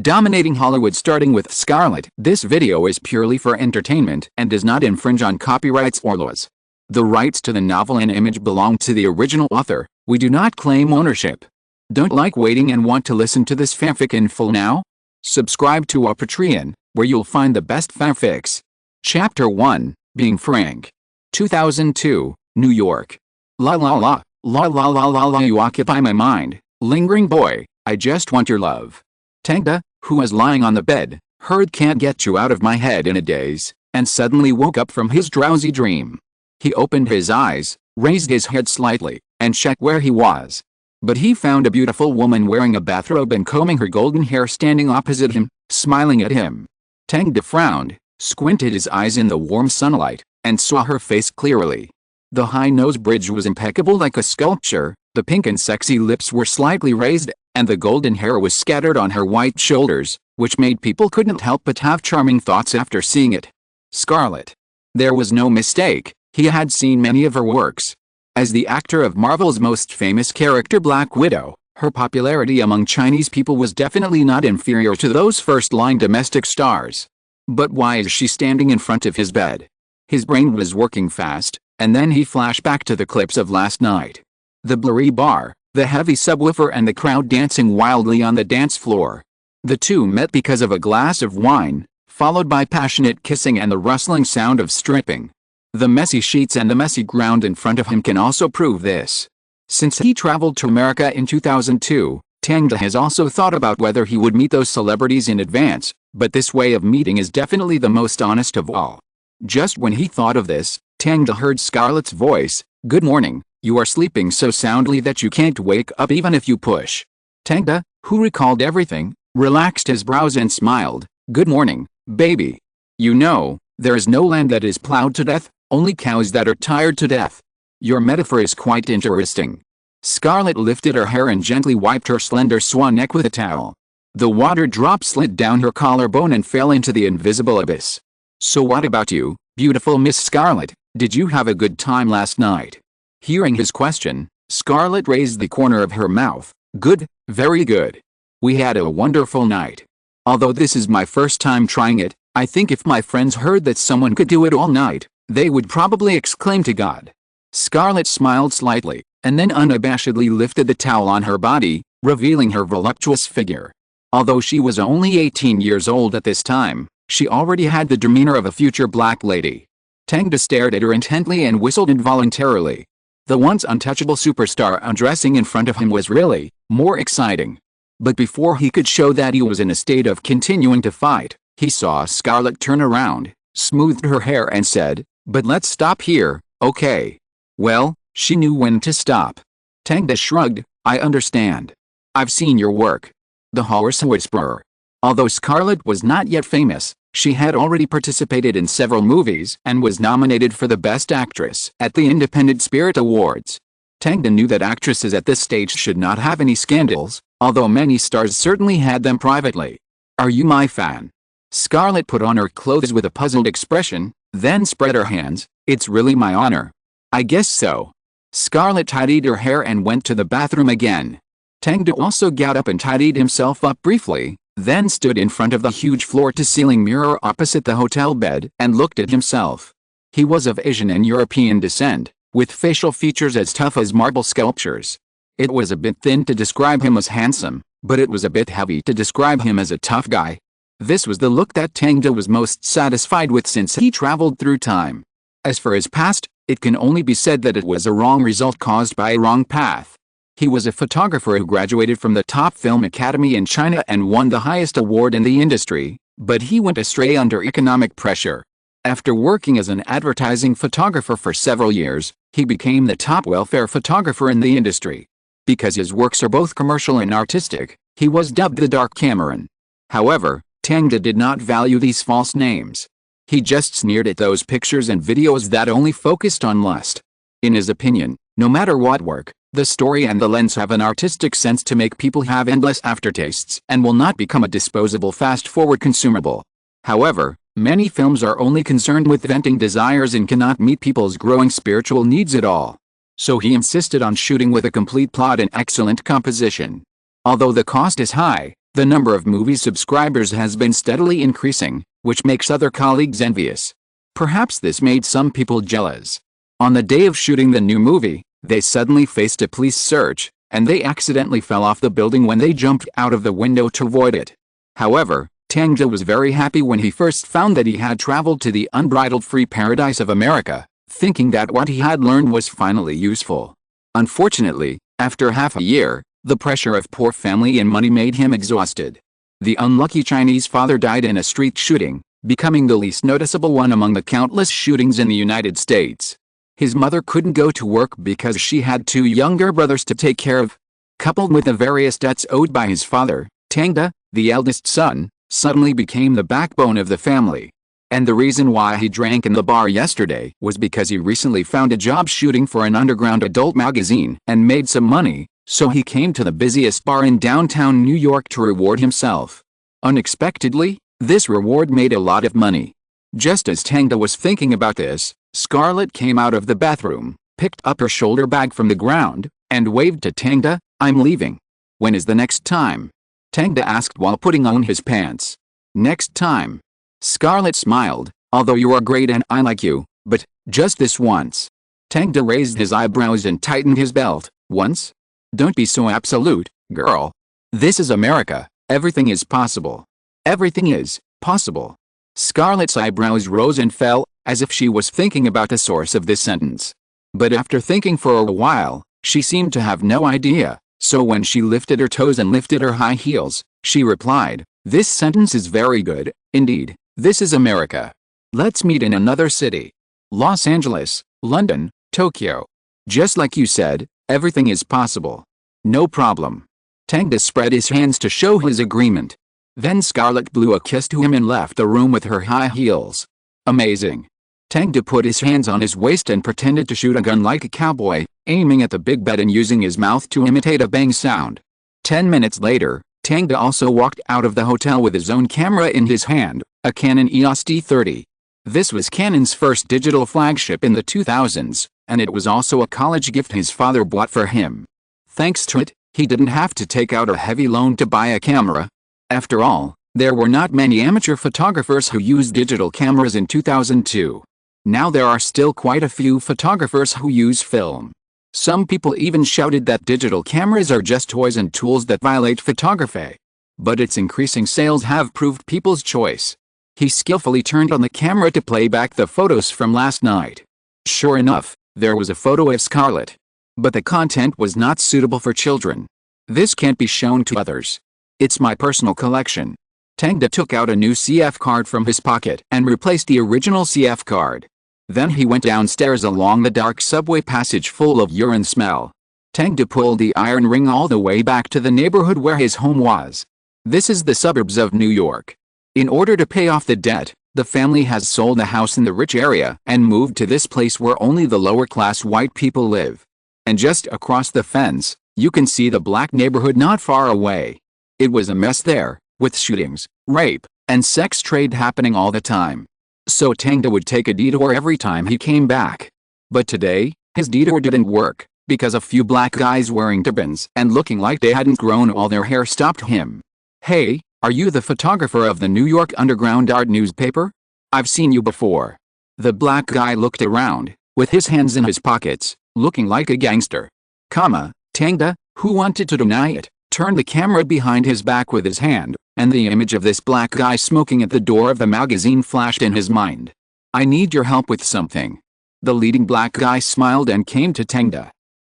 dominating Hollywood starting with Scarlett. This video is purely for entertainment and does not infringe on copyrights or laws. The rights to the novel and image belong to the original author. We do not claim ownership. Don't like waiting and want to listen to this fanfic in full now? Subscribe to our Patreon, where you'll find the best fanfics. Chapter 1, Being Frank. 2002, New York. La la la, la la la la la, you occupy my mind, lingering boy, I just want your love. Tang, who was lying on the bed, heard "Can't Get You Out of My Head" in a daze, and suddenly woke up from his drowsy dream. He opened his eyes, raised his head slightly, and checked where he was. But he found a beautiful woman wearing a bathrobe and combing her golden hair standing opposite him, smiling at him. Tang frowned, squinted his eyes in the warm sunlight, and saw her face clearly. The high nose bridge was impeccable like a sculpture, the pink and sexy lips were slightly raised, and the golden hair was scattered on her white shoulders, which made people couldn't help but have charming thoughts after seeing it. Scarlett. There was no mistake, he had seen many of her works. As the actor of Marvel's most famous character Black Widow, her popularity among Chinese people was definitely not inferior to those first-line domestic stars. But why is she standing in front of his bed? His brain was working fast, and then he flashed back to the clips of last night. The blurry bar, the heavy subwoofer, and the crowd dancing wildly on the dance floor. The two met because of a glass of wine, followed by passionate kissing and the rustling sound of stripping. The messy sheets and the messy ground in front of him can also prove this. Since he traveled to America in 2002, Tang has also thought about whether he would meet those celebrities in advance, but this way of meeting is definitely the most honest of all. Just when he thought of this, Tang heard Scarlett's voice. "Good morning, you are sleeping so soundly that you can't wake up even if you push." Tang, who recalled everything, relaxed his brows and smiled. "Good morning, baby. You know, there is no land that is plowed to death, only cows that are tired to death. Your metaphor is quite interesting." Scarlett lifted her hair and gently wiped her slender swan neck with a towel. The water drop slid down her collarbone and fell into the invisible abyss. "So what about you, beautiful Miss Scarlett? Did you have a good time last night?" Hearing his question, Scarlett raised the corner of her mouth. "Good, very good. We had a wonderful night. Although this is my first time trying it, I think if my friends heard that someone could do it all night, they would probably exclaim to God." Scarlett smiled slightly, and then unabashedly lifted the towel on her body, revealing her voluptuous figure. Although she was only 18 years old at this time, she already had the demeanor of a future black lady. Tang stared at her intently and whistled involuntarily. The once untouchable superstar undressing in front of him was really more exciting. But before he could show that he was in a state of continuing to fight, he saw Scarlett turn around, smoothed her hair and said, "But let's stop here, okay?" Well, she knew when to stop. Tang shrugged. "I understand. I've seen your work." The Horse Whisperer. Although Scarlett was not yet famous, she had already participated in several movies and was nominated for the Best Actress at the Independent Spirit Awards. Tang knew that actresses at this stage should not have any scandals, although many stars certainly had them privately. "Are you my fan?" Scarlett put on her clothes with a puzzled expression, then spread her hands. "It's really my honor." "I guess so." Scarlett tidied her hair and went to the bathroom again. Tang also got up and tidied himself up briefly, then stood in front of the huge floor-to-ceiling mirror opposite the hotel bed and looked at himself. He was of Asian and European descent, with facial features as tough as marble sculptures. It was a bit thin to describe him as handsome, but it was a bit heavy to describe him as a tough guy. This was the look that Tang was most satisfied with since he traveled through time. As for his past, it can only be said that it was a wrong result caused by a wrong path. He was a photographer who graduated from the top film academy in China and won the highest award in the industry, but he went astray under economic pressure. After working as an advertising photographer for several years, he became the top welfare photographer in the industry. Because his works are both commercial and artistic, he was dubbed the Dark Cameron. However, Tang did not value these false names. He just sneered at those pictures and videos that only focused on lust. In his opinion, no matter what work, the story and the lens have an artistic sense to make people have endless aftertastes and will not become a disposable fast-forward consumable. However, many films are only concerned with venting desires and cannot meet people's growing spiritual needs at all. So he insisted on shooting with a complete plot and excellent composition. Although the cost is high, The number of movie subscribers has been steadily increasing, which makes other colleagues envious. Perhaps this made some people jealous. On the day of shooting the new movie, they suddenly faced a police search, and they accidentally fell off the building when they jumped out of the window to avoid it. However, Tang was very happy when he first found that he had traveled to the unbridled free paradise of America, thinking that what he had learned was finally useful. Unfortunately, after half a year, the pressure of poor family and money made him exhausted. The unlucky Chinese father died in a street shooting, becoming the least noticeable one among the countless shootings in the United States. His mother couldn't go to work because she had 2 younger brothers to take care of. Coupled with the various debts owed by his father, Tang, the eldest son, suddenly became the backbone of the family. And the reason why he drank in the bar yesterday was because he recently found a job shooting for an underground adult magazine and made some money, so he came to the busiest bar in downtown New York to reward himself. Unexpectedly, this reward made a lot of money. Just as Tang was thinking about this, Scarlett came out of the bathroom, picked up her shoulder bag from the ground, and waved to Tang. "I'm leaving." "When is the next time?" Tang asked while putting on his pants. "Next time." Scarlett smiled, "Although you are great and I like you, but just this once." Tang raised his eyebrows and tightened his belt. "Once? Don't be so absolute, girl. This is America. Everything is possible." "Everything is possible." Scarlett's eyebrows rose and fell, as if she was thinking about the source of this sentence. But after thinking for a while, she seemed to have no idea, so when she lifted her toes and lifted her high heels, she replied, "This sentence is very good, indeed. This is America. Let's meet in another city. Los Angeles, London, Tokyo. Just like you said, everything is possible." "No problem." Tang spread his hands to show his agreement. Then Scarlett blew a kiss to him and left the room with her high heels. Amazing. Tang put his hands on his waist and pretended to shoot a gun like a cowboy, aiming at the big bed and using his mouth to imitate a bang sound. 10 minutes later, Tang also walked out of the hotel with his own camera in his hand, a Canon EOS D30. This was Canon's first digital flagship in the 2000s, and it was also a college gift his father bought for him. Thanks to it, he didn't have to take out a heavy loan to buy a camera. After all, there were not many amateur photographers who used digital cameras in 2002. Now there are still quite a few photographers who use film. Some people even shouted that digital cameras are just toys and tools that violate photography. But its increasing sales have proved people's choice. He skillfully turned on the camera to play back the photos from last night. Sure enough, there was a photo of Scarlett. But the content was not suitable for children. This can't be shown to others. It's my personal collection. Tang took out a new CF card from his pocket and replaced the original CF card. Then he went downstairs along the dark subway passage full of urine smell. Tang pulled the iron ring all the way back to the neighborhood where his home was. This is the suburbs of New York. In order to pay off the debt, the family has sold a house in the rich area and moved to this place where only the lower-class white people live. And just across the fence, you can see the black neighborhood not far away. It was a mess there, with shootings, rape, and sex trade happening all the time. So Tang would take a detour every time he came back. But today, his detour didn't work, because a few black guys wearing turbans and looking like they hadn't grown all their hair stopped him. "Hey, are you the photographer of the New York Underground Art newspaper? I've seen you before." The black guy looked around, with his hands in his pockets, looking like a gangster. Tang, who wanted to deny it, turned the camera behind his back with his hand, and the image of this black guy smoking at the door of the magazine flashed in his mind. "I need your help with something." The leading black guy smiled and came to Tang.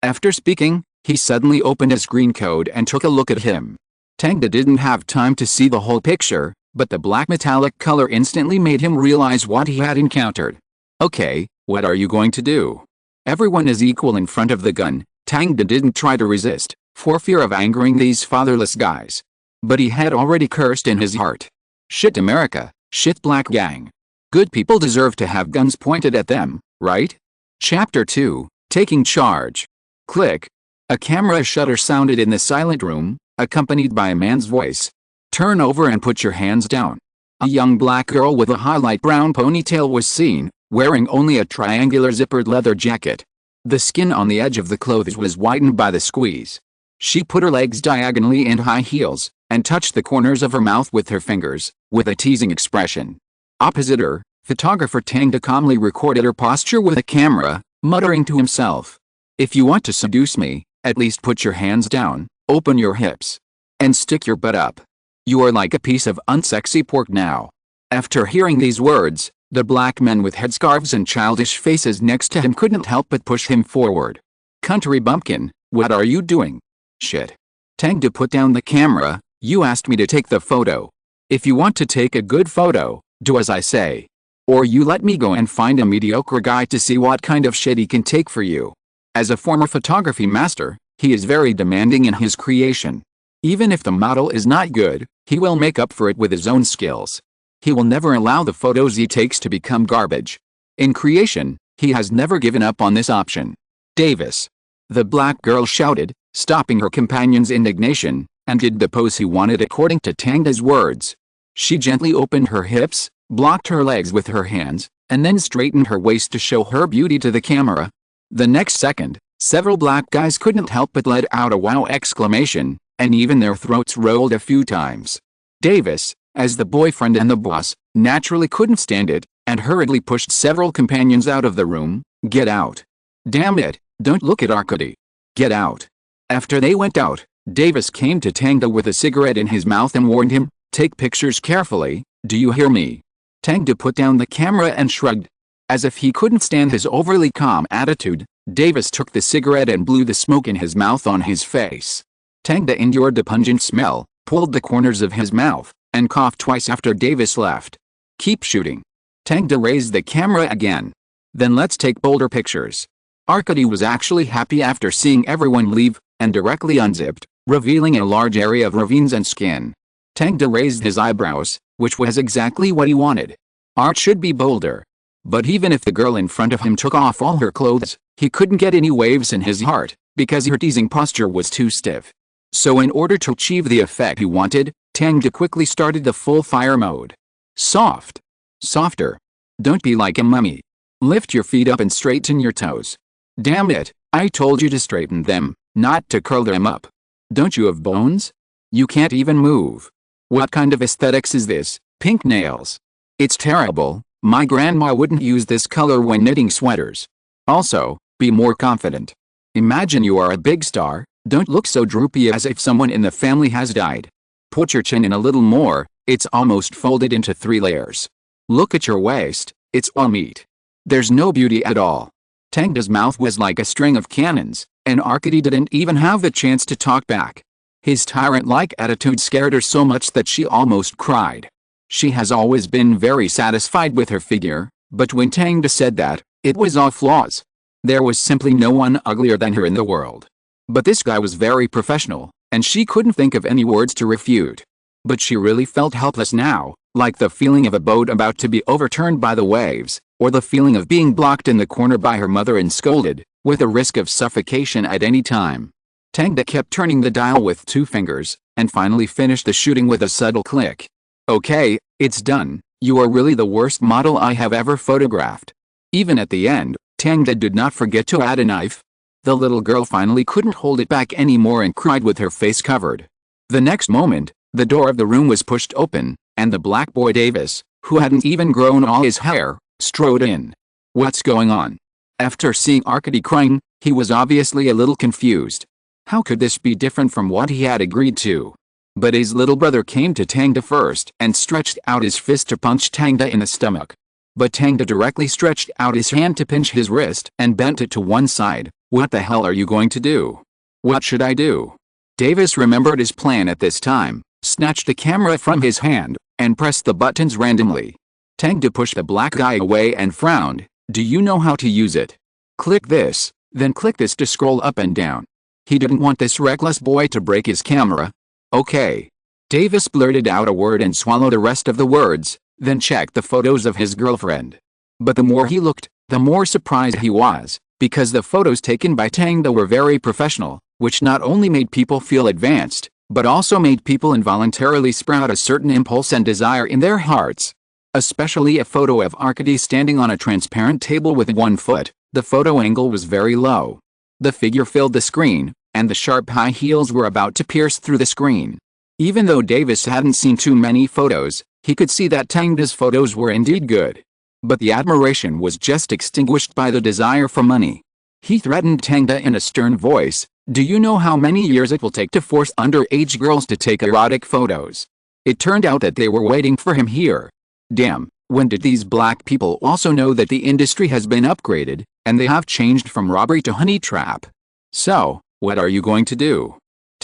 After speaking, he suddenly opened his screen code and took a look at him. Tang didn't have time to see the whole picture, but the black metallic color instantly made him realize what he had encountered. "Okay, what are you going to do?" "Everyone is equal in front of the gun." Tang didn't try to resist, for fear of angering these fatherless guys. But he had already cursed in his heart. Shit America, shit black gang. Good people deserve to have guns pointed at them, right? Chapter 2, Taking Charge. Click. A camera shutter sounded in the silent room, accompanied by a man's voice. "Turn over and put your hands down." A young black girl with a highlight brown ponytail was seen, wearing only a triangular zippered leather jacket. The skin on the edge of the clothes was whitened by the squeeze. She put her legs diagonally in high heels, and touched the corners of her mouth with her fingers, with a teasing expression. Opposite her, photographer Tang calmly recorded her posture with a camera, muttering to himself. If you want to seduce me, at least put your hands down, open your hips, and stick your butt up. You are like a piece of unsexy pork now. After hearing these words, the black men with headscarves and childish faces next to him couldn't help but push him forward. Country bumpkin, what are you doing? Shit. Tang put down the camera. You asked me to take the photo. If you want to take a good photo, do as I say. Or you let me go and find a mediocre guy to see what kind of shit he can take for you. As a former photography master, he is very demanding in his creation. Even if the model is not good, he will make up for it with his own skills. He will never allow the photos he takes to become garbage. In creation, he has never given up on this option. Davis. The black girl shouted, stopping her companion's indignation, and did the pose he wanted according to Tang's words. She gently opened her hips, blocked her legs with her hands, and then straightened her waist to show her beauty to the camera. The next second, several black guys couldn't help but let out a wow exclamation, and even their throats rolled a few times. Davis, as the boyfriend and the boss, naturally couldn't stand it, and hurriedly pushed several companions out of the room. Get out. Damn it, don't look at Arkady. Get out. After they went out, Davis came to Tang with a cigarette in his mouth and warned him, take pictures carefully, do you hear me? Tang put down the camera and shrugged. As if he couldn't stand his overly calm attitude, Davis took the cigarette and blew the smoke in his mouth on his face. Tang endured the pungent smell, pulled the corners of his mouth, and coughed twice after Davis left. Keep shooting. Tang raised the camera again. Then let's take bolder pictures. Arkady was actually happy after seeing everyone leave, and directly unzipped, revealing a large area of ravines and skin. Tang raised his eyebrows, which was exactly what he wanted. Art should be bolder. But even if the girl in front of him took off all her clothes, he couldn't get any waves in his heart, because her teasing posture was too stiff. So in order to achieve the effect he wanted, Tang quickly started the full fire mode. Soft. Softer. Don't be like a mummy. Lift your feet up and straighten your toes. Damn it, I told you to straighten them, not to curl them up. Don't you have bones? You can't even move. What kind of aesthetics is this? Pink nails. It's terrible. My grandma wouldn't use this color when knitting sweaters. Also, be more confident. Imagine you are a big star, don't look so droopy as if someone in the family has died. Put your chin in a little more, it's almost folded into 3 layers. Look at your waist, it's all meat. There's no beauty at all. Tang's mouth was like a string of cannons, and Arkady didn't even have a chance to talk back. His tyrant-like attitude scared her so much that she almost cried. She has always been very satisfied with her figure, but when Tang said that, it was all flaws. There was simply no one uglier than her in the world. But this guy was very professional, and she couldn't think of any words to refute. But she really felt helpless now, like the feeling of a boat about to be overturned by the waves, or the feeling of being blocked in the corner by her mother and scolded, with a risk of suffocation at any time. Tang kept turning the dial with 2 fingers, and finally finished the shooting with a subtle click. Okay, it's done, you are really the worst model I have ever photographed. Even at the end, Tang did not forget to add a knife. The little girl finally couldn't hold it back anymore and cried with her face covered. The next moment, the door of the room was pushed open, and the black boy Davis, who hadn't even grown all his hair, strode in. What's going on? After seeing Arkady crying, he was obviously a little confused. How could this be different from what he had agreed to? But his little brother came to Tang first and stretched out his fist to punch Tang in the stomach. But Tang directly stretched out his hand to pinch his wrist and bent it to one side. What the hell are you going to do? What should I do? Davis remembered his plan at this time, snatched the camera from his hand, and pressed the buttons randomly. Tang pushed the black guy away and frowned. Do you know how to use it? Click this, then click this to scroll up and down. He didn't want this reckless boy to break his camera. Okay. Davis blurted out a word and swallowed the rest of the words, then checked the photos of his girlfriend. But the more he looked, the more surprised he was, because the photos taken by Tang were very professional, which not only made people feel advanced, but also made people involuntarily sprout a certain impulse and desire in their hearts. Especially a photo of Arkady standing on a transparent table with one foot. The photo angle was very low. The figure filled the screen, and the sharp high heels were about to pierce through the screen. Even though Davis hadn't seen too many photos, he could see that Tangda's photos were indeed good. But the admiration was just extinguished by the desire for money. He threatened Tangda in a stern voice, "Do you know how many years it will take to force underage girls to take erotic photos?" It turned out that they were waiting for him here. Damn, when did these black people also know that the industry has been upgraded, and they have changed from robbery to honey trap? So, what are you going to do?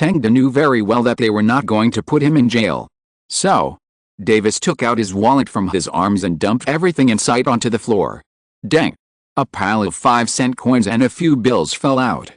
Tangda knew very well that they were not going to put him in jail. So, Davis took out his wallet from his arms and dumped everything in sight onto the floor. Dang! A pile of 5-cent coins and a few bills fell out.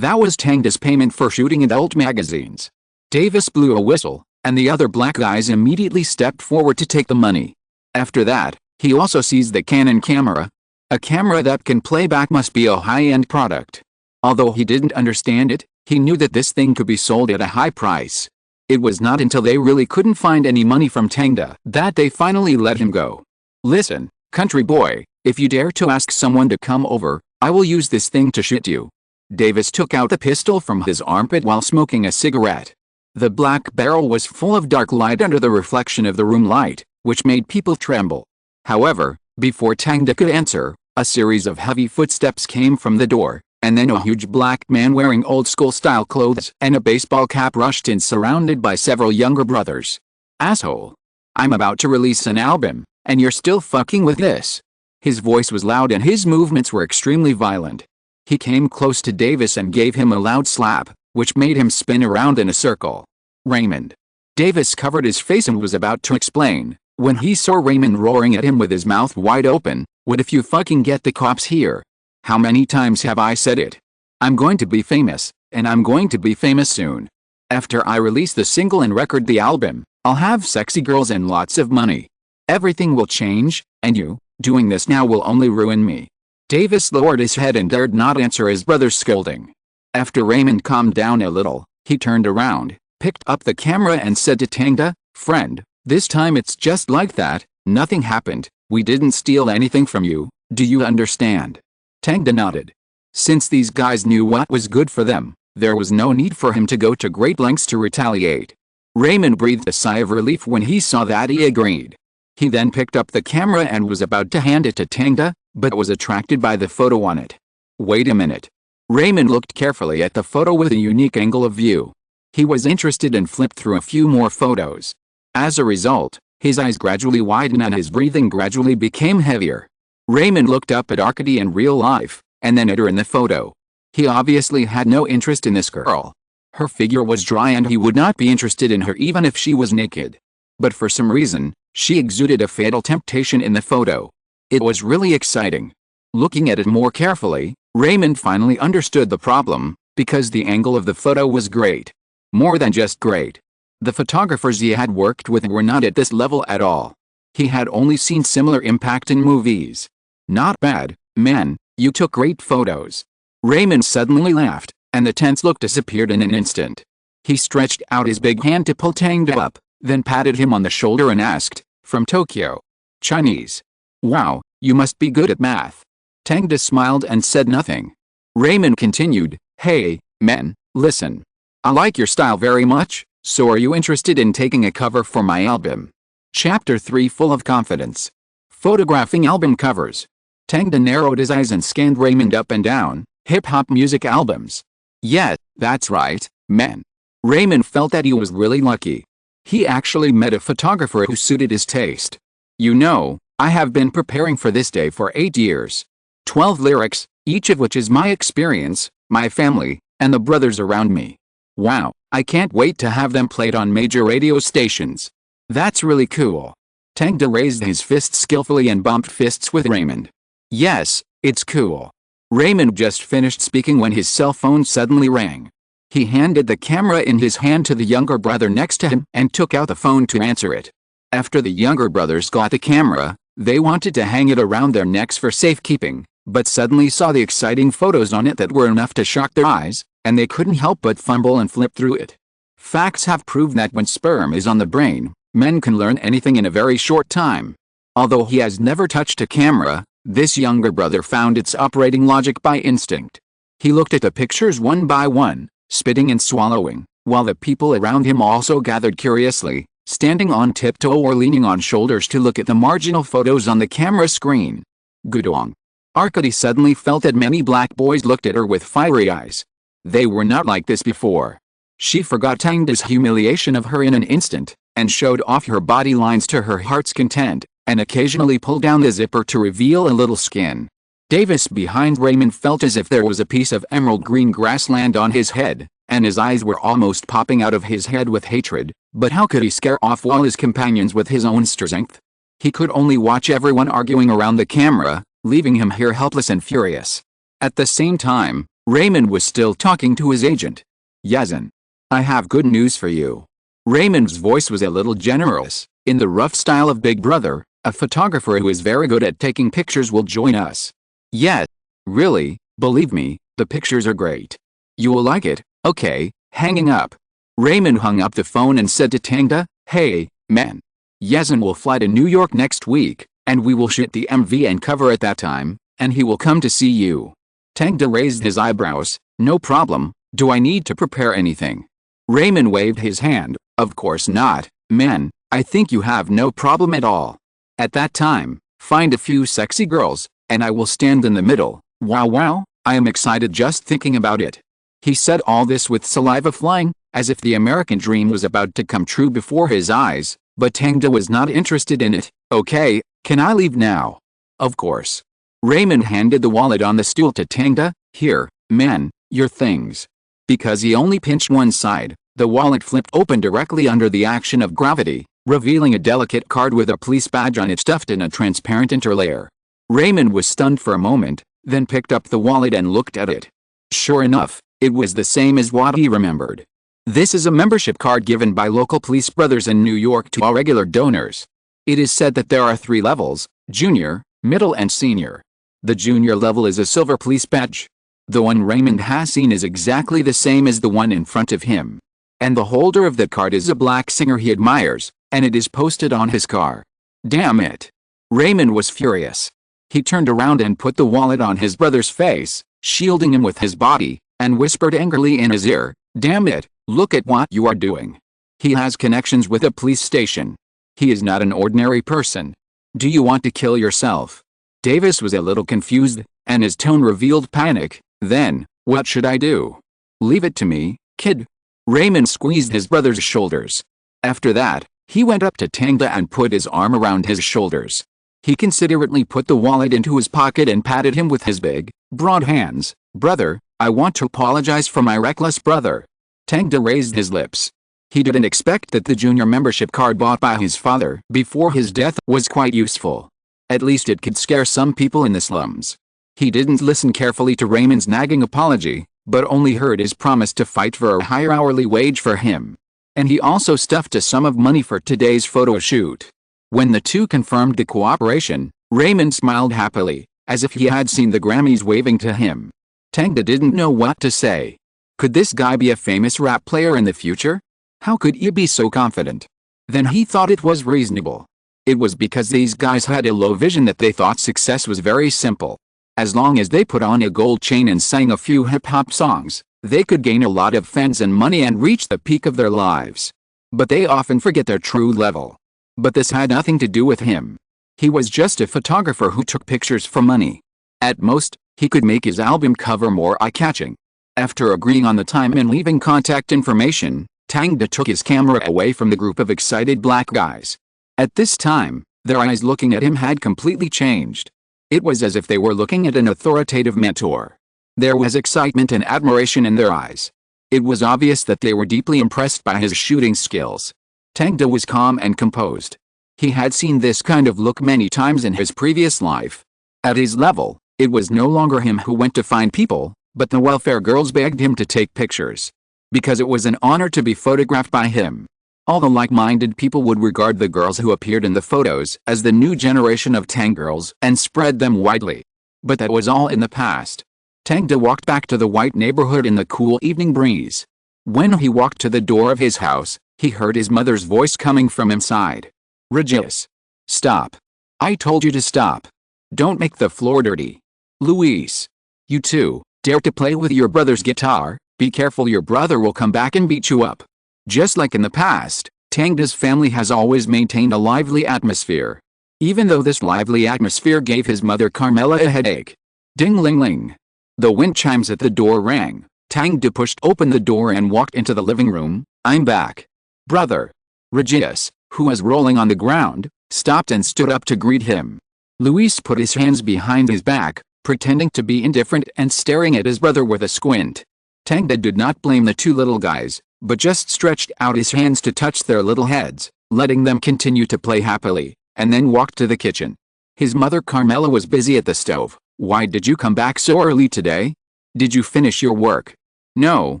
That was Tangda's payment for shooting adult magazines. Davis blew a whistle, and the other black guys immediately stepped forward to take the money. After that, he also seized the Canon camera. A camera that can play back must be a high-end product. Although he didn't understand it, he knew that this thing could be sold at a high price. It was not until they really couldn't find any money from Tangda that they finally let him go. "Listen, country boy, if you dare to ask someone to come over, I will use this thing to shoot you." Davis took out the pistol from his armpit while smoking a cigarette. The black barrel was full of dark light under the reflection of the room light, which made people tremble. However, before Tangda could answer, a series of heavy footsteps came from the door, and then a huge black man wearing old-school style clothes and a baseball cap rushed in, surrounded by several younger brothers. "Asshole. I'm about to release an album, and you're still fucking with this." His voice was loud and his movements were extremely violent. He came close to Davis and gave him a loud slap, which made him spin around in a circle. "Raymond." Davis covered his face and was about to explain, when he saw Raymond roaring at him with his mouth wide open, "What if you fucking get the cops here? How many times have I said it? I'm going to be famous, and I'm going to be famous soon. After I release the single and record the album, I'll have sexy girls and lots of money. Everything will change, and you, doing this now will only ruin me." Davis lowered his head and dared not answer his brother's scolding. After Raymond calmed down a little, he turned around, picked up the camera and said to Tangda, "Friend, this time it's just like that, nothing happened, we didn't steal anything from you, do you understand?" Tangda nodded. Since these guys knew what was good for them, there was no need for him to go to great lengths to retaliate. Raymond breathed a sigh of relief when he saw that he agreed. He then picked up the camera and was about to hand it to Tangda, but was attracted by the photo on it. "Wait a minute." Raymond looked carefully at the photo with a unique angle of view. He was interested and flipped through a few more photos. As a result, his eyes gradually widened and his breathing gradually became heavier. Raymond looked up at Arcady in real life, and then at her in the photo. He obviously had no interest in this girl. Her figure was dry and he would not be interested in her even if she was naked. But for some reason, she exuded a fatal temptation in the photo. It was really exciting. Looking at it more carefully, Raymond finally understood the problem, because the angle of the photo was great. More than just great. The photographers he had worked with were not at this level at all. He had only seen similar impact in movies. "Not bad, man, you took great photos." Raymond suddenly laughed, and the tense look disappeared in an instant. He stretched out his big hand to pull Tangda up, then patted him on the shoulder and asked, "From Tokyo? Chinese? Wow, you must be good at math." Tangda smiled and said nothing. Raymond continued, "Hey, men, listen. I like your style very much, so are you interested in taking a cover for my album?" Chapter 3 Full of Confidence. Photographing album covers. Tangda narrowed his eyes and scanned Raymond up and down. "Hip-hop music albums?" "Yeah, that's right, man." Raymond felt that he was really lucky. He actually met a photographer who suited his taste. "You know, I have been preparing for this day for 8 years. 12 lyrics, each of which is my experience, my family, and the brothers around me. Wow, I can't wait to have them played on major radio stations." "That's really cool." Tangda raised his fist skillfully and bumped fists with Raymond. "Yes, it's cool." Raymond just finished speaking when his cell phone suddenly rang. He handed the camera in his hand to the younger brother next to him and took out the phone to answer it. After the younger brothers got the camera, they wanted to hang it around their necks for safekeeping, but suddenly saw the exciting photos on it that were enough to shock their eyes, and they couldn't help but fumble and flip through it. Facts have proved that when sperm is on the brain, men can learn anything in a very short time. Although he has never touched a camera, this younger brother found its operating logic by instinct. He looked at the pictures one by one, spitting and swallowing. while the people around him also gathered curiously, standing on tiptoe or leaning on shoulders to look at the marginal photos on the camera screen. Gudong. Arkady suddenly felt that many black boys looked at her with fiery eyes. They were not like this before. She forgot Tang's humiliation of her in an instant, and showed off her body lines to her heart's content, and occasionally pulled down the zipper to reveal a little skin. Davis behind Raymond felt as if there was a piece of emerald green grassland on his head, and his eyes were almost popping out of his head with hatred, but how could he scare off all his companions with his own strength? He could only watch everyone arguing around the camera, leaving him here helpless and furious. At the same time, Raymond was still talking to his agent. Yazan. I have good news for you. Raymond's voice was a little generous, in the rough style of Big Brother. A photographer who is very good at taking pictures will join us. Yes. Really, believe me, the pictures are great. You will like it. Okay, hanging up. Raymond hung up the phone and said to Tangda, hey, man. Yazan will fly to New York next week, and we will shoot the MV and cover at that time, and he will come to see you. Tangda raised his eyebrows. No problem. Do I need to prepare anything? Raymond waved his hand. Of course not, man. I think you have no problem at all. At that time, find a few sexy girls, and I will stand in the middle. Wow, I am excited just thinking about it. He said all this with saliva flying, as if the American dream was about to come true before his eyes, but Tangda was not interested in it. Okay, can I leave now? Of course. Raymond handed the wallet on the stool to Tangda. Here, man, your things. Because he only pinched one side, the wallet flipped open directly under the action of gravity, revealing a delicate card with a police badge on it stuffed in a transparent interlayer. Raymond was stunned for a moment, then picked up the wallet and looked at it. Sure enough, it was the same as what he remembered. This is a membership card given by local police brothers in New York to all regular donors. It is said that there are 3 levels, junior, middle and senior. The junior level is a silver police badge. The one Raymond has seen is exactly the same as the one in front of him. And the holder of the card is a black singer he admires, and it is posted on his car. Damn it. Raymond was furious. He turned around and put the wallet on his brother's face, shielding him with his body, and whispered angrily in his ear, damn it, look at what you are doing. He has connections with a police station. He is not an ordinary person. Do you want to kill yourself? Davis was a little confused, and his tone revealed panic. Then, what should I do? Leave it to me, kid. Raymond squeezed his brother's shoulders. After that, he went up to Tangda and put his arm around his shoulders. He considerately put the wallet into his pocket and patted him with his big, broad hands. Brother, I want to apologize for my reckless brother. Tangda raised his lips. He didn't expect that the junior membership card bought by his father before his death was quite useful. At least it could scare some people in the slums. He didn't listen carefully to Raymond's nagging apology, but only heard his promise to fight for a higher hourly wage for him. And he also stuffed a sum of money for today's photo shoot. When the two confirmed the cooperation, Raymond smiled happily, as if he had seen the Grammys waving to him. Tangda didn't know what to say. Could this guy be a famous rap player in the future? How could he be so confident? Then he thought it was reasonable. It was because these guys had a low vision that they thought success was very simple. As long as they put on a gold chain and sang a few hip-hop songs, they could gain a lot of fans and money and reach the peak of their lives. But they often forget their true level. But this had nothing to do with him. He was just a photographer who took pictures for money. At most, he could make his album cover more eye-catching. After agreeing on the time and leaving contact information, Tangda took his camera away from the group of excited black guys. At this time, their eyes looking at him had completely changed. It was as if they were looking at an authoritative mentor. There was excitement and admiration in their eyes. It was obvious that they were deeply impressed by his shooting skills. Tangda was calm and composed. He had seen this kind of look many times in his previous life. At his level, it was no longer him who went to find people, but the welfare girls begged him to take pictures. Because it was an honor to be photographed by him. All the like-minded people would regard the girls who appeared in the photos as the new generation of Tang girls and spread them widely. But that was all in the past. Tangda walked back to the white neighborhood in the cool evening breeze. When he walked to the door of his house, he heard his mother's voice coming from inside. Regis. Stop. I told you to stop. Don't make the floor dirty. Luis. You too, dare to play with your brother's guitar? Be careful, your brother will come back and beat you up. Just like in the past, Tang's family has always maintained a lively atmosphere. Even though this lively atmosphere gave his mother Carmela a headache. Ding-ling-ling. The wind chimes at the door rang. Tang pushed open the door and walked into the living room. I'm back. Brother. Regis, who was rolling on the ground, stopped and stood up to greet him. Luis put his hands behind his back, pretending to be indifferent and staring at his brother with a squint. Tang did not blame the two little guys, but just stretched out his hands to touch their little heads, letting them continue to play happily, and then walked to the kitchen. His mother Carmela was busy at the stove. Why did you come back so early today? Did you finish your work? No,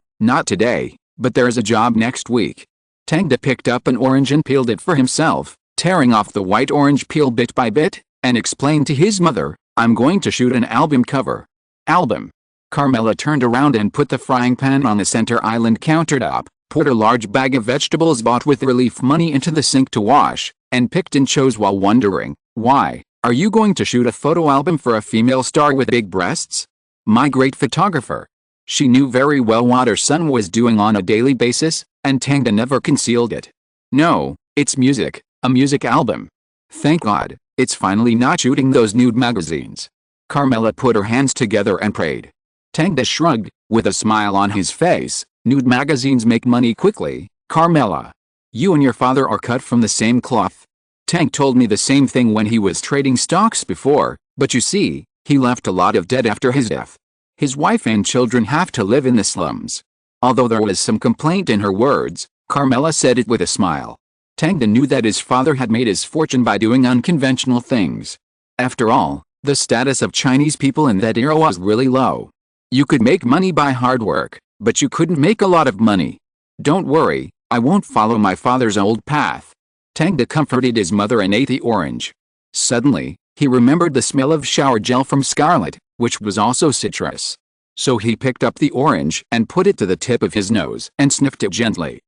not today, but there's a job next week. Tang picked up an orange and peeled it for himself, tearing off the white orange peel bit by bit, and explained to his mother, I'm going to shoot an album cover. Album. Carmela turned around and put the frying pan on the center island countertop, poured a large bag of vegetables bought with relief money into the sink to wash, and picked and chose while wondering, why, are you going to shoot a photo album for a female star with big breasts? My great photographer. She knew very well what her son was doing on a daily basis, and Tang never concealed it. No, it's music, a music album. Thank God, it's finally not shooting those nude magazines. Carmela put her hands together and prayed. Tang shrugged, with a smile on his face. Nude magazines make money quickly, Carmela. You and your father are cut from the same cloth. Tang told me the same thing when he was trading stocks before, but you see, he left a lot of debt after his death. His wife and children have to live in the slums. Although there was some complaint in her words, Carmela said it with a smile. Tang knew that his father had made his fortune by doing unconventional things. After all, the status of Chinese people in that era was really low. You could make money by hard work, but you couldn't make a lot of money. Don't worry, I won't follow my father's old path. Tang comforted his mother and ate the orange. Suddenly, he remembered the smell of shower gel from Scarlett, which was also citrus. So he picked up the orange and put it to the tip of his nose and sniffed it gently.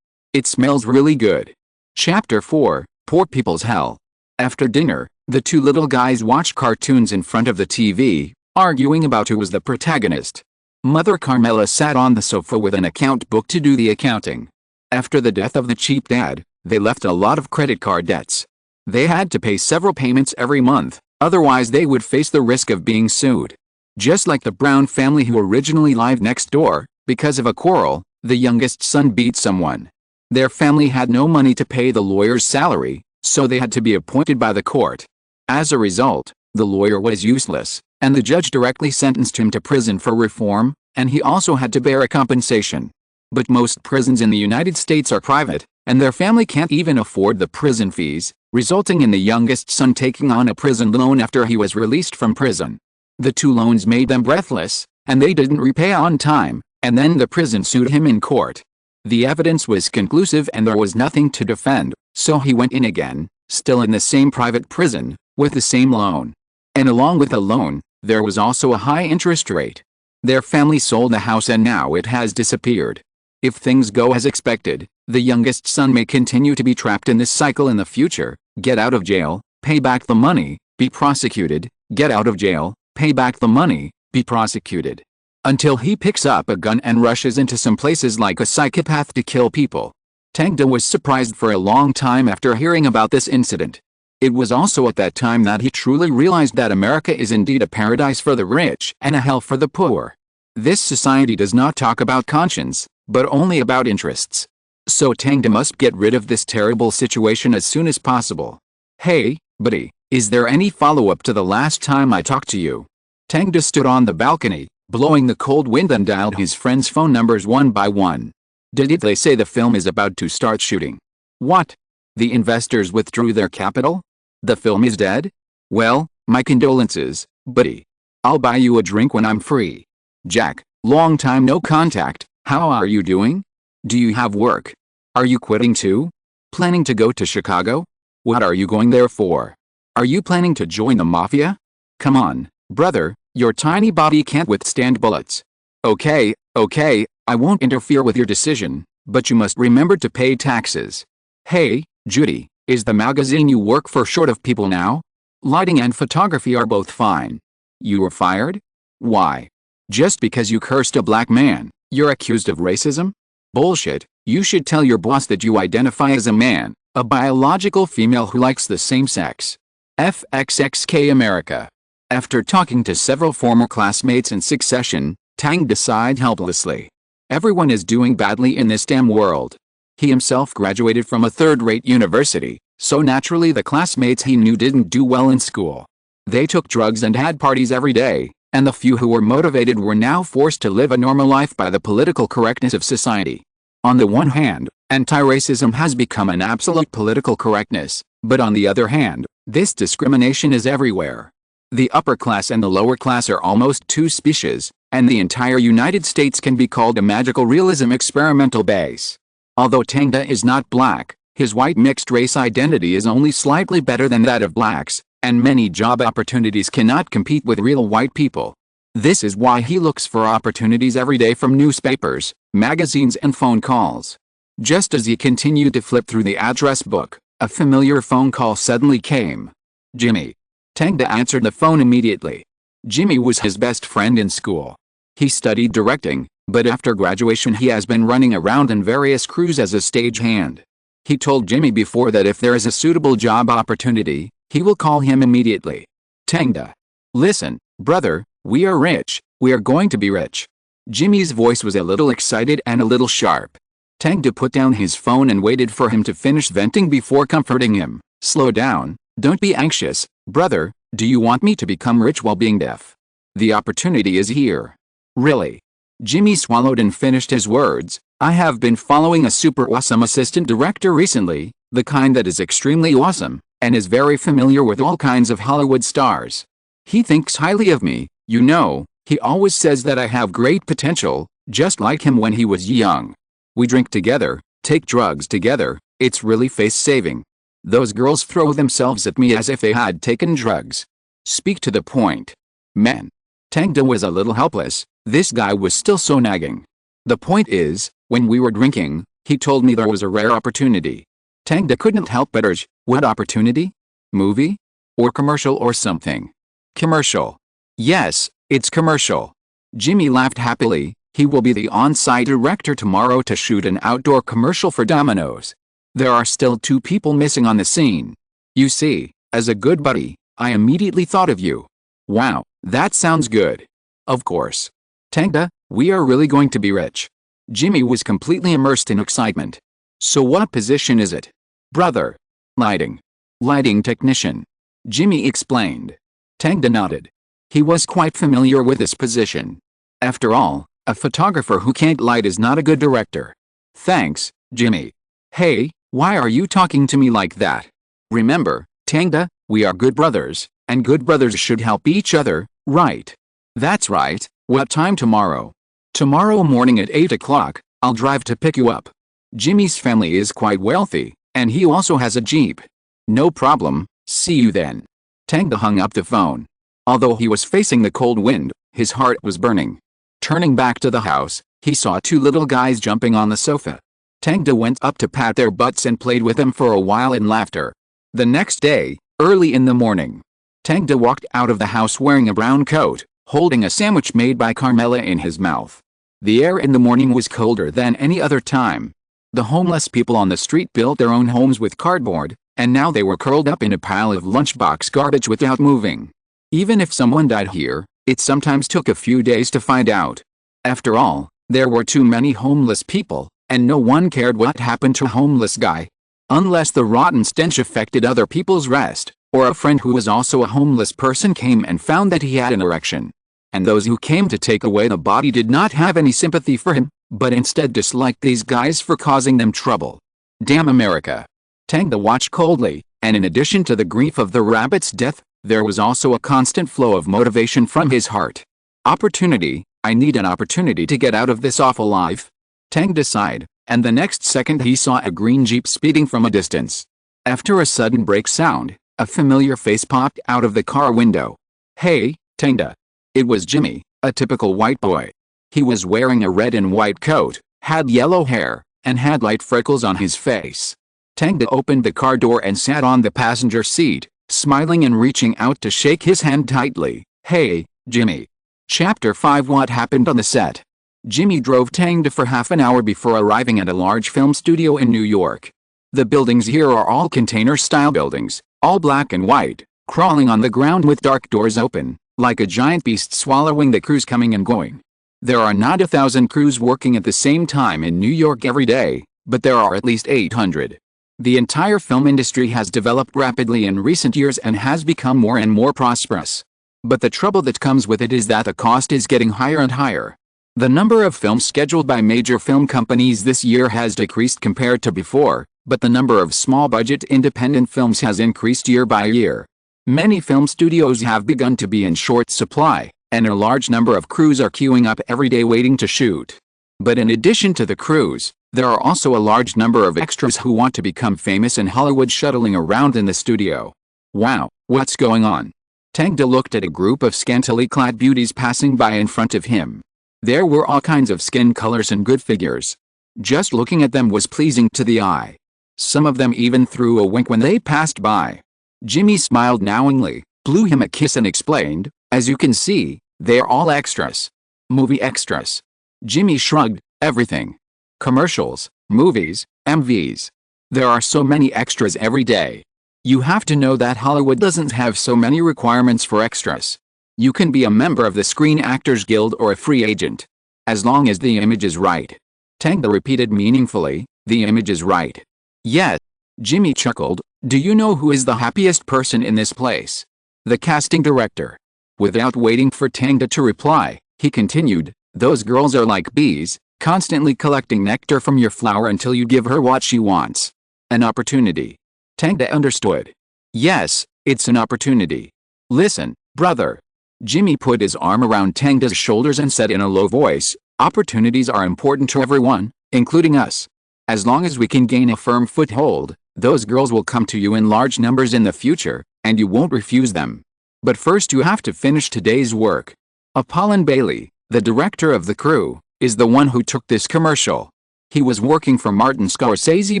It smells really good. Chapter 4, Poor People's Hell. After dinner, the two little guys watched cartoons in front of the TV, arguing about who was the protagonist. Mother Carmela sat on the sofa with an account book to do the accounting. After the death of the cheap dad, they left a lot of credit card debts. They had to pay several payments every month, otherwise they would face the risk of being sued. Just like the Brown family who originally lived next door, because of a quarrel, the youngest son beat someone. Their family had no money to pay the lawyer's salary, so they had to be appointed by the court. As a result, the lawyer was useless, and the judge directly sentenced him to prison for reform, and he also had to bear a compensation. But most prisons in the United States are private, and their family can't even afford the prison fees, resulting in the youngest son taking on a prison loan after he was released from prison. The two loans made them breathless, and they didn't repay on time, and then the prison sued him in court. The evidence was conclusive and there was nothing to defend, so he went in again, still in the same private prison, with the same loan. And along with the loan, there was also a high interest rate. Their family sold the house and now it has disappeared. If things go as expected, the youngest son may continue to be trapped in this cycle in the future, get out of jail, pay back the money, be prosecuted, get out of jail, pay back the money, be prosecuted. Until he picks up a gun and rushes into some places like a psychopath to kill people. Tang was surprised for a long time after hearing about this incident. It was also at that time that he truly realized that America is indeed a paradise for the rich and a hell for the poor. This society does not talk about conscience, but only about interests. So Tang must get rid of this terrible situation as soon as possible. Hey, buddy, is there any follow-up to the last time I talked to you? Tang stood on the balcony, blowing the cold wind and dialed his friends' phone numbers one by one. Did they say the film is about to start shooting? What? The investors withdrew their capital? The film is dead? Well, my condolences, buddy. I'll buy you a drink when I'm free. Jack, long time no contact, how are you doing? Do you have work? Are you quitting too? Planning to go to Chicago? What are you going there for? Are you planning to join the mafia? Come on, brother, your tiny body can't withstand bullets. Okay, I won't interfere with your decision, but you must remember to pay taxes. Hey, Judy, is the magazine you work for short of people now? Lighting and photography are both fine. You were fired? Why? Just because you cursed a black man. You're accused of racism? Bullshit. You should tell your boss that you identify as a man, a biological female who likes the same sex. FXXK America. After talking to several former classmates in succession, Tang decides helplessly. Everyone is doing badly in this damn world. He himself graduated from a third-rate university, so naturally the classmates he knew didn't do well in school. They took drugs and had parties every day, and the few who were motivated were now forced to live a normal life by the political correctness of society. On the one hand, anti-racism has become an absolute political correctness, but on the other hand, this discrimination is everywhere. The upper class and the lower class are almost two species, and the entire United States can be called a magical realism experimental base. Although Tangda is not black, his white mixed-race identity is only slightly better than that of blacks, and many job opportunities cannot compete with real white people. This is why he looks for opportunities every day from newspapers, magazines and phone calls. Just as he continued to flip through the address book, a familiar phone call suddenly came. Jimmy. Tangda answered the phone immediately. Jimmy was his best friend in school. He studied directing, but after graduation he has been running around in various crews as a stagehand. He told Jimmy before that if there is a suitable job opportunity, he will call him immediately. Tangda. Listen, brother, we are rich, we are going to be rich. Jimmy's voice was a little excited and a little sharp. Tangda put down his phone and waited for him to finish venting before comforting him. Slow down, don't be anxious, brother, do you want me to become rich while being deaf? The opportunity is here. Really? Jimmy swallowed and finished his words. I have been following a super awesome assistant director recently, the kind that is extremely awesome, and is very familiar with all kinds of Hollywood stars. He thinks highly of me, you know, he always says that I have great potential, just like him when he was young. We drink together, take drugs together, it's really face-saving. Those girls throw themselves at me as if they had taken drugs. Speak to the point. Man. Tangda was a little helpless, this guy was still so nagging. The point is, when we were drinking, he told me there was a rare opportunity. Tangda couldn't help but urge, what opportunity? Movie? Or commercial or something? Commercial. Yes, it's commercial. Jimmy laughed happily, he will be the on-site director tomorrow to shoot an outdoor commercial for Domino's. There are still 2 people missing on the scene. You see, as a good buddy, I immediately thought of you. Wow, that sounds good. Of course. Tangda, we are really going to be rich. Jimmy was completely immersed in excitement. So what position is it? Brother. Lighting. Lighting technician. Jimmy explained. Tangda nodded. He was quite familiar with this position. After all, a photographer who can't light is not a good director. Thanks, Jimmy. Hey, why are you talking to me like that? Remember, Tangda, we are good brothers, and good brothers should help each other, right? That's right. What time tomorrow? Tomorrow morning at 8 o'clock, I'll drive to pick you up. Jimmy's family is quite wealthy, and he also has a Jeep. No problem, see you then. Tangda hung up the phone. Although he was facing the cold wind, his heart was burning. Turning back to the house, he saw 2 little guys jumping on the sofa. Tangda went up to pat their butts and played with them for a while in laughter. The next day, early in the morning, Tangda walked out of the house wearing a brown coat, holding a sandwich made by Carmela in his mouth. The air in the morning was colder than any other time. The homeless people on the street built their own homes with cardboard, and now they were curled up in a pile of lunchbox garbage without moving. Even if someone died here, it sometimes took a few days to find out. After all, there were too many homeless people, and no one cared what happened to a homeless guy. Unless the rotten stench affected other people's rest, or a friend who was also a homeless person came and found that he had an erection. And those who came to take away the body did not have any sympathy for him, but instead disliked these guys for causing them trouble. Damn America. Tangda watched coldly, and in addition to the grief of the rabbit's death, there was also a constant flow of motivation from his heart. Opportunity, I need an opportunity to get out of this awful life. Tangda sighed, and the next second he saw a green Jeep speeding from a distance. After a sudden brake sound, a familiar face popped out of the car window. Hey, Tangda. It was Jimmy, a typical white boy. He was wearing a red and white coat, had yellow hair, and had light freckles on his face. Tangda opened the car door and sat on the passenger seat, smiling and reaching out to shake his hand tightly. Hey, Jimmy. Chapter 5 What happened on the set? Jimmy drove Tang for half an hour before arriving at a large film studio in New York. The buildings here are all container-style buildings, all black and white, crawling on the ground with dark doors open, like a giant beast swallowing the crews coming and going. There are not 1,000 crews working at the same time in New York every day, but there are at least 800. The entire film industry has developed rapidly in recent years and has become more and more prosperous. But the trouble that comes with it is that the cost is getting higher and higher. The number of films scheduled by major film companies this year has decreased compared to before, but the number of small-budget independent films has increased year by year. Many film studios have begun to be in short supply, and a large number of crews are queuing up every day waiting to shoot. But in addition to the crews, there are also a large number of extras who want to become famous in Hollywood shuttling around in the studio. Wow, what's going on? Tang looked at a group of scantily clad beauties passing by in front of him. There were all kinds of skin colors and good figures. Just looking at them was pleasing to the eye. Some of them even threw a wink when they passed by. Jimmy smiled knowingly, blew him a kiss and explained, "As you can see, they're all extras. Movie extras." Jimmy shrugged, "Everything. Commercials, movies, MVs. There are so many extras every day. You have to know that Hollywood doesn't have so many requirements for extras. You can be a member of the Screen Actors Guild or a free agent. As long as the image is right." Tang repeated meaningfully, "The image is right." "Yes." Jimmy chuckled, "Do you know who is the happiest person in this place? The casting director." Without waiting for Tang to reply, he continued, "Those girls are like bees, constantly collecting nectar from your flower until you give her what she wants. An opportunity." Tang understood. "Yes, it's an opportunity. Listen, brother." Jimmy put his arm around Tang's shoulders and said in a low voice, "Opportunities are important to everyone, including us. As long as we can gain a firm foothold, those girls will come to you in large numbers in the future, and you won't refuse them. But first you have to finish today's work. Apollon Bailey, the director of the crew, is the one who took this commercial. He was working for Martin Scorsese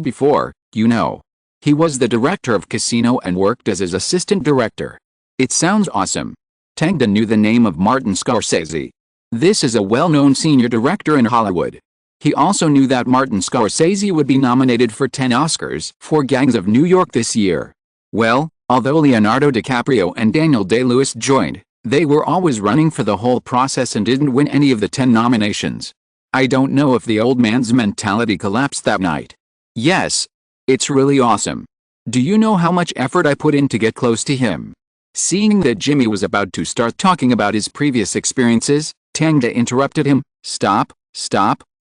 before, you know. He was the director of Casino and worked as his assistant director." "It sounds awesome." Tang knew the name of Martin Scorsese. This is a well-known senior director in Hollywood. He also knew that Martin Scorsese would be nominated for 10 Oscars for Gangs of New York this year. Well, although Leonardo DiCaprio and Daniel Day-Lewis joined, they were always running for the whole process and didn't win any of the 10 nominations. I don't know if the old man's mentality collapsed that night. Yes. It's really awesome. Do you know how much effort I put in to get close to him? Seeing that Jimmy was about to start talking about his previous experiences, Tang interrupted him. Stop,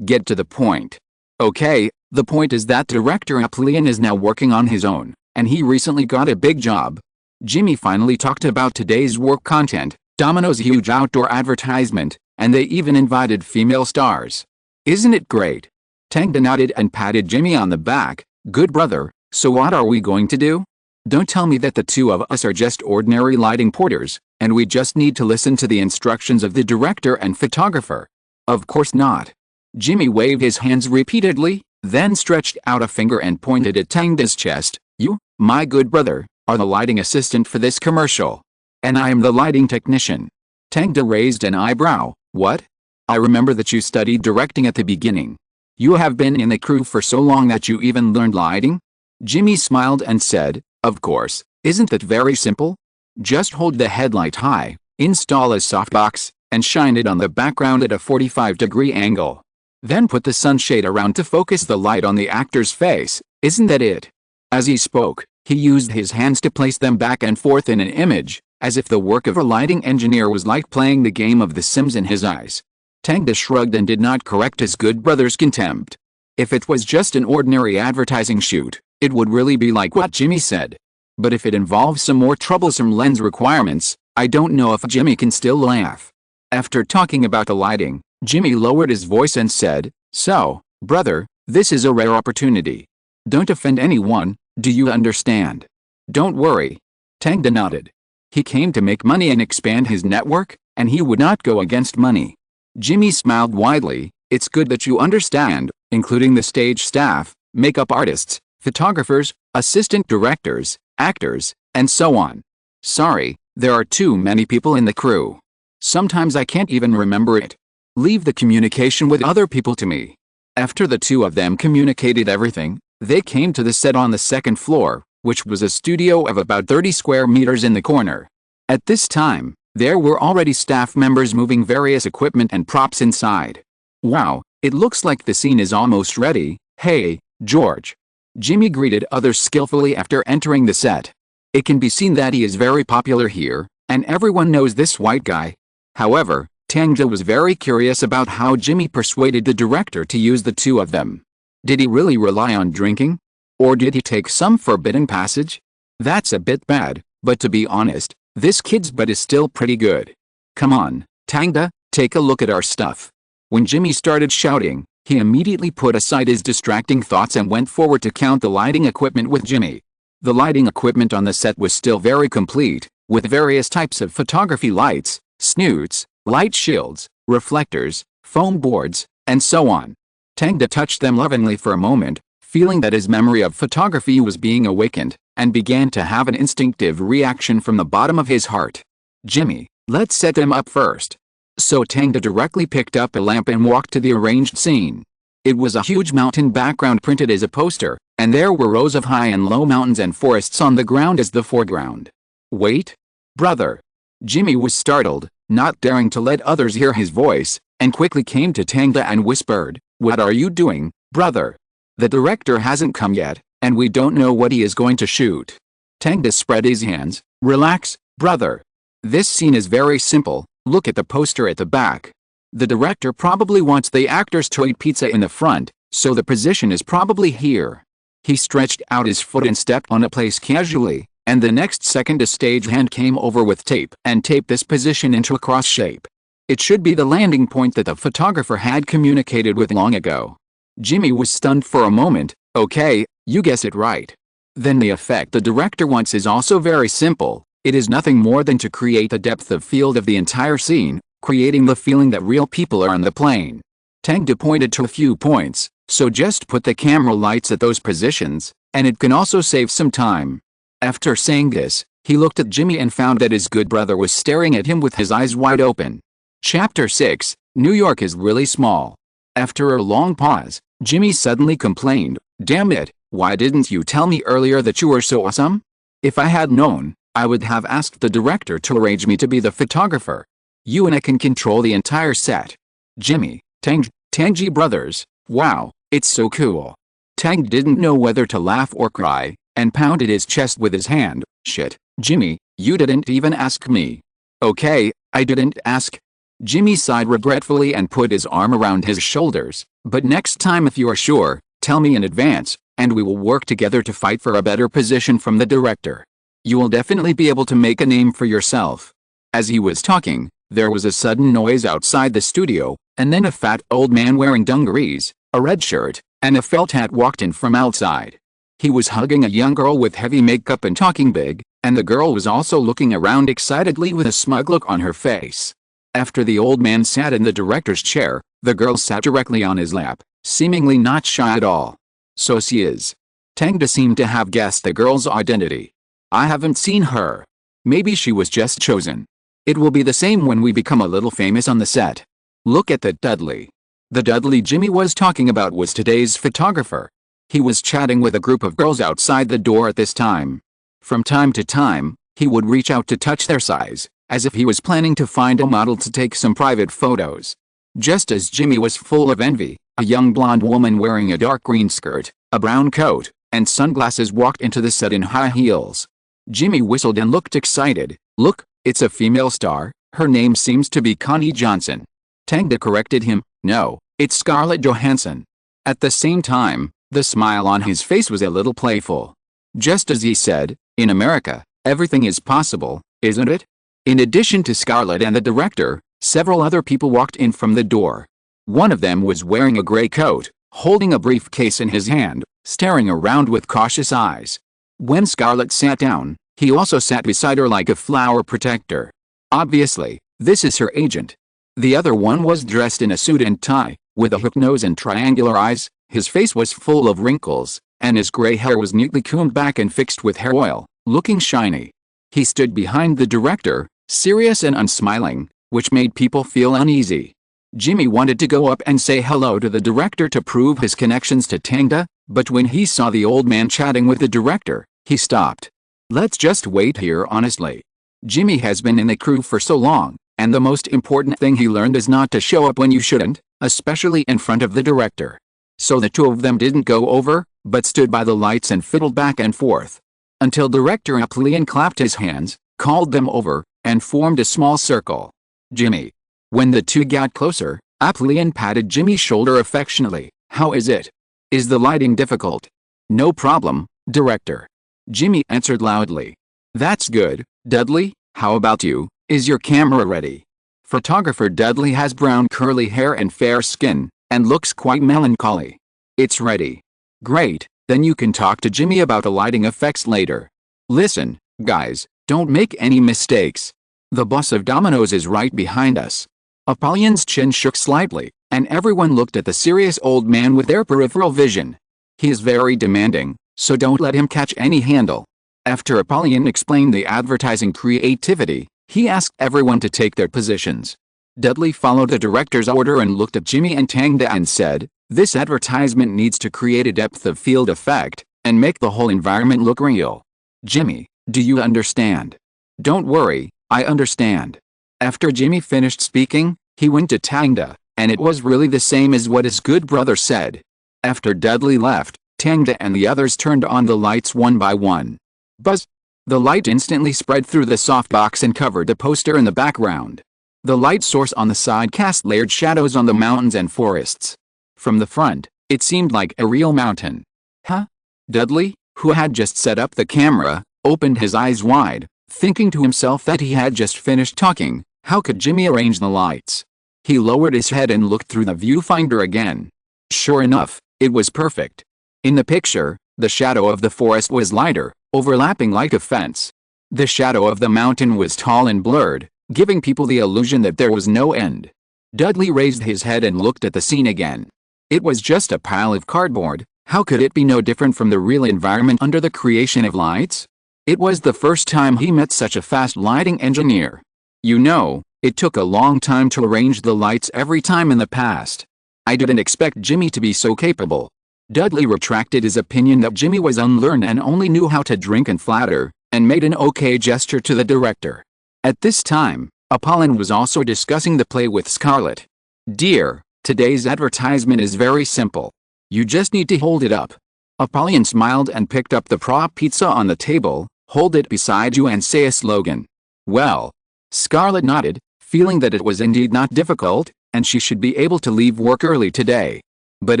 get to the point. Okay, the point is that director Chameleon is now working on his own, and he recently got a big job. Jimmy finally talked about today's work content, Domino's huge outdoor advertisement, and they even invited female stars. Isn't it great? Tang nodded and patted Jimmy on the back. Good brother, so what are we going to do? Don't tell me that the two of us are just ordinary lighting porters, and we just need to listen to the instructions of the director and photographer. Of course not. Jimmy waved his hands repeatedly, then stretched out a finger and pointed at Tang's chest. You, my good brother, are the lighting assistant for this commercial. And I am the lighting technician. Tang raised an eyebrow. What? I remember that you studied directing at the beginning. You have been in the crew for so long that you even learned lighting? Jimmy smiled and said, of course, isn't that very simple? Just hold the headlight high, install a softbox, and shine it on the background at a 45-degree angle. Then put the sunshade around to focus the light on the actor's face, isn't that it? As he spoke, he used his hands to place them back and forth in an image, as if the work of a lighting engineer was like playing the game of The Sims in his eyes. Tang shrugged and did not correct his good brother's contempt. If it was just an ordinary advertising shoot, it would really be like what Jimmy said. But if it involves some more troublesome lens requirements, I don't know if Jimmy can still laugh. After talking about the lighting, Jimmy lowered his voice and said, so, brother, this is a rare opportunity. Don't offend anyone, do you understand? Don't worry. Tang nodded. He came to make money and expand his network, and he would not go against money. Jimmy smiled widely. It's good that you understand, including the stage staff, makeup artists, photographers, assistant directors, actors, and so on. Sorry, there are too many people in the crew. Sometimes I can't even remember it. Leave the communication with other people to me. After the two of them communicated everything, they came to the set on the second floor, which was a studio of about 30 square meters in the corner. At this time, there were already staff members moving various equipment and props inside. Wow, it looks like the scene is almost ready. Hey, George. Jimmy greeted others skillfully after entering the set. It can be seen that he is very popular here, and everyone knows this white guy. However, Tang was very curious about how Jimmy persuaded the director to use the two of them. Did he really rely on drinking? Or did he take some forbidden passage? That's a bit bad, but to be honest, this kid's butt is still pretty good. Come on, Tang, take a look at our stuff. When Jimmy started shouting, he immediately put aside his distracting thoughts and went forward to count the lighting equipment with Jimmy. The lighting equipment on the set was still very complete, with various types of photography lights, snoots, light shields, reflectors, foam boards, and so on. Tang touched them lovingly for a moment, feeling that his memory of photography was being awakened, and began to have an instinctive reaction from the bottom of his heart. Jimmy, let's set them up first. So Tang directly picked up a lamp and walked to the arranged scene. It was a huge mountain background printed as a poster, and there were rows of high and low mountains and forests on the ground as the foreground. Wait, brother. Jimmy was startled, not daring to let others hear his voice, and quickly came to Tang and whispered, "What are you doing, brother? The director hasn't come yet, and we don't know what he is going to shoot." Tang spread his hands. "Relax, brother. This scene is very simple, look at the poster at the back. The director probably wants the actors to eat pizza in the front, so the position is probably here." He stretched out his foot and stepped on a place casually, and the next second a stagehand came over with tape and taped this position into a cross shape. It should be the landing point that the photographer had communicated with long ago. Jimmy was stunned for a moment. "Okay, you guess it right. Then the effect the director wants is also very simple. It is nothing more than to create the depth of field of the entire scene, creating the feeling that real people are on the plane." Tang pointed to a few points, so just put the camera lights at those positions, and it can also save some time. After saying this, he looked at Jimmy and found that his good brother was staring at him with his eyes wide open. Chapter 6, New York is really small. After a long pause, Jimmy suddenly complained, "Damn it, why didn't you tell me earlier that you were so awesome? If I had known, I would have asked the director to arrange me to be the photographer. You and I can control the entire set." Jimmy, Tangy brothers, wow, it's so cool. Tang didn't know whether to laugh or cry, and pounded his chest with his hand. "Shit, Jimmy, you didn't even ask me." "Okay, I didn't ask." Jimmy sighed regretfully and put his arm around his shoulders. "But next time if you are sure, tell me in advance, and we will work together to fight for a better position from the director. You will definitely be able to make a name for yourself." As he was talking, there was a sudden noise outside the studio, and then a fat old man wearing dungarees, a red shirt, and a felt hat walked in from outside. He was hugging a young girl with heavy makeup and talking big, and the girl was also looking around excitedly with a smug look on her face. After the old man sat in the director's chair, the girl sat directly on his lap, seemingly not shy at all. "So she is." Tang seemed to have guessed the girl's identity. "I haven't seen her. Maybe she was just chosen. It will be the same when we become a little famous on the set. Look at that Dudley." The Dudley Jimmy was talking about was today's photographer. He was chatting with a group of girls outside the door at this time. From time to time, he would reach out to touch their size, as if he was planning to find a model to take some private photos. Just as Jimmy was full of envy, a young blonde woman wearing a dark green skirt, a brown coat, and sunglasses walked into the set in high heels. Jimmy whistled and looked excited. "Look, it's a female star, her name seems to be Connie Johnson." Tang corrected him, "No, it's Scarlett Johansson." At the same time, the smile on his face was a little playful. Just as he said, "In America, everything is possible, isn't it?" In addition to Scarlett and the director, several other people walked in from the door. One of them was wearing a gray coat, holding a briefcase in his hand, staring around with cautious eyes. When Scarlett sat down, he also sat beside her like a flower protector. Obviously, this is her agent. The other one was dressed in a suit and tie, with a hook nose and triangular eyes. His face was full of wrinkles, and his gray hair was neatly combed back and fixed with hair oil, looking shiny. He stood behind the director, serious and unsmiling, which made people feel uneasy. Jimmy wanted to go up and say hello to the director to prove his connections to Tang, but when he saw the old man chatting with the director, he stopped. Let's just wait here honestly. Jimmy has been in the crew for so long, and the most important thing he learned is not to show up when you shouldn't, especially in front of the director. So the two of them didn't go over, but stood by the lights and fiddled back and forth. Until director Chameleon clapped his hands, called them over, and formed a small circle. Jimmy. When the two got closer, Chameleon patted Jimmy's shoulder affectionately. How is it? Is the lighting difficult? No problem, director. Jimmy answered loudly. That's good, Dudley. How about you? Is your camera ready? Photographer Dudley has brown curly hair and fair skin, and looks quite melancholy. It's ready. Great, then you can talk to Jimmy about the lighting effects later. Listen, guys, don't make any mistakes. The boss of Domino's is right behind us. Chameleon's chin shook slightly, and everyone looked at the serious old man with their peripheral vision. He is very demanding, so don't let him catch any handle. After Chameleon explained the advertising creativity, he asked everyone to take their positions. Dudley followed the director's order and looked at Jimmy and Tang and said, this advertisement needs to create a depth of field effect, and make the whole environment look real. Jimmy, do you understand? Don't worry, I understand. After Jimmy finished speaking, he went to Tang, and it was really the same as what his good brother said. After Dudley left, Tang and the others turned on the lights one by one. Buzz! The light instantly spread through the softbox and covered the poster in the background. The light source on the side cast layered shadows on the mountains and forests. From the front, it seemed like a real mountain. Huh? Dudley, who had just set up the camera, opened his eyes wide, thinking to himself that he had just finished talking. How could Jimmy arrange the lights? He lowered his head and looked through the viewfinder again. Sure enough, it was perfect. In the picture, the shadow of the forest was lighter, overlapping like a fence. The shadow of the mountain was tall and blurred, giving people the illusion that there was no end. Dudley raised his head and looked at the scene again. It was just a pile of cardboard. How could it be no different from the real environment under the creation of lights? It was the first time he met such a fast lighting engineer. You know, it took a long time to arrange the lights every time in the past. I didn't expect Jimmy to be so capable. Dudley retracted his opinion that Jimmy was unlearned and only knew how to drink and flatter, and made an okay gesture to the director. At this time, Chameleon was also discussing the play with Scarlett. Dear, today's advertisement is very simple. You just need to hold it up. Chameleon smiled and picked up the prop pizza on the table, hold it beside you and say a slogan. Well, Scarlett nodded, feeling that it was indeed not difficult, and she should be able to leave work early today. But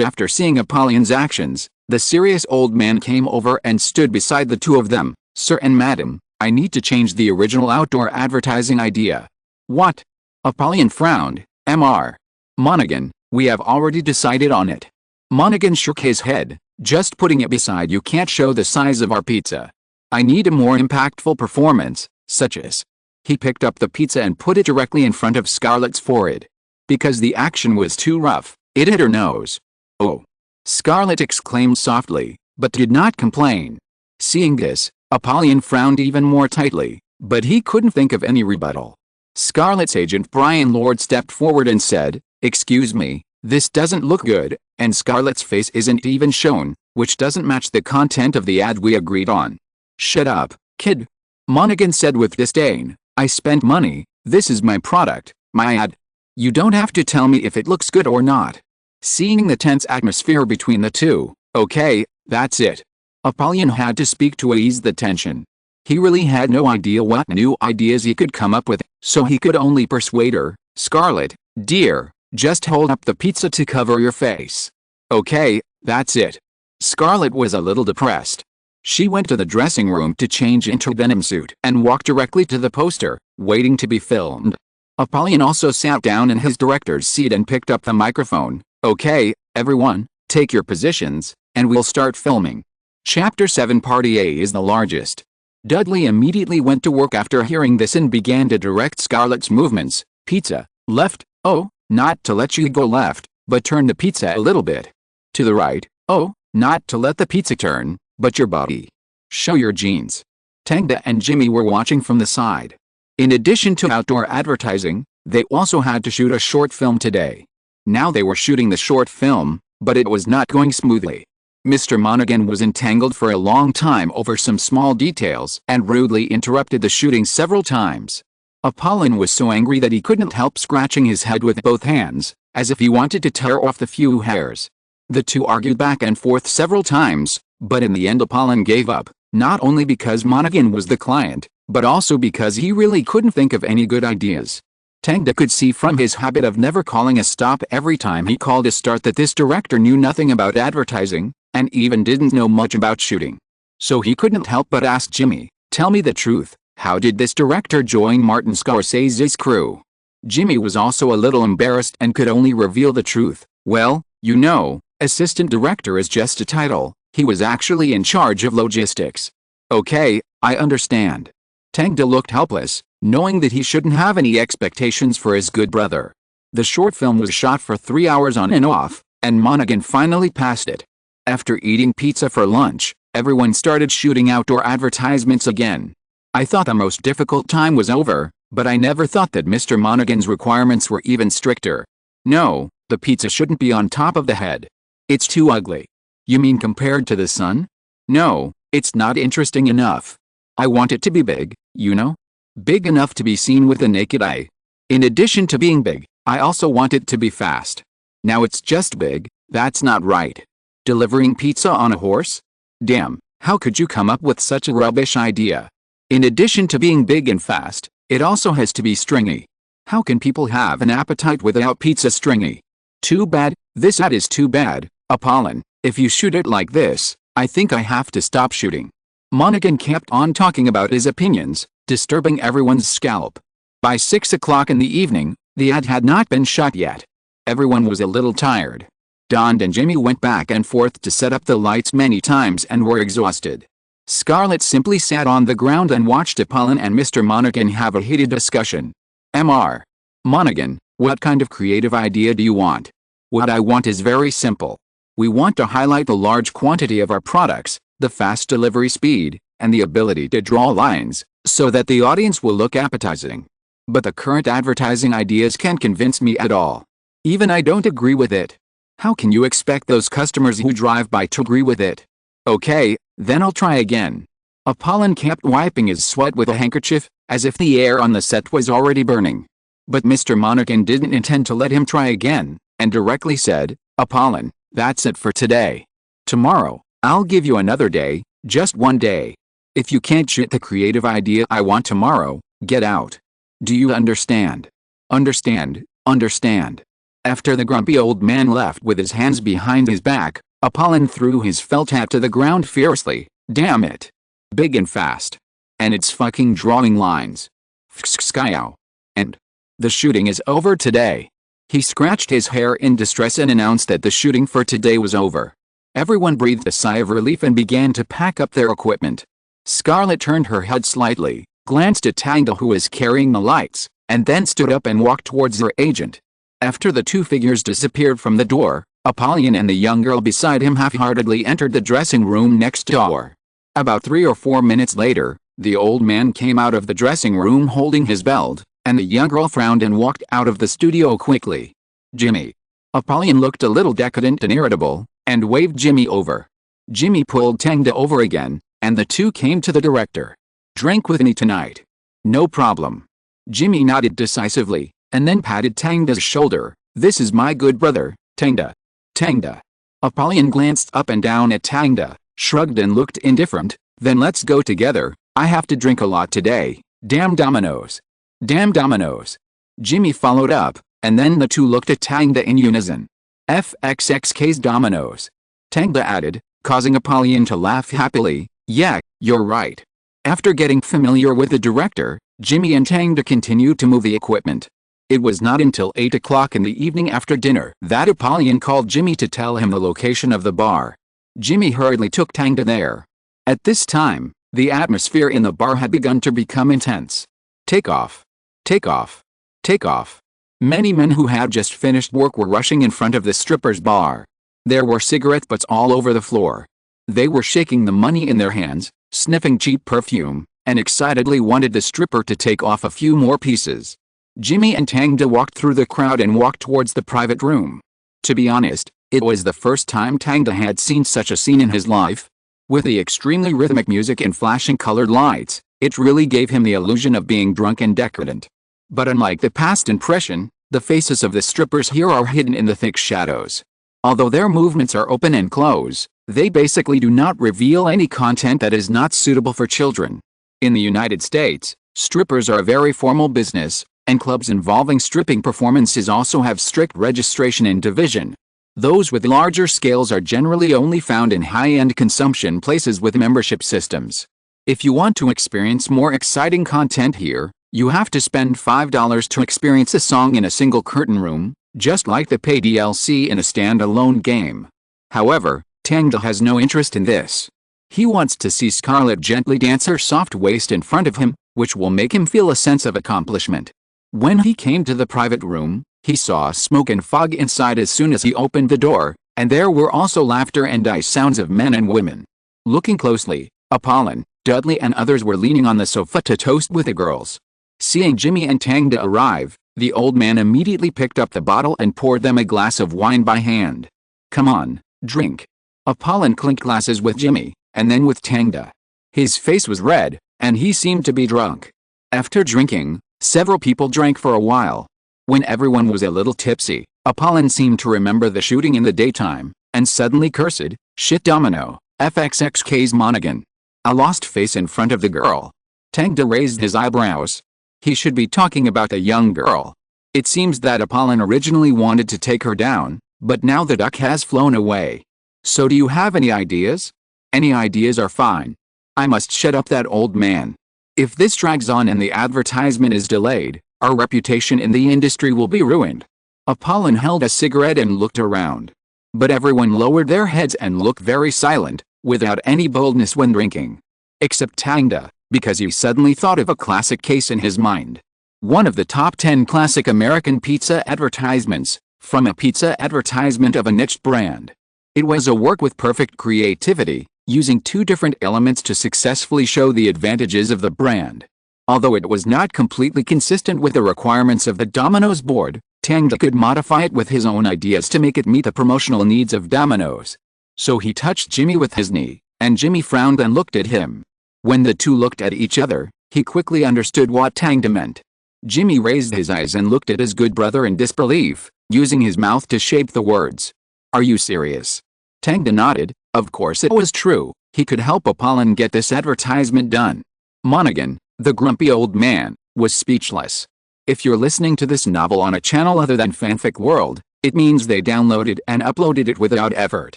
after seeing Chameleon's actions, the serious old man came over and stood beside the two of them. Sir and madam, I need to change the original outdoor advertising idea. What? Chameleon frowned. Mr. Monaghan, we have already decided on it. Monaghan shook his head. Just putting it beside you can't show the size of our pizza. I need a more impactful performance, such as. He picked up the pizza and put it directly in front of Scarlett's forehead. Because the action was too rough, it hit her nose. Oh! Scarlett exclaimed softly, but did not complain. Seeing this, Chameleon frowned even more tightly, but he couldn't think of any rebuttal. Scarlett's agent Brian Lord stepped forward and said, Excuse me, this doesn't look good, and Scarlett's face isn't even shown, which doesn't match the content of the ad we agreed on. Shut up, kid. Monaghan said with disdain. I spent money, this is my product, my ad. You don't have to tell me if it looks good or not. Seeing the tense atmosphere between the two, okay, that's it. Chameleon had to speak to ease the tension. He really had no idea what new ideas he could come up with, so he could only persuade her. Scarlett, dear, just hold up the pizza to cover your face. Okay, that's it. Scarlett was a little depressed. She went to the dressing room to change into a denim suit and walked directly to the poster, waiting to be filmed. Chameleon also sat down in his director's seat and picked up the microphone. Okay, everyone, take your positions, and we'll start filming. Chapter 7 Party A is the largest. Dudley immediately went to work after hearing this and began to direct Scarlett's movements. Pizza, left, oh, not to let you go left, but turn the pizza a little bit. To the right, oh, not to let the pizza turn, but your body. Show your jeans. Tang and Jimmy were watching from the side. In addition to outdoor advertising, They also had to shoot a short film today. Now they were shooting the short film, but it was not going smoothly. Mr. Monaghan was entangled for a long time over some small details and rudely interrupted the shooting several times. Apollon was so angry that he couldn't help scratching his head with both hands, as if he wanted to tear off the few hairs. The two argued back and forth several times, but in the end Apollon gave up, not only because Monaghan was the client, but also because he really couldn't think of any good ideas. Tang could see from his habit of never calling a stop every time he called a start that this director knew nothing about advertising, and even didn't know much about shooting. So he couldn't help but ask Jimmy, "Tell me the truth, how did this director join Martin Scorsese's crew?" Jimmy was also a little embarrassed and could only reveal the truth. "Well, you know, assistant director is just a title, he was actually in charge of logistics." "Okay, I understand." Tang looked helpless, knowing that he shouldn't have any expectations for his good brother. The short film was shot for 3 hours on and off, and Monaghan finally passed it. After eating pizza for lunch, everyone started shooting outdoor advertisements again. I thought the most difficult time was over, but I never thought that Mr. Monaghan's requirements were even stricter. "No, the pizza shouldn't be on top of the head. It's too ugly." "You mean compared to the sun?" "No, it's not interesting enough. I want it to be big, you know? Big enough to be seen with the naked eye. In addition to being big, I also want it to be fast. Now it's just big, that's not right. Delivering pizza on a horse? Damn, how could you come up with such a rubbish idea? In addition to being big and fast, it also has to be stringy. How can people have an appetite without pizza stringy? Too bad, this ad is too bad, Apollon, if you shoot it like this, I think I have to stop shooting." Monaghan kept on talking about his opinions, disturbing everyone's scalp. By 6 o'clock in the evening, the ad had not been shot yet. Everyone was a little tired. Don and Jimmy went back and forth to set up the lights many times and were exhausted. Scarlett simply sat on the ground and watched Apollon and Mr. Monaghan have a heated discussion. "Mr. Monaghan, what kind of creative idea do you want?" "What I want is very simple. We want to highlight the large quantity of our products, the fast delivery speed, and the ability to draw lines, so that the audience will look appetizing. But the current advertising ideas can't convince me at all. Even I don't agree with it. How can you expect those customers who drive by to agree with it?" "Okay, then I'll try again." Apollon kept wiping his sweat with a handkerchief, as if the air on the set was already burning. But Mr. Monaghan didn't intend to let him try again, and directly said, "Apollon, that's it for today. Tomorrow, I'll give you another day, just one day. If you can't shoot the creative idea I want tomorrow, get out. Do you understand?" "Understand, understand." After the grumpy old man left with his hands behind his back, Apollon threw his felt hat to the ground fiercely. "Damn it. Big and fast. And it's fucking drawing lines. Fskskyow. And the shooting is over today." He scratched his hair in distress and announced that the shooting for today was over. Everyone breathed a sigh of relief and began to pack up their equipment. Scarlett turned her head slightly, glanced at Tang who was carrying the lights, and then stood up and walked towards her agent. After the two figures disappeared from the door, Apollon and the young girl beside him half-heartedly entered the dressing room next door. About 3 or 4 minutes later, the old man came out of the dressing room holding his belt, and the young girl frowned and walked out of the studio quickly. "Jimmy." Apollon looked a little decadent and irritable, and waved Jimmy over. Jimmy pulled Tang over again, and the two came to the director. "Drink with me tonight." "No problem." Jimmy nodded decisively, and then patted Tang's shoulder. "This is my good brother, Tangda." "Tangda." Apollon glanced up and down at Tangda, shrugged and looked indifferent. "Then let's go together, I have to drink a lot today. Damn dominoes." "Damn dominoes." Jimmy followed up, and then the two looked at Tangda in unison. "FXXK's dominoes." Tangda added, causing Apollon to laugh happily. "Yeah, you're right." After getting familiar with the director, Jimmy and Tangda continued to move the equipment. It was not until 8 o'clock in the evening after dinner that Apollon called Jimmy to tell him the location of the bar. Jimmy hurriedly took Tangda there. At this time, the atmosphere in the bar had begun to become intense. Take off. Take off. Take off. Many men who had just finished work were rushing in front of the stripper's bar. There were cigarette butts all over the floor. They were shaking the money in their hands, sniffing cheap perfume, and excitedly wanted the stripper to take off a few more pieces. Jimmy and Tangda walked through the crowd and walked towards the private room. To be honest, it was the first time Tangda had seen such a scene in his life. With the extremely rhythmic music and flashing colored lights, it really gave him the illusion of being drunk and decadent. But unlike the past impression, the faces of the strippers here are hidden in the thick shadows. Although their movements are open and close, they basically do not reveal any content that is not suitable for children. In the United States, strippers are a very formal business, and clubs involving stripping performances also have strict registration and division. Those with larger scales are generally only found in high-end consumption places with membership systems. If you want to experience more exciting content here, you have to spend $5 to experience a song in a single curtain room, just like the pay DLC in a standalone game. However, Tangda has no interest in this. He wants to see Scarlett gently dance her soft waist in front of him, which will make him feel a sense of accomplishment. When he came to the private room, he saw smoke and fog inside as soon as he opened the door, and there were also laughter and ice sounds of men and women. Looking closely, Apollon, Dudley and others were leaning on the sofa to toast with the girls. Seeing Jimmy and Tangda arrive, the old man immediately picked up the bottle and poured them a glass of wine by hand. "Come on, drink." Apollon clinked glasses with Jimmy, and then with Tangda. His face was red, and he seemed to be drunk. After drinking, several people drank for a while. When everyone was a little tipsy, Apollon seemed to remember the shooting in the daytime, and suddenly cursed, "Shit domino, FXXK's Monaghan." A lost face in front of the girl. Tangda raised his eyebrows. He should be talking about the young girl. It seems that Apollon originally wanted to take her down, but now the duck has flown away. "So do you have any ideas?" "Any ideas are fine. I must shut up that old man. If this drags on and the advertisement is delayed, our reputation in the industry will be ruined." Apollon held a cigarette and looked around. But everyone lowered their heads and looked very silent, without any boldness when drinking. Except Tangda, because he suddenly thought of a classic case in his mind. One of the top 10 classic American pizza advertisements, from a pizza advertisement of a niche brand. It was a work with perfect creativity, using two different elements to successfully show the advantages of the brand. Although it was not completely consistent with the requirements of the Domino's board, Tangda could modify it with his own ideas to make it meet the promotional needs of Domino's. So he touched Jimmy with his knee, and Jimmy frowned and looked at him. When the two looked at each other, he quickly understood what Tangda meant. Jimmy raised his eyes and looked at his good brother in disbelief, using his mouth to shape the words. "Are you serious?" Tangda nodded. Of course it was true. He could help Apollon get this advertisement done. Monaghan, the grumpy old man, was speechless. If you're listening to this novel on a channel other than Fanfic World, it means they downloaded and uploaded it without effort.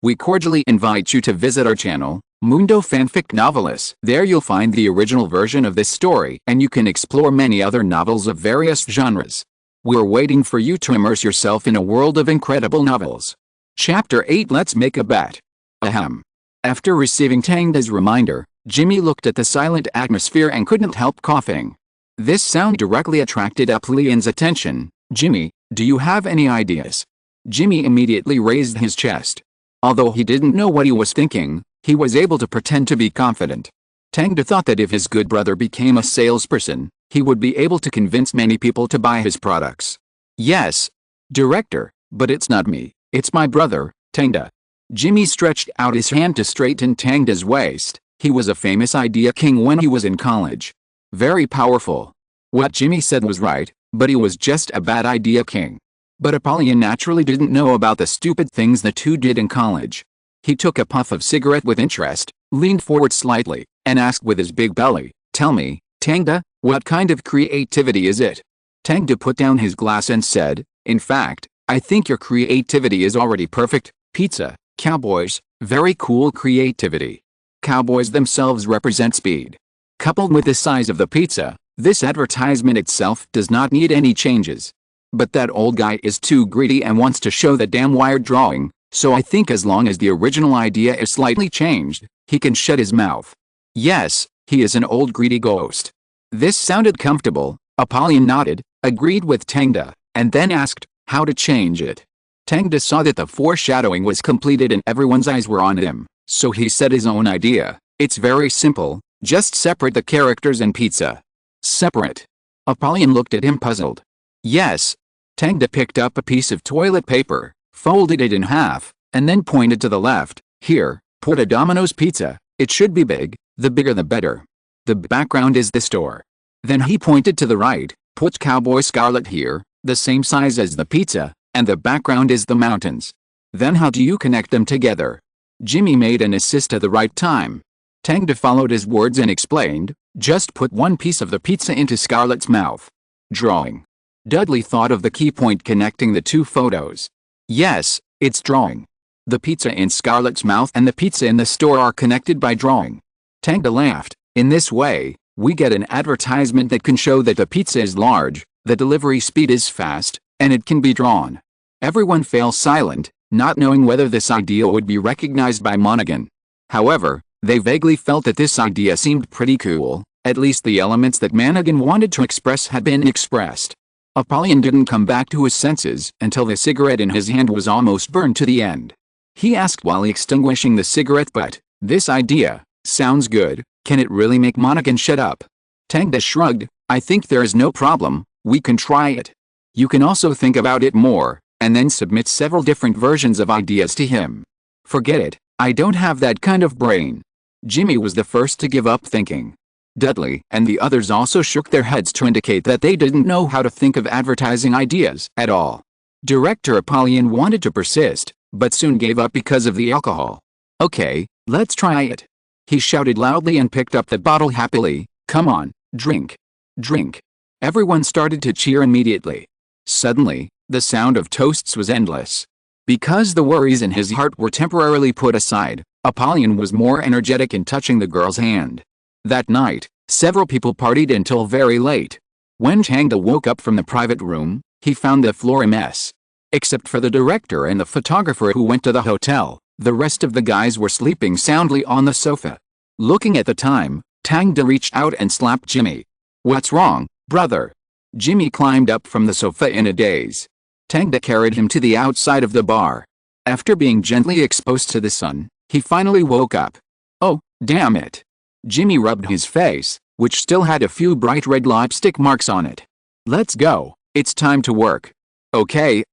We cordially invite you to visit our channel, Mundo Fanfic Novelis. There you'll find the original version of this story and you can explore many other novels of various genres. We're waiting for you to immerse yourself in a world of incredible novels. Chapter 8. Let's make a bet. Ahem. After receiving Tangda's reminder, Jimmy looked at the silent atmosphere and couldn't help coughing. This sound directly attracted Apollon's attention. "Jimmy, do you have any ideas?" Jimmy immediately raised his chest. Although he didn't know what he was thinking, he was able to pretend to be confident. Tangda thought that if his good brother became a salesperson, he would be able to convince many people to buy his products. "Yes, director, but it's not me, it's my brother, Tangda." Jimmy stretched out his hand to straighten Tangda's waist. He was a famous idea king when he was in college. Very powerful. What Jimmy said was right, but he was just a bad idea king. But Apollon naturally didn't know about the stupid things the two did in college. He took a puff of cigarette with interest, leaned forward slightly, and asked with his big belly, "Tell me, Tangda, what kind of creativity is it?" Tangda put down his glass and said, "In fact, I think your creativity is already perfect. Pizza, cowboys, very cool creativity. Cowboys themselves represent speed. Coupled with the size of the pizza, this advertisement itself does not need any changes. But that old guy is too greedy and wants to show the damn wired drawing, so I think as long as the original idea is slightly changed, he can shut his mouth." Yes, he is an old greedy ghost. This sounded comfortable. Apollon nodded, agreed with Tangda, and then asked, "How to change it?" Tangda saw that the foreshadowing was completed and everyone's eyes were on him, so he said his own idea. "It's very simple, just separate the characters and pizza." "Separate?" Apollyon looked at him puzzled. Yes. Tangda picked up a piece of toilet paper, folded it in half, and then pointed to the left. Here, put a Domino's pizza. It should be big, the bigger the better. The background is the store. Then he pointed to the right, put Cowboy Scarlett here, the same size as the pizza, and the background is the mountains. Then how do you connect them together? Jimmy made an assist at the right time. Tangda followed his words and explained, just put one piece of the pizza into Scarlett's mouth. Drawing. Dudley thought of the key point connecting the two photos. Yes, it's drawing. The pizza in Scarlett's mouth and the pizza in the store are connected by drawing. Tangda laughed. In this way, we get an advertisement that can show that the pizza is large, the delivery speed is fast, and it can be drawn. Everyone fell silent, not knowing whether this idea would be recognized by Monaghan. However, they vaguely felt that this idea seemed pretty cool, at least the elements that Monaghan wanted to express had been expressed. Apollyon didn't come back to his senses until the cigarette in his hand was almost burned to the end. He asked while extinguishing the cigarette butt, this idea, sounds good, can it really make Monaghan shut up? Tangda shrugged, I think there is no problem, we can try it. You can also think about it more, and then submit several different versions of ideas to him. Forget it, I don't have that kind of brain. Jimmy was the first to give up thinking. Dudley and the others also shook their heads to indicate that they didn't know how to think of advertising ideas at all. Director Apollyon wanted to persist, but soon gave up because of the alcohol. Okay, let's try it. He shouted loudly and picked up the bottle happily, come on, drink. Drink. Everyone started to cheer immediately. Suddenly, the sound of toasts was endless. Because the worries in his heart were temporarily put aside, Apollyon was more energetic in touching the girl's hand. That night, several people partied until very late. When Tangda woke up from the private room, he found the floor a mess. Except for the director and the photographer who went to the hotel, the rest of the guys were sleeping soundly on the sofa. Looking at the time, Tangda reached out and slapped Jimmy. What's wrong, brother? Jimmy climbed up from the sofa in a daze. Tangda carried him to the outside of the bar. After being gently exposed to the sun, he finally woke up. Oh, damn it. Jimmy rubbed his face, which still had a few bright red lipstick marks on it. Let's go, it's time to work. Okay,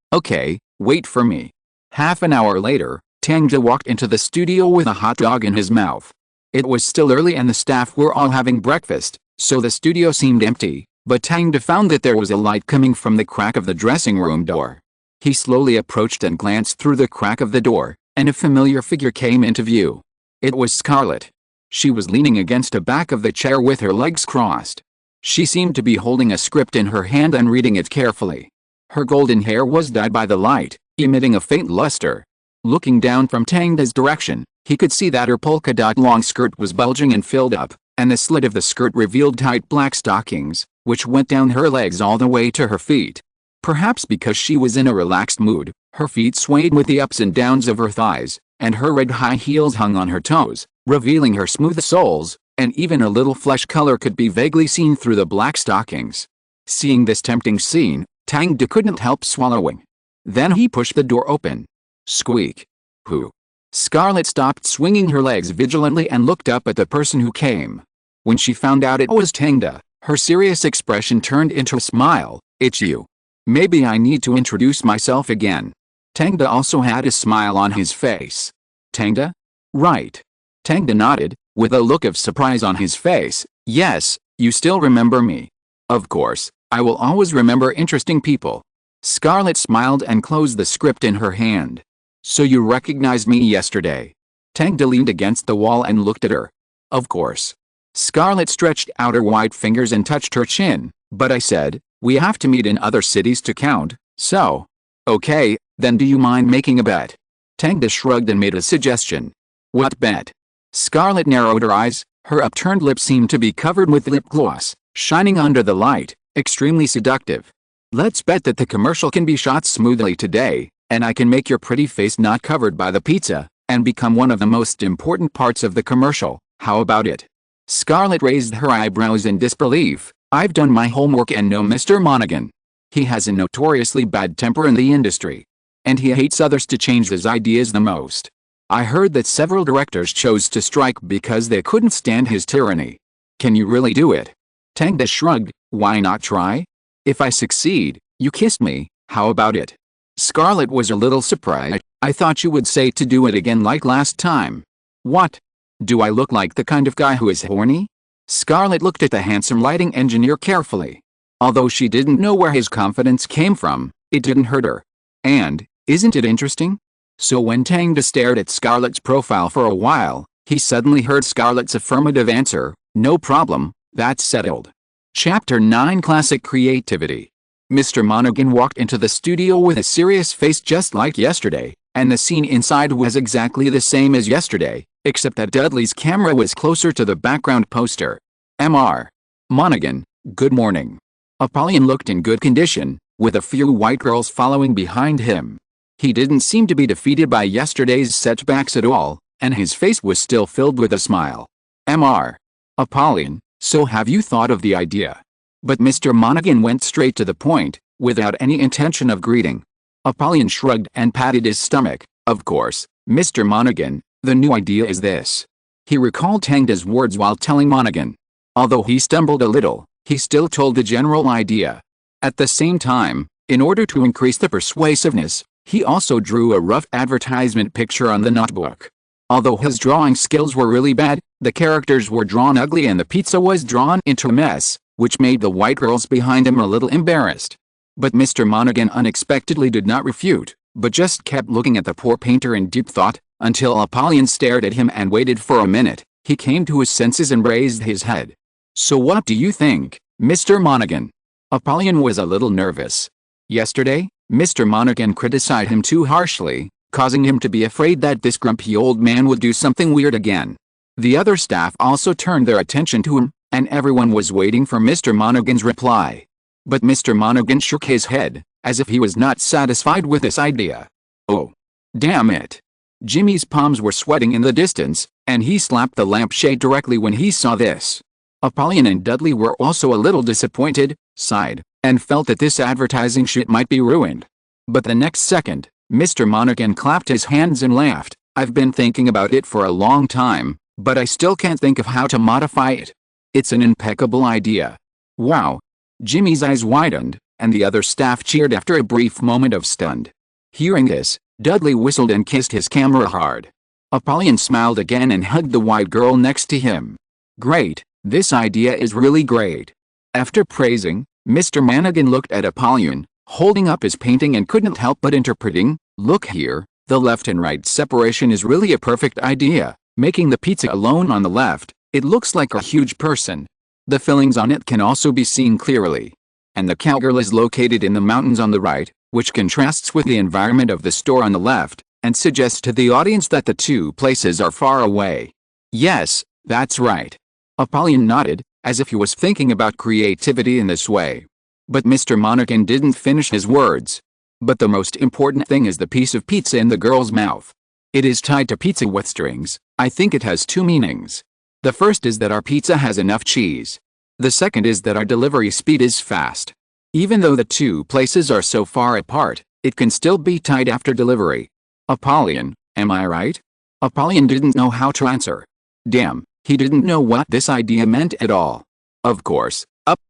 wait for me. Half an hour later, Tangda walked into the studio with a hot dog in his mouth. It was still early and the staff were all having breakfast, so the studio seemed empty, but Tangda found that there was a light coming from the crack of the dressing room door. He slowly approached and glanced through the crack of the door, and a familiar figure came into view. It was Scarlett. She was leaning against the back of the chair with her legs crossed. She seemed to be holding a script in her hand and reading it carefully. Her golden hair was dyed by the light, emitting a faint luster. Looking down from Tangda's direction, he could see that her polka-dot long skirt was bulging and filled up, and the slit of the skirt revealed tight black stockings, which went down her legs all the way to her feet. Perhaps because she was in a relaxed mood, her feet swayed with the ups and downs of her thighs, and her red high heels hung on her toes, revealing her smooth soles, and even a little flesh color could be vaguely seen through the black stockings. Seeing this tempting scene, Tangda couldn't help swallowing. Then he pushed the door open. Squeak. Who? Scarlett stopped swinging her legs vigilantly and looked up at the person who came. When she found out it was Tangda, her serious expression turned into a smile. It's you. Maybe I need to introduce myself again. Tangda also had a smile on his face. Tangda? Right. Tangda nodded, with a look of surprise on his face. Yes, you still remember me. Of course, I will always remember interesting people. Scarlett smiled and closed the script in her hand. So you recognized me yesterday? Tangda leaned against the wall and looked at her. Of course. Scarlett stretched out her white fingers and touched her chin, but I said, we have to meet in other cities to count, so. Okay, then do you mind making a bet? Tangda shrugged and made a suggestion. What bet? Scarlett narrowed her eyes, her upturned lips seemed to be covered with lip gloss, shining under the light, extremely seductive. Let's bet that the commercial can be shot smoothly today, and I can make your pretty face not covered by the pizza, and become one of the most important parts of the commercial. How about it? Scarlett raised her eyebrows in disbelief. I've done my homework and know Mr. Monaghan. He has a notoriously bad temper in the industry. And he hates others to change his ideas the most. I heard that several directors chose to strike because they couldn't stand his tyranny. Can you really do it? Tangda shrugged. Why not try? If I succeed, you kiss me, how about it? Scarlett was a little surprised. I thought you would say to do it again like last time. What? Do I look like the kind of guy who is horny? Scarlett looked at the handsome lighting engineer carefully. Although she didn't know where his confidence came from, it didn't hurt her. And, isn't it interesting? So when Tang stared at Scarlett's profile for a while, he suddenly heard Scarlett's affirmative answer, "No problem, that's settled." Chapter 9 Classic Creativity. Mr. Monaghan walked into the studio with a serious face just like yesterday, and the scene inside was exactly the same as yesterday, except that Dudley's camera was closer to the background poster. Mr. Monaghan, good morning. Apollyon looked in good condition, with a few white girls following behind him. He didn't seem to be defeated by yesterday's setbacks at all, and his face was still filled with a smile. Mr. Apollyon, so have you thought of the idea? But Mr. Monaghan went straight to the point, without any intention of greeting. Apollyon shrugged and patted his stomach. Of course, Mr. Monaghan, the new idea is this. He recalled Tang's words while telling Monaghan. Although he stumbled a little, he still told the general idea. At the same time, in order to increase the persuasiveness, he also drew a rough advertisement picture on the notebook. Although his drawing skills were really bad, the characters were drawn ugly and the pizza was drawn into a mess, which made the white girls behind him a little embarrassed. But Mr. Monaghan unexpectedly did not refute, but just kept looking at the poor painter in deep thought, until Apollyon stared at him and waited for a minute. He came to his senses and raised his head. So what do you think, Mr. Monaghan? Apollyon was a little nervous. Yesterday, Mr. Monaghan criticized him too harshly, causing him to be afraid that this grumpy old man would do something weird again. The other staff also turned their attention to him, and everyone was waiting for Mr. Monaghan's reply. But Mr. Monaghan shook his head, as if he was not satisfied with this idea. Oh, damn it. Jimmy's palms were sweating in the distance, and he slapped the lampshade directly when he saw this. Apollyon and Dudley were also a little disappointed, sighed, and felt that this advertising shoot might be ruined. But the next second, Mr. Monaghan clapped his hands and laughed. I've been thinking about it for a long time, but I still can't think of how to modify it. It's an impeccable idea. Wow. Jimmy's eyes widened, and the other staff cheered after a brief moment of stunned. Hearing this, Dudley whistled and kissed his camera hard. Apollyon smiled again and hugged the white girl next to him. Great, this idea is really great. After praising, Mr. Monaghan looked at Apollyon, holding up his painting and couldn't help but interpreting, look here, the left and right separation is really a perfect idea, making the pizza alone on the left, it looks like a huge person. The fillings on it can also be seen clearly. And the cowgirl is located in the mountains on the right, which contrasts with the environment of the store on the left, and suggests to the audience that the two places are far away. Yes, that's right. Apollyon nodded, as if he was thinking about creativity in this way. But Mr. Monaghan didn't finish his words. But the most important thing is the piece of pizza in the girl's mouth. It is tied to pizza with strings. I think it has two meanings. The first is that our pizza has enough cheese. The second is that our delivery speed is fast. Even though the two places are so far apart, it can still be tied after delivery. Apollyon, am I right? Apollyon didn't know how to answer. Damn, he didn't know what this idea meant at all. Of course,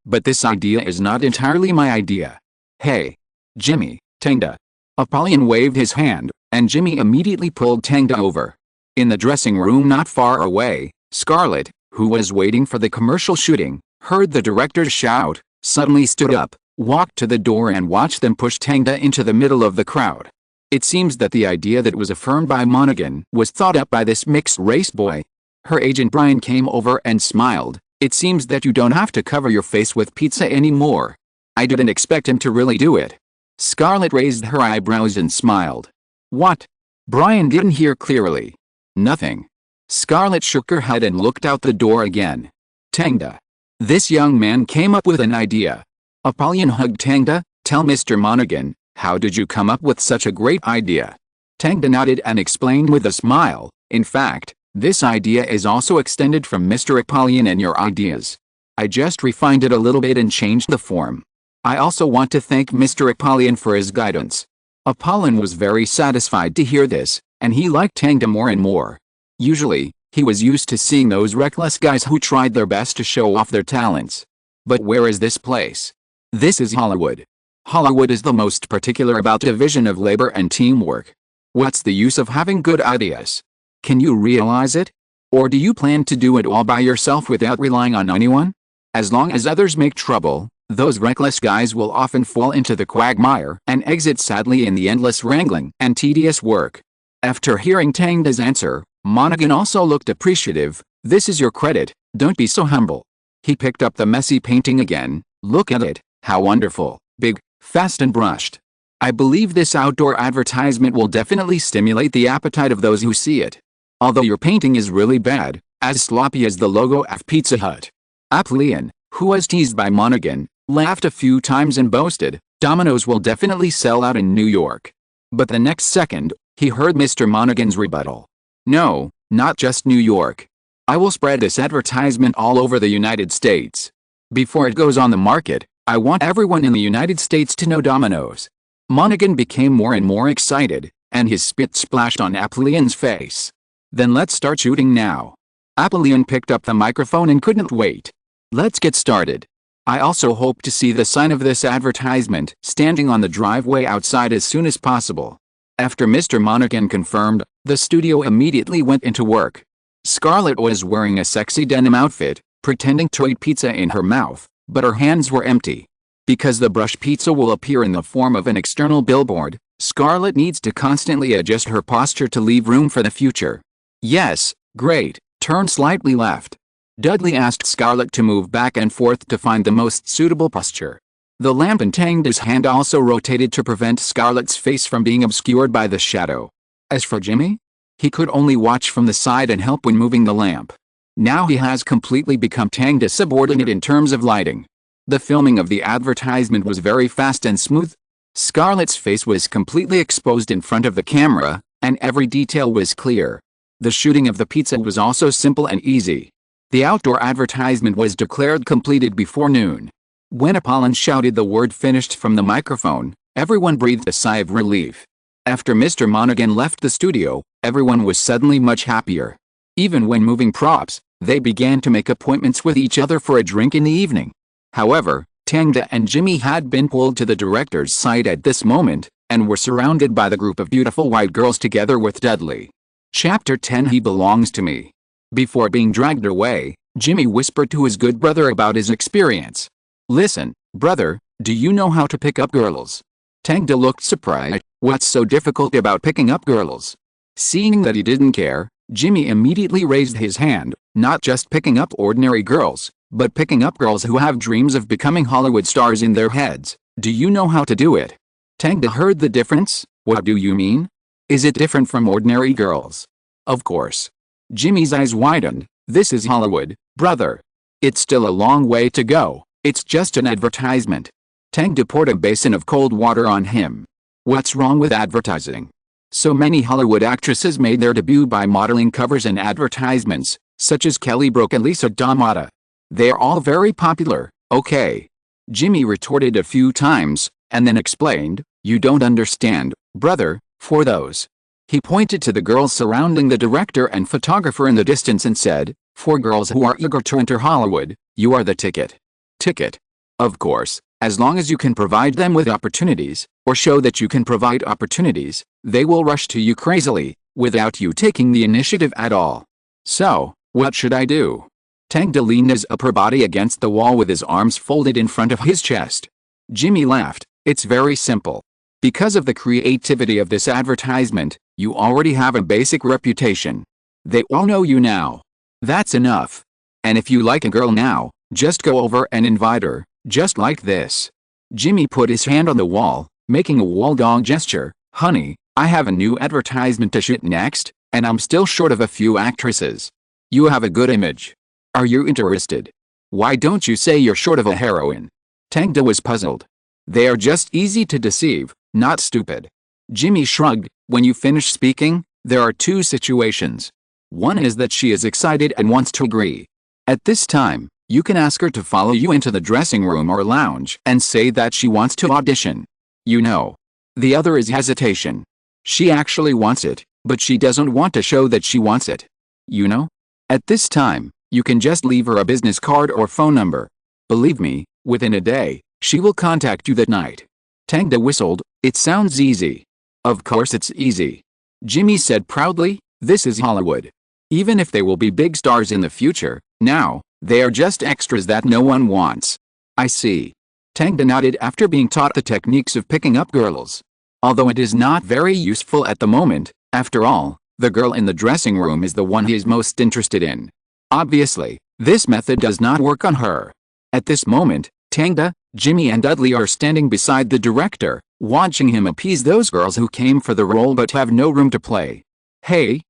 but this idea is not entirely my idea. Hey, Jimmy, Tangda. Apollyon waved his hand, and Jimmy immediately pulled Tangda over. In the dressing room not far away, Scarlett, who was waiting for the commercial shooting, heard the director shout, suddenly stood up, walked to the door and watched them push Tangda into the middle of the crowd. It seems that the idea that was affirmed by Monaghan was thought up by this mixed-race boy. Her agent Brian came over and smiled. It seems that you don't have to cover your face with pizza anymore. I didn't expect him to really do it. Scarlett raised her eyebrows and smiled. What? Brian didn't hear clearly. Nothing. Scarlett shook her head and looked out the door again. Tangda. This young man came up with an idea. Apollyon hugged Tangda. Tell Mr. Monaghan, how did you come up with such a great idea? Tangda nodded and explained with a smile, in fact, this idea is also extended from Mr. Apollyon and your ideas. I just refined it a little bit and changed the form. I also want to thank Mr. Apollyon for his guidance. Apollyon was very satisfied to hear this, and he liked Tangda more and more. Usually, he was used to seeing those reckless guys who tried their best to show off their talents. But where is this place? This is Hollywood. Hollywood is the most particular about division of labor and teamwork. What's the use of having good ideas? Can you realize it? Or do you plan to do it all by yourself without relying on anyone? As long as others make trouble, those reckless guys will often fall into the quagmire and exit sadly in the endless wrangling and tedious work. After hearing Tang's answer, Monaghan also looked appreciative. This is your credit, don't be so humble. He picked up the messy painting again. Look at it, how wonderful, big, fast and brushed. I believe this outdoor advertisement will definitely stimulate the appetite of those who see it. Although your painting is really bad, as sloppy as the logo of Pizza Hut. Chameleon, who was teased by Monaghan, laughed a few times and boasted, Domino's will definitely sell out in New York. But the next second, he heard Mr. Monaghan's rebuttal. No, not just New York. I will spread this advertisement all over the United States. Before it goes on the market, I want everyone in the United States to know Domino's. Monaghan became more and more excited, and his spit splashed on Chameleon's face. Then let's start shooting now. Chameleon picked up the microphone and couldn't wait. Let's get started. I also hope to see the sign of this advertisement standing on the driveway outside as soon as possible. After Mr. Monaghan confirmed, the studio immediately went into work. Scarlett was wearing a sexy denim outfit, pretending to eat pizza in her mouth, but her hands were empty. Because the brush pizza will appear in the form of an external billboard, Scarlett needs to constantly adjust her posture to leave room for the future. Yes, great, turn slightly left. Dudley asked Scarlett to move back and forth to find the most suitable posture. The lamp in Tang's hand also rotated to prevent Scarlett's face from being obscured by the shadow. As for Jimmy, he could only watch from the side and help when moving the lamp. Now he has completely become Tang's subordinate in terms of lighting. The filming of the advertisement was very fast and smooth. Scarlett's face was completely exposed in front of the camera, and every detail was clear. The shooting of the pizza was also simple and easy. The outdoor advertisement was declared completed before noon. When Apollon shouted the word finished from the microphone, everyone breathed a sigh of relief. After Mr. Monaghan left the studio, everyone was suddenly much happier. Even when moving props, they began to make appointments with each other for a drink in the evening. However, Tang and Jimmy had been pulled to the director's side at this moment, and were surrounded by the group of beautiful white girls together with Dudley. Chapter 10 He belongs to me. Before being dragged away, Jimmy whispered to his good brother about his experience. Listen, brother, do you know how to pick up girls? Tang looked surprised. What's so difficult about picking up girls? Seeing that he didn't care, Jimmy immediately raised his hand, not just picking up ordinary girls, but picking up girls who have dreams of becoming Hollywood stars in their heads. Do you know how to do it? Tang heard the difference. What do you mean? Is it different from ordinary girls? Of course. Jimmy's eyes widened. This is Hollywood, brother. It's still a long way to go. It's just an advertisement. Tang poured a basin of cold water on him. What's wrong with advertising? So many Hollywood actresses made their debut by modeling covers and advertisements, such as Kelly Brook and Lisa D'Amata. They're all very popular, okay? Jimmy retorted a few times, and then explained, you don't understand, brother, for those. He pointed to the girls surrounding the director and photographer in the distance and said, for girls who are eager to enter Hollywood, you are the ticket. Ticket? Of course, as long as you can provide them with opportunities, or show that you can provide opportunities, they will rush to you crazily, without you taking the initiative at all. So, what should I do? Tang leaned his upper body against the wall with his arms folded in front of his chest. Jimmy laughed. It's very simple. Because of the creativity of this advertisement, you already have a basic reputation. They all know you now. That's enough. And if you like a girl now, just go over and invite her, just like this. Jimmy put his hand on the wall, making a wall dong gesture. Honey, I have a new advertisement to shoot next, and I'm still short of a few actresses. You have a good image. Are you interested? Why don't you say you're short of a heroine? Tang was puzzled. They are just easy to deceive, not stupid. Jimmy shrugged. When you finish speaking, there are two situations. One is that she is excited and wants to agree. At this time, you can ask her to follow you into the dressing room or lounge and say that she wants to audition. You know. The other is hesitation. She actually wants it, but she doesn't want to show that she wants it. You know? At this time, you can just leave her a business card or phone number. Believe me, within a day, she will contact you that night. Tangda whistled. It sounds easy. Of course it's easy. Jimmy said proudly, this is Hollywood. Even if they will be big stars in the future, now, they are just extras that no one wants. I see. Tangda nodded after being taught the techniques of picking up girls. Although it is not very useful at the moment, after all, the girl in the dressing room is the one he is most interested in. Obviously, this method does not work on her. At this moment, Tangda, Jimmy and Dudley are standing beside the director, watching him appease those girls who came for the role but have no room to play. Hey,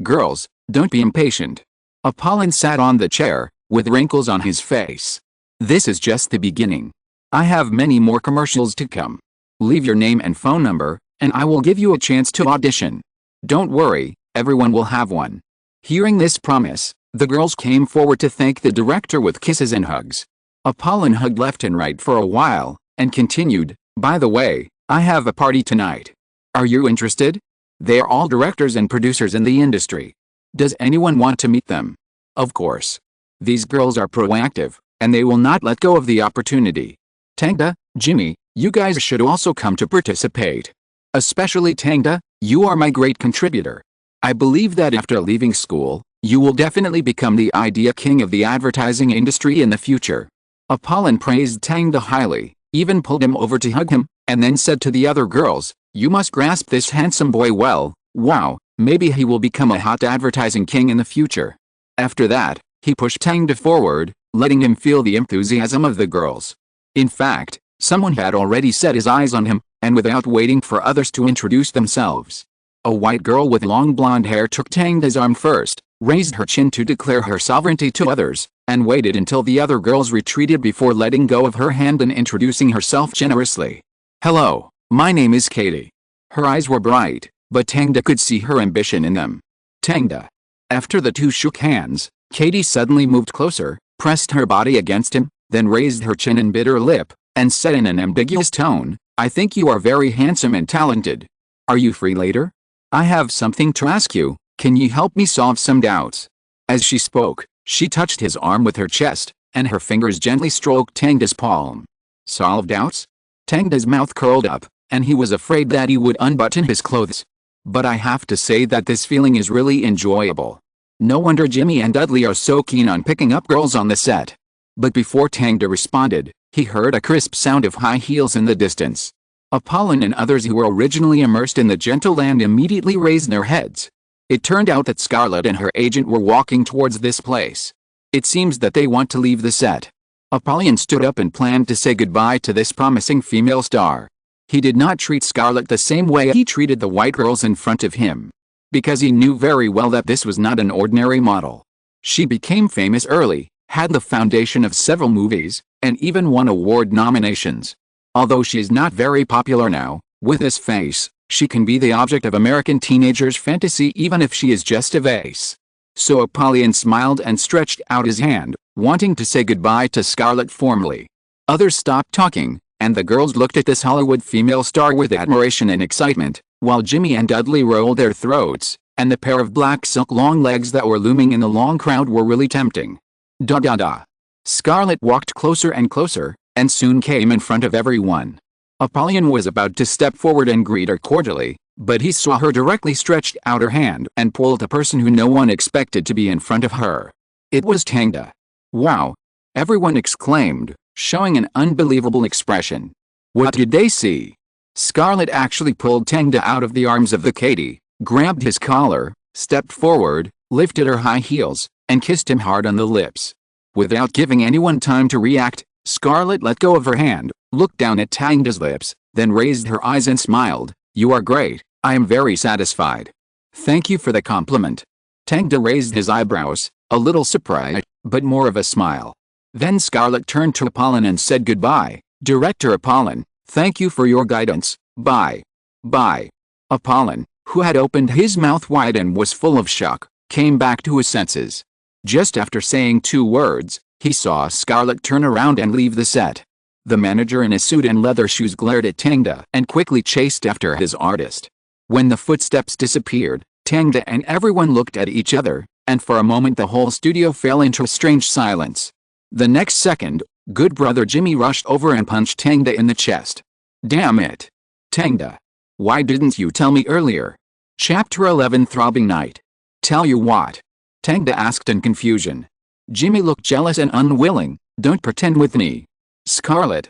girls, don't be impatient. Apollon sat on the chair, with wrinkles on his face. This is just the beginning. I have many more commercials to come. Leave your name and phone number, and I will give you a chance to audition. Don't worry, everyone will have one. Hearing this promise, the girls came forward to thank the director with kisses and hugs. Apollon hugged left and right for a while, and continued, by the way, I have a party tonight. Are you interested? They are all directors and producers in the industry. Does anyone want to meet them? Of course. These girls are proactive, and they will not let go of the opportunity. Tangda, Jimmy, you guys should also come to participate. Especially Tangda, you are my great contributor. I believe that after leaving school, you will definitely become the idea king of the advertising industry in the future. Apollon praised Tangda highly, even pulled him over to hug him, and then said to the other girls, you must grasp this handsome boy well. Wow, maybe he will become a hot advertising king in the future. After that, he pushed Tangda forward, letting him feel the enthusiasm of the girls. In fact, someone had already set his eyes on him, and without waiting for others to introduce themselves. A white girl with long blonde hair took Tangda's arm first, raised her chin to declare her sovereignty to others, and waited until the other girls retreated before letting go of her hand and introducing herself generously. Hello, my name is Katie. Her eyes were bright, but Tangda could see her ambition in them. Tangda. After the two shook hands, Katie suddenly moved closer, pressed her body against him, then raised her chin and bit her lip, and said in an ambiguous tone, I think you are very handsome and talented. Are you free later? I have something to ask you, can you help me solve some doubts? As she spoke, she touched his arm with her chest, and her fingers gently stroked Tangda's palm. Solve doubts? Tangda's mouth curled up, and he was afraid that he would unbutton his clothes. But I have to say that this feeling is really enjoyable. No wonder Jimmy and Dudley are so keen on picking up girls on the set. But before Tangda responded, he heard a crisp sound of high heels in the distance. Apollon and others who were originally immersed in the gentle land immediately raised their heads. It turned out that Scarlett and her agent were walking towards this place. It seems that they want to leave the set. Apollon stood up and planned to say goodbye to this promising female star. He did not treat Scarlett the same way he treated the white girls in front of him. Because he knew very well that this was not an ordinary model. She became famous early, had the foundation of several movies, and even won award nominations. Although she is not very popular now, with this face, she can be the object of American teenagers' fantasy even if she is just a vase. So Apollon smiled and stretched out his hand, wanting to say goodbye to Scarlett formally. Others stopped talking, and the girls looked at this Hollywood female star with admiration and excitement, while Jimmy and Dudley rolled their throats, and the pair of black silk long legs that were looming in the long crowd were really tempting. Da. Scarlett walked closer and closer, and soon came in front of everyone. Apollon was about to step forward and greet her cordially, but he saw her directly stretched out her hand and pulled a person who no one expected to be in front of her. It was Tangda. Wow! Everyone exclaimed, showing an unbelievable expression. What did they see? Scarlett actually pulled Tangda out of the arms of the Katie, grabbed his collar, stepped forward, lifted her high heels, and kissed him hard on the lips. Without giving anyone time to react, Scarlett let go of her hand, looked down at Tangda's lips, then raised her eyes and smiled. You are great, I am very satisfied. Thank you for the compliment. Tangda raised his eyebrows, a little surprised, but more of a smile. Then Scarlett turned to Apollon and said goodbye. Director Apollon, thank you for your guidance, bye. Bye. Apollon, who had opened his mouth wide and was full of shock, came back to his senses. Just after saying 2 words, he saw Scarlett turn around and leave the set. The manager in a suit and leather shoes glared at Tangda and quickly chased after his artist. When the footsteps disappeared, Tangda and everyone looked at each other, and for a moment the whole studio fell into a strange silence. The next second, good brother Jimmy rushed over and punched Tangda in the chest. Damn it. Tangda. Why didn't you tell me earlier? Chapter 11 Throbbing Night. Tell you what? Tangda asked in confusion. Jimmy looked jealous and unwilling. Don't pretend with me. Scarlett.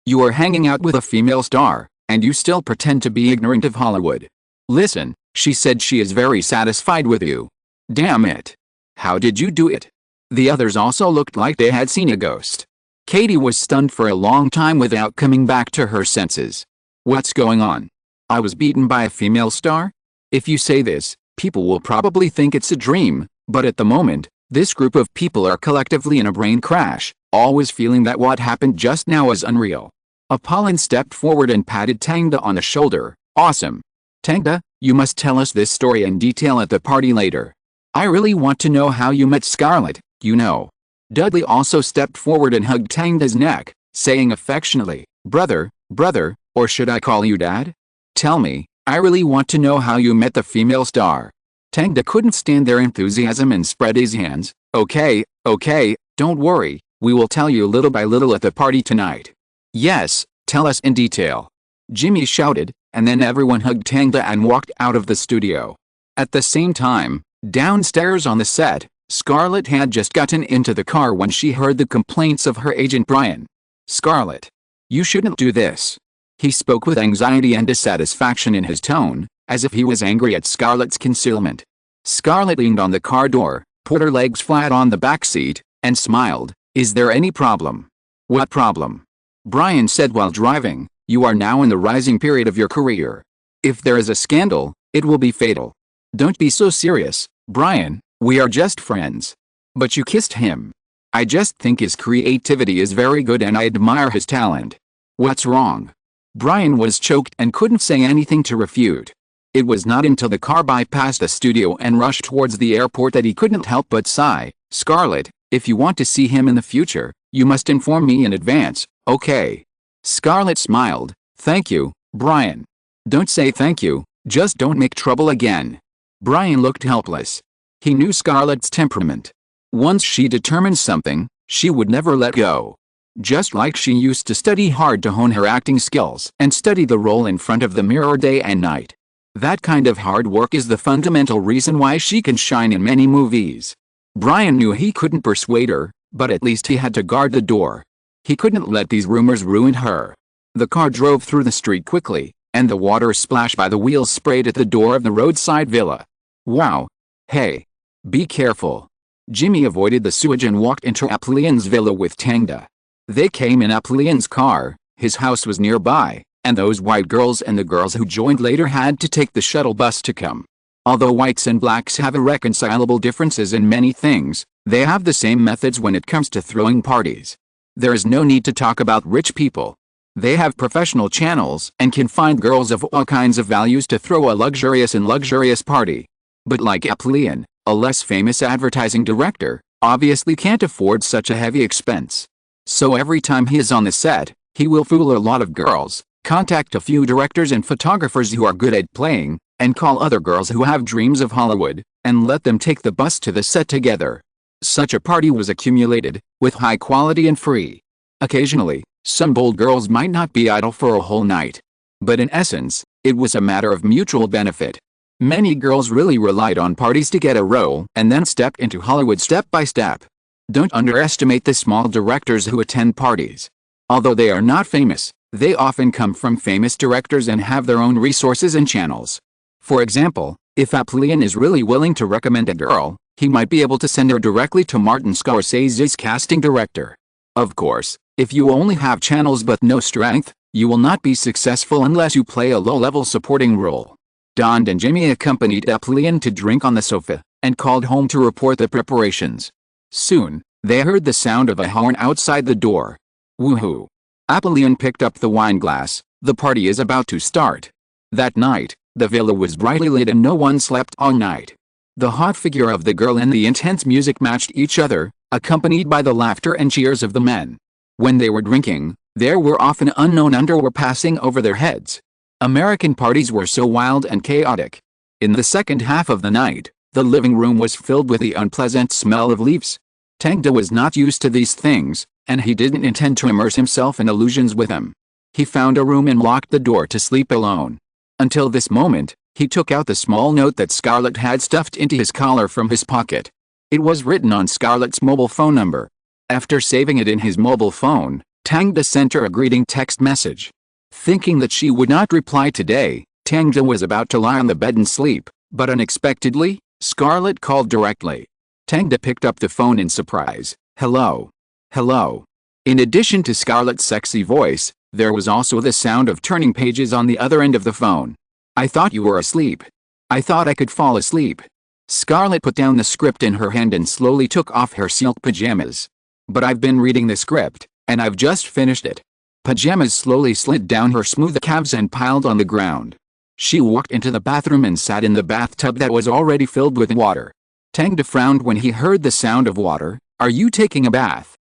You are hanging out with a female star, and you still pretend to be ignorant of Hollywood. Listen, she said she is very satisfied with you. Damn it. How did you do it? The others also looked like they had seen a ghost. Katie was stunned for a long time without coming back to her senses. What's going on? I was beaten by a female star? If you say this, people will probably think it's a dream, but at the moment, this group of people are collectively in a brain crash, always feeling that what happened just now is unreal. Apollon stepped forward and patted Tangda on the shoulder. Awesome. Tangda, you must tell us this story in detail at the party later. I really want to know how you met Scarlett, you know. Dudley also stepped forward and hugged Tangda's neck, saying affectionately, brother, or should I call you dad? Tell me, I really want to know how you met the female star. Tangda couldn't stand their enthusiasm and spread his hands. Okay, don't worry, we will tell you little by little at the party tonight. Yes, tell us in detail. Jimmy shouted, and then everyone hugged Tangda and walked out of the studio. At the same time, downstairs on the set, Scarlett had just gotten into the car when she heard the complaints of her agent Brian. Scarlett. You shouldn't do this. He spoke with anxiety and dissatisfaction in his tone, as if he was angry at Scarlett's concealment. Scarlett leaned on the car door, put her legs flat on the back seat, and smiled. Is there any problem? What problem? Brian said while driving, you are now in the rising period of your career. If there is a scandal, it will be fatal. Don't be so serious, Brian, we are just friends. But you kissed him. I just think his creativity is very good and I admire his talent. What's wrong? Brian was choked and couldn't say anything to refute. It was not until the car bypassed the studio and rushed towards the airport that he couldn't help but sigh. Scarlett, if you want to see him in the future, you must inform me in advance, okay? Scarlett smiled. Thank you, Brian. Don't say thank you, just don't make trouble again. Brian looked helpless. He knew Scarlett's temperament. Once she determined something, she would never let go. Just like she used to study hard to hone her acting skills and study the role in front of the mirror day and night. That kind of hard work is the fundamental reason why she can shine in many movies. Brian knew he couldn't persuade her, but at least he had to guard the door. He couldn't let these rumors ruin her. The car drove through the street quickly, and the water splashed by the wheels sprayed at the door of the roadside villa. Wow. Hey. Be careful. Jimmy avoided the sewage and walked into Apollyon's villa with Tangda. They came in Apollyon's car, his house was nearby, and those white girls and the girls who joined later had to take the shuttle bus to come. Although whites and blacks have irreconcilable differences in many things, they have the same methods when it comes to throwing parties. There is no need to talk about rich people. They have professional channels and can find girls of all kinds of values to throw a luxurious party. But like Apollyon, a less famous advertising director, obviously can't afford such a heavy expense. So every time he is on the set, he will fool a lot of girls, contact a few directors and photographers who are good at playing, and call other girls who have dreams of Hollywood, and let them take the bus to the set together. Such a party was accumulated, with high quality and free. Occasionally, some bold girls might not be idle for a whole night. But in essence, it was a matter of mutual benefit. Many girls really relied on parties to get a role and then step into Hollywood step by step. Don't underestimate the small directors who attend parties. Although they are not famous, they often come from famous directors and have their own resources and channels. For example, if Apollyon is really willing to recommend a girl, he might be able to send her directly to Martin Scorsese's casting director. Of course, if you only have channels but no strength, you will not be successful unless you play a low-level supporting role. Don and Jimmy accompanied Apollyon to drink on the sofa, and called home to report the preparations. Soon, they heard the sound of a horn outside the door. Woohoo! Apollyon picked up the wine glass. The party is about to start. That night, the villa was brightly lit and no one slept all night. The hot figure of the girl and the intense music matched each other, accompanied by the laughter and cheers of the men. When they were drinking, there were often unknown underwear passing over their heads. American parties were so wild and chaotic. In the second half of the night, the living room was filled with the unpleasant smell of leaves. Tangda was not used to these things, and he didn't intend to immerse himself in illusions with him. He found a room and locked the door to sleep alone. Until this moment, he took out the small note that Scarlett had stuffed into his collar from his pocket. It was written on Scarlett's mobile phone number. After saving it in his mobile phone, Tangda sent her a greeting text message. Thinking that she would not reply today, Tangda was about to lie on the bed and sleep, but unexpectedly, Scarlett called directly. Tangda picked up the phone in surprise. Hello. Hello. In addition to Scarlett's sexy voice, there was also the sound of turning pages on the other end of the phone. I thought you were asleep. I thought I could fall asleep. Scarlett put down the script in her hand and slowly took off her silk pajamas. But I've been reading the script, and I've just finished it. Pajamas slowly slid down her smooth calves and piled on the ground. She walked into the bathroom and sat in the bathtub that was already filled with water. Tangda frowned when he heard the sound of water. Are you taking a bath?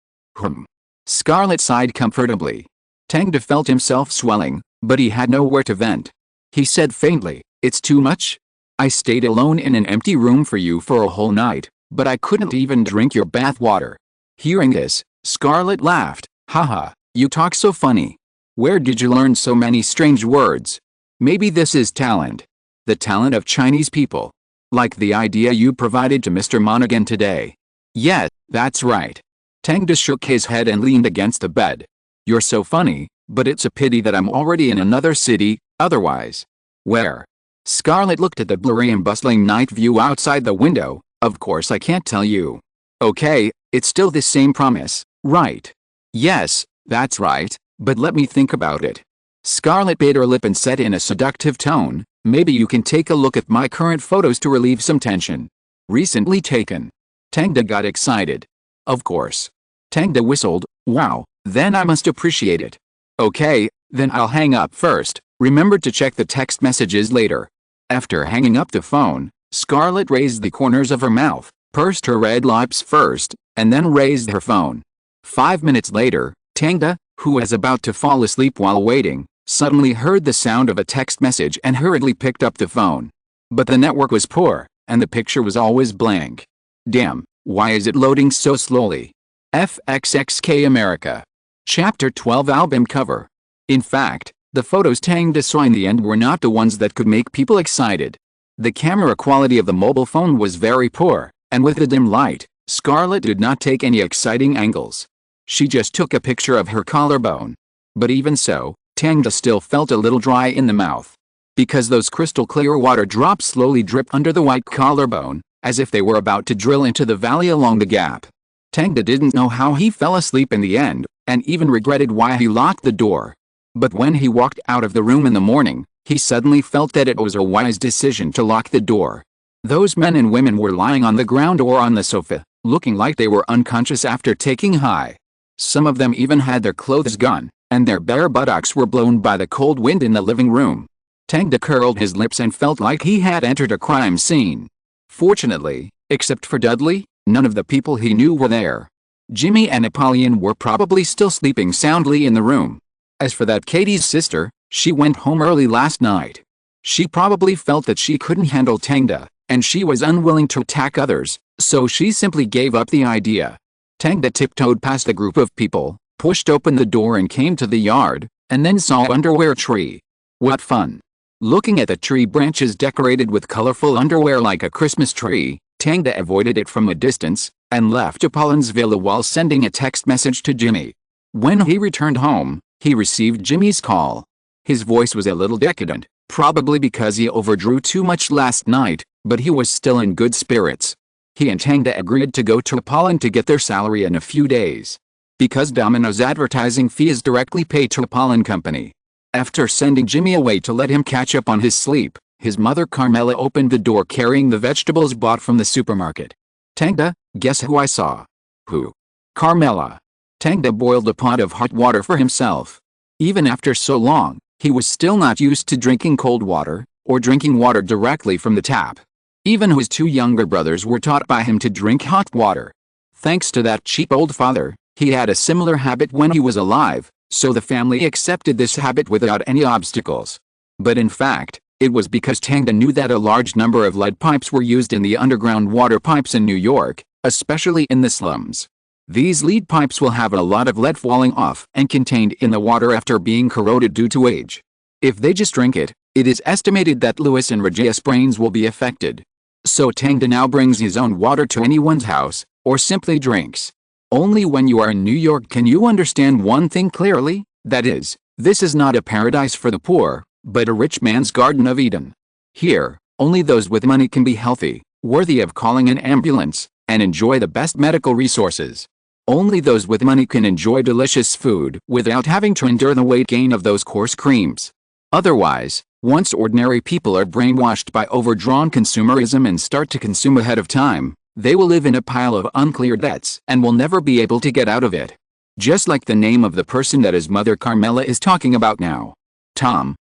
Scarlett sighed comfortably. Tangda felt himself swelling, but he had nowhere to vent. He said faintly, it's too much? I stayed alone in an empty room for you for a whole night, but I couldn't even drink your bath water. Hearing this, Scarlett laughed. Haha, you talk so funny. Where did you learn so many strange words? Maybe this is talent. The talent of Chinese people. Like the idea you provided to Mr. Monaghan today. Yeah, that's right. Tangda shook his head and leaned against the bed. You're so funny, but it's a pity that I'm already in another city, otherwise. Where? Scarlett looked at the blurry and bustling night view outside the window. Of course I can't tell you. Okay, it's still the same promise, right? Yes, that's right, but let me think about it. Scarlett bit her lip and said in a seductive tone, maybe you can take a look at my current photos to relieve some tension. Recently taken. Tangda got excited. Of course. Tangda whistled, wow, then I must appreciate it. Okay, then I'll hang up first. Remember to check the text messages later. After hanging up the phone, Scarlett raised the corners of her mouth, pursed her red lips first, and then raised her phone. 5 minutes later, Tangda, who was about to fall asleep while waiting, suddenly heard the sound of a text message and hurriedly picked up the phone. But the network was poor, and the picture was always blank. Damn, why is it loading so slowly? FXXK America. Chapter 12 album cover. In fact, the photos Tangda saw in the end were not the ones that could make people excited. The camera quality of the mobile phone was very poor, and with the dim light, Scarlett did not take any exciting angles. She just took a picture of her collarbone. But even so, Tangda still felt a little dry in the mouth. Because those crystal clear water drops slowly dripped under the white collarbone, as if they were about to drill into the valley along the gap. Tangda didn't know how he fell asleep in the end, and even regretted why he locked the door. But when he walked out of the room in the morning, he suddenly felt that it was a wise decision to lock the door. Those men and women were lying on the ground or on the sofa, looking like they were unconscious after taking high. Some of them even had their clothes gone, and their bare buttocks were blown by the cold wind in the living room. Tangda curled his lips and felt like he had entered a crime scene. Fortunately, except for Dudley, none of the people he knew were there. Jimmy and Apollyon were probably still sleeping soundly in the room. As for that Katie's sister, she went home early last night. She probably felt that she couldn't handle Tangda, and she was unwilling to attack others, so she simply gave up the idea. Tangda tiptoed past the group of people, pushed open the door and came to the yard, and then saw an underwear tree. What fun! Looking at the tree branches decorated with colorful underwear like a Christmas tree, Tangda avoided it from a distance, and left Apollyon's villa while sending a text message to Jimmy. When he returned home, he received Jimmy's call. His voice was a little decadent, probably because he overdrew too much last night, but he was still in good spirits. He and Tangda agreed to go to Apollyon to get their salary in a few days. Because Domino's advertising fee is directly paid to Apollyon Company. After sending Jimmy away to let him catch up on his sleep, his mother Carmela opened the door carrying the vegetables bought from the supermarket. Tangda, guess who I saw? Who? Carmela. Tangda boiled a pot of hot water for himself. Even after so long, he was still not used to drinking cold water, or drinking water directly from the tap. Even his two younger brothers were taught by him to drink hot water. Thanks to that cheap old father, he had a similar habit when he was alive, so the family accepted this habit without any obstacles. But in fact, it was because Tangda knew that a large number of lead pipes were used in the underground water pipes in New York, especially in the slums. These lead pipes will have a lot of lead falling off and contained in the water after being corroded due to age. If they just drink it, it is estimated that Louis and Regia's brains will be affected. So Tang now brings his own water to anyone's house, or simply drinks. Only when you are in New York can you understand one thing clearly, that is, this is not a paradise for the poor, but a rich man's Garden of Eden. Here, only those with money can be healthy, worthy of calling an ambulance, and enjoy the best medical resources. Only those with money can enjoy delicious food without having to endure the weight gain of those coarse creams. Otherwise, once ordinary people are brainwashed by overdrawn consumerism and start to consume ahead of time, they will live in a pile of uncleared debts and will never be able to get out of it. Just like the name of the person that his mother Carmela is talking about now. Tom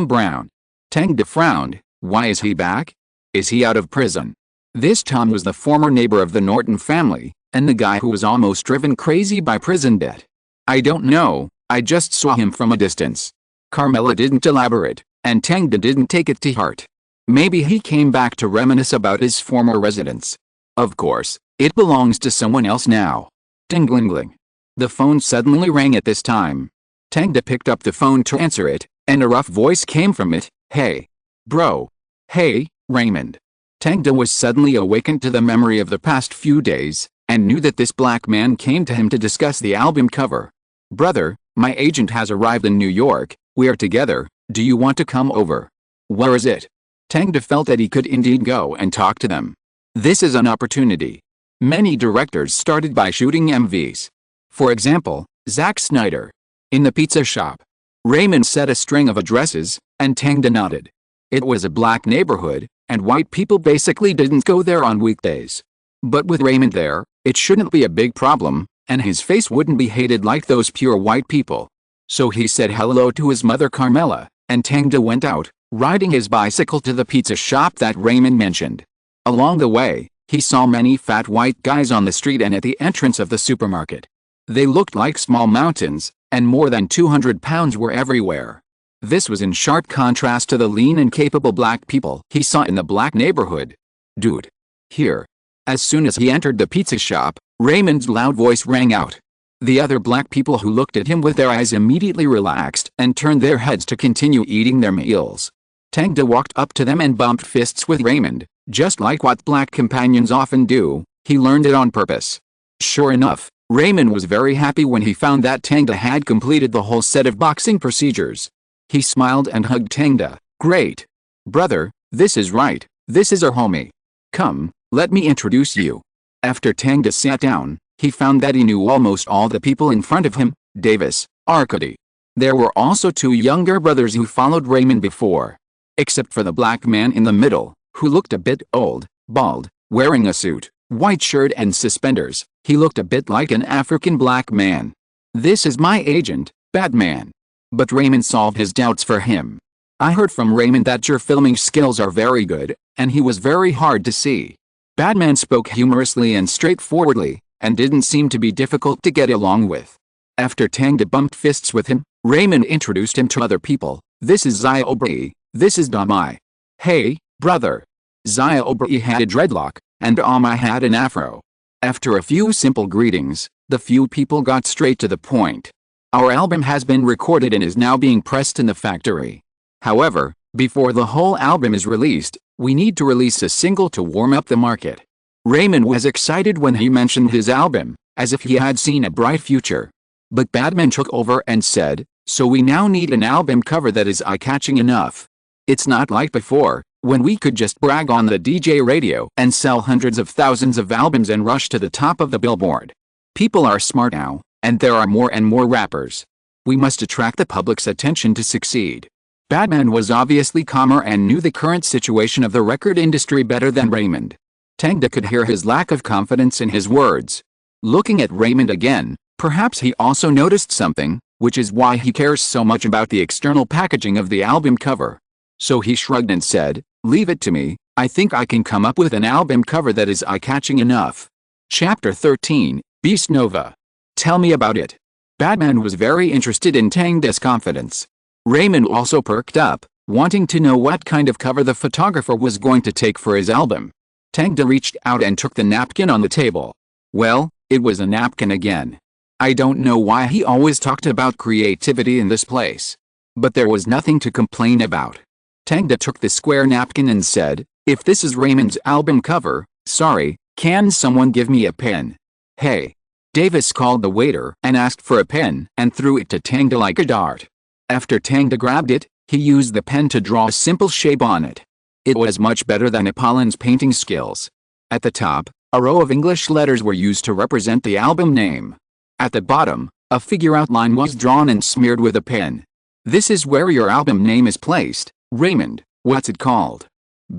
Brown. Tang frowned. Why is he back? Is he out of prison? This Tom was the former neighbor of the Norton family, and the guy who was almost driven crazy by prison debt. I don't know, I just saw him from a distance. Carmela didn't elaborate, and Tang didn't take it to heart. Maybe he came back to reminisce about his former residence. Of course, it belongs to someone else now. Ding-ling-ling. The phone suddenly rang at this time. Tang picked up the phone to answer it, and a rough voice came from it. Hey. Bro. Hey, Raymond. Tang was suddenly awakened to the memory of the past few days, and knew that this black man came to him to discuss the album cover. Brother, my agent has arrived in New York, we are together, do you want to come over? Where is it? Tang felt that he could indeed go and talk to them. This is an opportunity. Many directors started by shooting MVs. For example, Zack Snyder. In the pizza shop. Raymond said a string of addresses, and Tang nodded. It was a black neighborhood, and white people basically didn't go there on weekdays. But with Raymond there, it shouldn't be a big problem, and his face wouldn't be hated like those pure white people. So he said hello to his mother Carmela, and Tang went out, riding his bicycle to the pizza shop that Raymond mentioned. Along the way, he saw many fat white guys on the street and at the entrance of the supermarket. They looked like small mountains, and more than 200 pounds were everywhere. This was in sharp contrast to the lean and capable black people he saw in the black neighborhood. Dude. Here. As soon as he entered the pizza shop, Raymond's loud voice rang out. The other black people who looked at him with their eyes immediately relaxed and turned their heads to continue eating their meals. Tang walked up to them and bumped fists with Raymond, just like what black companions often do. He learned it on purpose. Sure enough, Raymond was very happy when he found that Tang had completed the whole set of boxing procedures. He smiled and hugged Tang. Great. Brother, this is right, this is our homie. Come, let me introduce you. After Tang sat down, he found that he knew almost all the people in front of him, Davis, Arkady. There were also two younger brothers who followed Raymond before. Except for the black man in the middle, who looked a bit old, bald, wearing a suit, white shirt and suspenders, he looked a bit like an African black man. This is my agent, Batman. But Raymond solved his doubts for him. I heard from Raymond that your filming skills are very good, and he was very hard to see. Batman spoke humorously and straightforwardly, and didn't seem to be difficult to get along with. After Tang bumped fists with him, Raymond introduced him to other people. This is Zaya Aubrey, this is Damai. Hey, brother. Zaya Aubrey had a dreadlock, and Damai had an afro. After a few simple greetings, the few people got straight to the point. Our album has been recorded and is now being pressed in the factory. However, before the whole album is released, we need to release a single to warm up the market. Raymond was excited when he mentioned his album, as if he had seen a bright future. But Batman took over and said, so we now need an album cover that is eye-catching enough. It's not like before, when we could just brag on the DJ radio and sell hundreds of thousands of albums and rush to the top of the billboard. People are smart now, and there are more and more rappers. We must attract the public's attention to succeed. Batman was obviously calmer and knew the current situation of the record industry better than Raymond. Tang could hear his lack of confidence in his words. Looking at Raymond again, perhaps he also noticed something, which is why he cares so much about the external packaging of the album cover. So he shrugged and said, leave it to me, I think I can come up with an album cover that is eye-catching enough. Chapter 13, Beast Nova. Tell me about it. Batman was very interested in Tang's confidence. Raymond also perked up, wanting to know what kind of cover the photographer was going to take for his album. Tang reached out and took the napkin on the table. Well, it was a napkin again. I don't know why he always talked about creativity in this place. But there was nothing to complain about. Tang took the square napkin and said, "If this is Raymond's album cover, sorry, can someone give me a pen? Hey." Davis called the waiter and asked for a pen and threw it to Tang like a dart. After Tang grabbed it, he used the pen to draw a simple shape on it. It was much better than Apollin's painting skills. At the top, a row of English letters were used to represent the album name. At the bottom, a figure outline was drawn and smeared with a pen. "This is where your album name is placed, Raymond. What's it called?"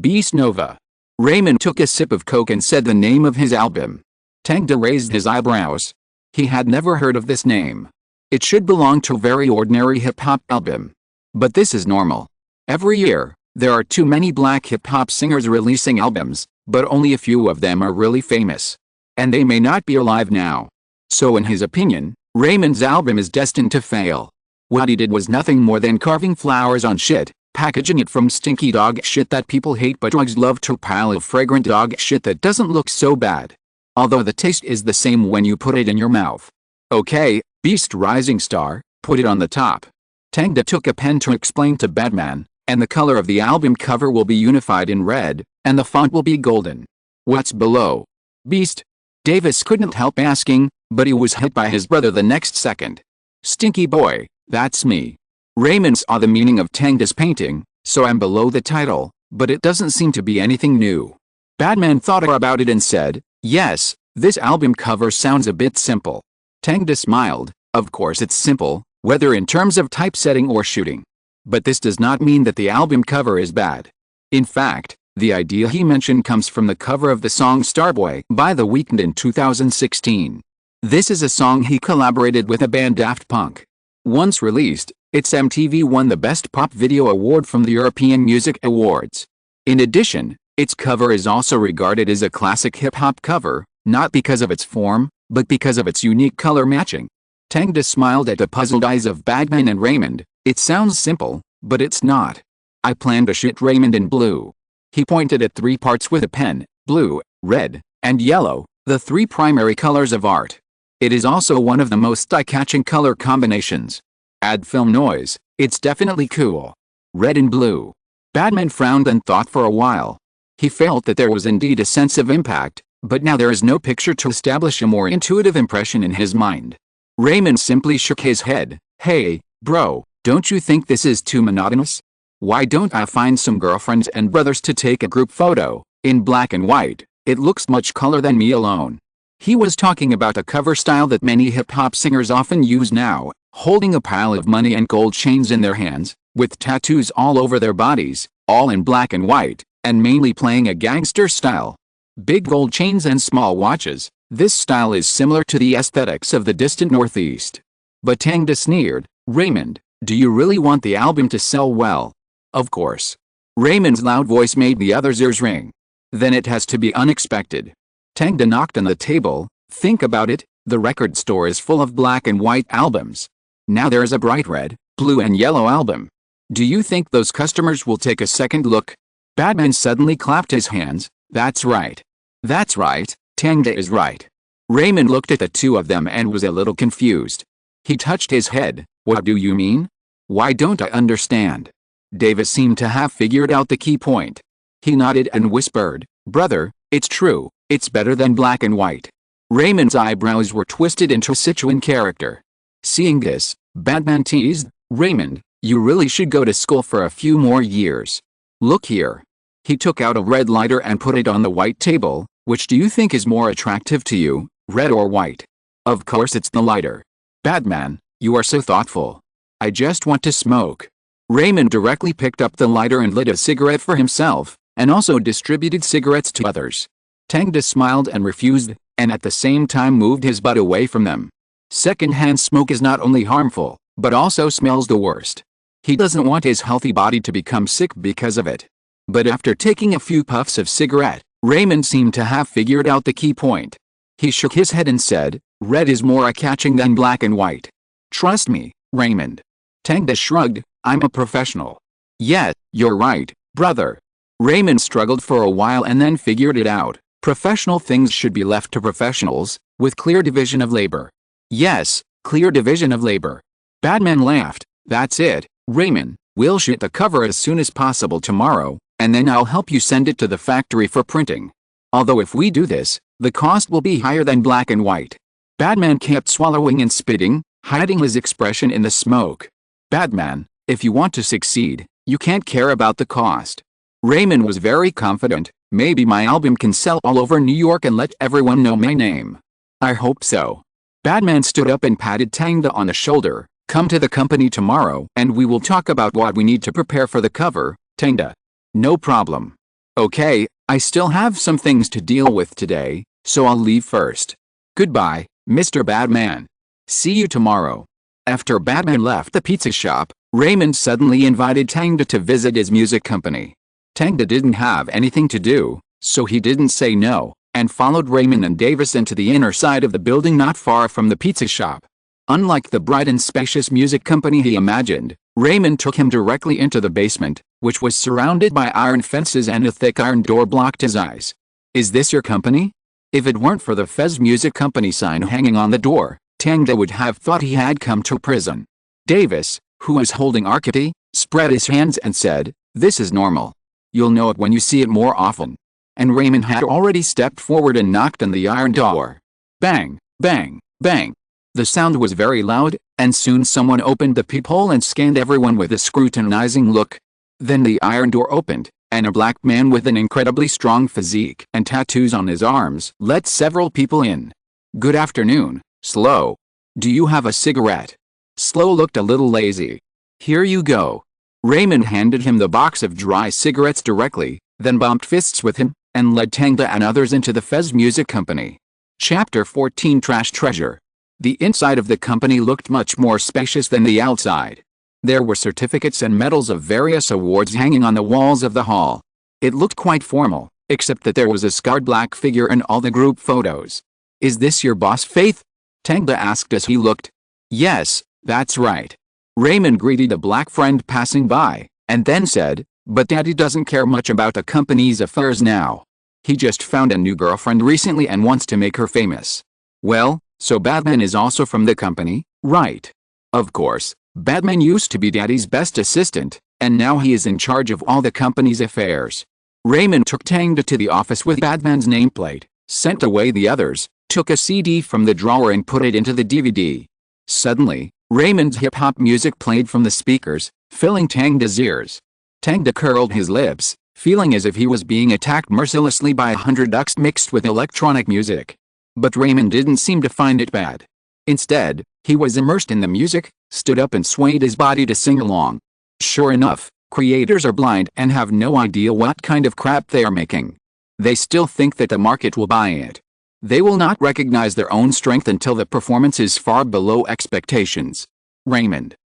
"Beast Nova." Raymond took a sip of Coke and said the name of his album. Tang raised his eyebrows. He had never heard of this name. It should belong to a very ordinary hip-hop album. But this is normal. Every year, there are too many black hip-hop singers releasing albums, but only a few of them are really famous. And they may not be alive now. So in his opinion, Raymond's album is destined to fail. What he did was nothing more than carving flowers on shit, packaging it from stinky dog shit that people hate but drugs love to a pile of fragrant dog shit that doesn't look so bad. Although the taste is the same when you put it in your mouth. Okay, Beast Rising Star, put it on the top. Tang took a pen to explain to Batman, and the color of the album cover will be unified in red, and the font will be golden. What's below? Beast? Davis couldn't help asking, but he was hit by his brother the next second. Stinky boy, that's me. Raymond saw the meaning of Tang's painting, so I'm below the title, but it doesn't seem to be anything new. Batman thought about it and said, "Yes, this album cover sounds a bit simple." Tang smiled. Of course it's simple, whether in terms of typesetting or shooting. But this does not mean that the album cover is bad. In fact, the idea he mentioned comes from the cover of the song Starboy by The Weeknd in 2016. This is a song he collaborated with the band Daft Punk. Once released, its MTV won the Best Pop Video Award from the European Music Awards. In addition, its cover is also regarded as a classic hip-hop cover, not because of its form, but because of its unique color matching. Tang smiled at the puzzled eyes of Batman and Raymond. "It sounds simple, but it's not. I plan to shoot Raymond in blue." He pointed at 3 parts with a pen: blue, red, and yellow, the 3 primary colors of art. It is also one of the most eye-catching color combinations. Add film noise, it's definitely cool. Red and blue. Batman frowned and thought for a while. He felt that there was indeed a sense of impact, but now there is no picture to establish a more intuitive impression in his mind. Raymond simply shook his head. "Hey, bro, don't you think this is too monotonous? Why don't I find some girlfriends and brothers to take a group photo, in black and white? It looks much cooler than me alone." He was talking about a cover style that many hip-hop singers often use now, holding a pile of money and gold chains in their hands, with tattoos all over their bodies, all in black and white, and mainly playing a gangster style. Big gold chains and small watches. This style is similar to the aesthetics of the distant Northeast. But Tang sneered. "Raymond, do you really want the album to sell well?" "Of course." Raymond's loud voice made the others' ears ring. "Then it has to be unexpected." Tang knocked on the table. "Think about it, the record store is full of black and white albums. Now there's a bright red, blue and yellow album. Do you think those customers will take a second look?" Batman suddenly clapped his hands. "That's right. That's right, Tang is right." Raymond looked at the two of them and was a little confused. He touched his head. "What do you mean? Why don't I understand?" Davis seemed to have figured out the key point. He nodded and whispered, "Brother, it's true, it's better than black and white." Raymond's eyebrows were twisted into Sichuan character. Seeing this, Batman teased, "Raymond, you really should go to school for a few more years. Look here." He took out a red lighter and put it on the white table. "Which do you think is more attractive to you, red or white?" "Of course it's the lighter." "Batman, you are so thoughtful. I just want to smoke." Raymond directly picked up the lighter and lit a cigarette for himself, and also distributed cigarettes to others. Tang smiled and refused, and at the same time moved his butt away from them. Second-hand smoke is not only harmful, but also smells the worst. He doesn't want his healthy body to become sick because of it. But after taking a few puffs of cigarette, Raymond seemed to have figured out the key point. He shook his head and said, "Red is more eye-catching than black and white. Trust me, Raymond." Tang shrugged. "I'm a professional." "Yeah, you're right, brother. Raymond struggled for a while and then figured it out. Professional things should be left to professionals, with clear division of labor. Yes, clear division of labor. Batman laughed. That's it, Raymond. We'll shoot the cover as soon as possible tomorrow, and then I'll help you send it to the factory for printing. Although if we do this, the cost will be higher than black and white. Batman kept swallowing and spitting, hiding his expression in the smoke. Batman, if you want to succeed, you can't care about the cost. Raymond was very confident. Maybe my album can sell all over New York and let everyone know my name. I hope so. Batman stood up and patted Tang on the shoulder. Come to the company tomorrow and we will talk about what we need to prepare for the cover, Tang. No problem. Okay, I still have some things to deal with today, so I'll leave first. Goodbye, Mr. Batman. See you tomorrow. After Batman left the pizza shop, Raymond suddenly invited Tang to visit his music company. Tang didn't have anything to do, so he didn't say no, and followed Raymond and Davis into the inner side of the building not far from the pizza shop. Unlike the bright and spacious music company he imagined, Raymond took him directly into the basement, which was surrounded by iron fences and a thick iron door blocked his eyes. Is this your company? If it weren't for the Fez Music Company sign hanging on the door, Tang would have thought he had come to prison. Davis, who was holding Arcady, spread his hands and said, "This is normal. You'll know it when you see it more often." And Raymond had already stepped forward and knocked on the iron door. Bang, bang, bang. The sound was very loud, and soon someone opened the peephole and scanned everyone with a scrutinizing look. Then the iron door opened, and a black man with an incredibly strong physique and tattoos on his arms let several people in. "Good afternoon, Slow. Do you have a cigarette?" Slow looked a little lazy. "Here you go." Raymond handed him the box of dry cigarettes directly, then bumped fists with him, and led Tang and others into the Fez Music Company. Chapter 14 Trash Treasure. The inside of the company looked much more spacious than the outside. There were certificates and medals of various awards hanging on the walls of the hall. It looked quite formal, except that there was a scarred black figure in all the group photos. "Is this your boss, Faith?" Tang asked as he looked. "Yes, that's right." Raymond greeted a black friend passing by, and then said, "But Daddy doesn't care much about the company's affairs now. He just found a new girlfriend recently and wants to make her famous." "Well, so Batman is also from the company, right?" Of course, Batman used to be Daddy's best assistant, and now he is in charge of all the company's affairs. Raymond took Tang to the office with Batman's nameplate, sent away the others, took a CD from the drawer and put it into the DVD. Suddenly, Raymond's hip-hop music played from the speakers, filling Tang's ears. Tang curled his lips, feeling as if he was being attacked mercilessly by 100 ducks mixed with electronic music. But Raymond didn't seem to find it bad. Instead, he was immersed in the music, stood up and swayed his body to sing along. Sure enough, creators are blind and have no idea what kind of crap they are making. They still think that the market will buy it. They will not recognize their own strength until the performance is far below expectations. Raymond.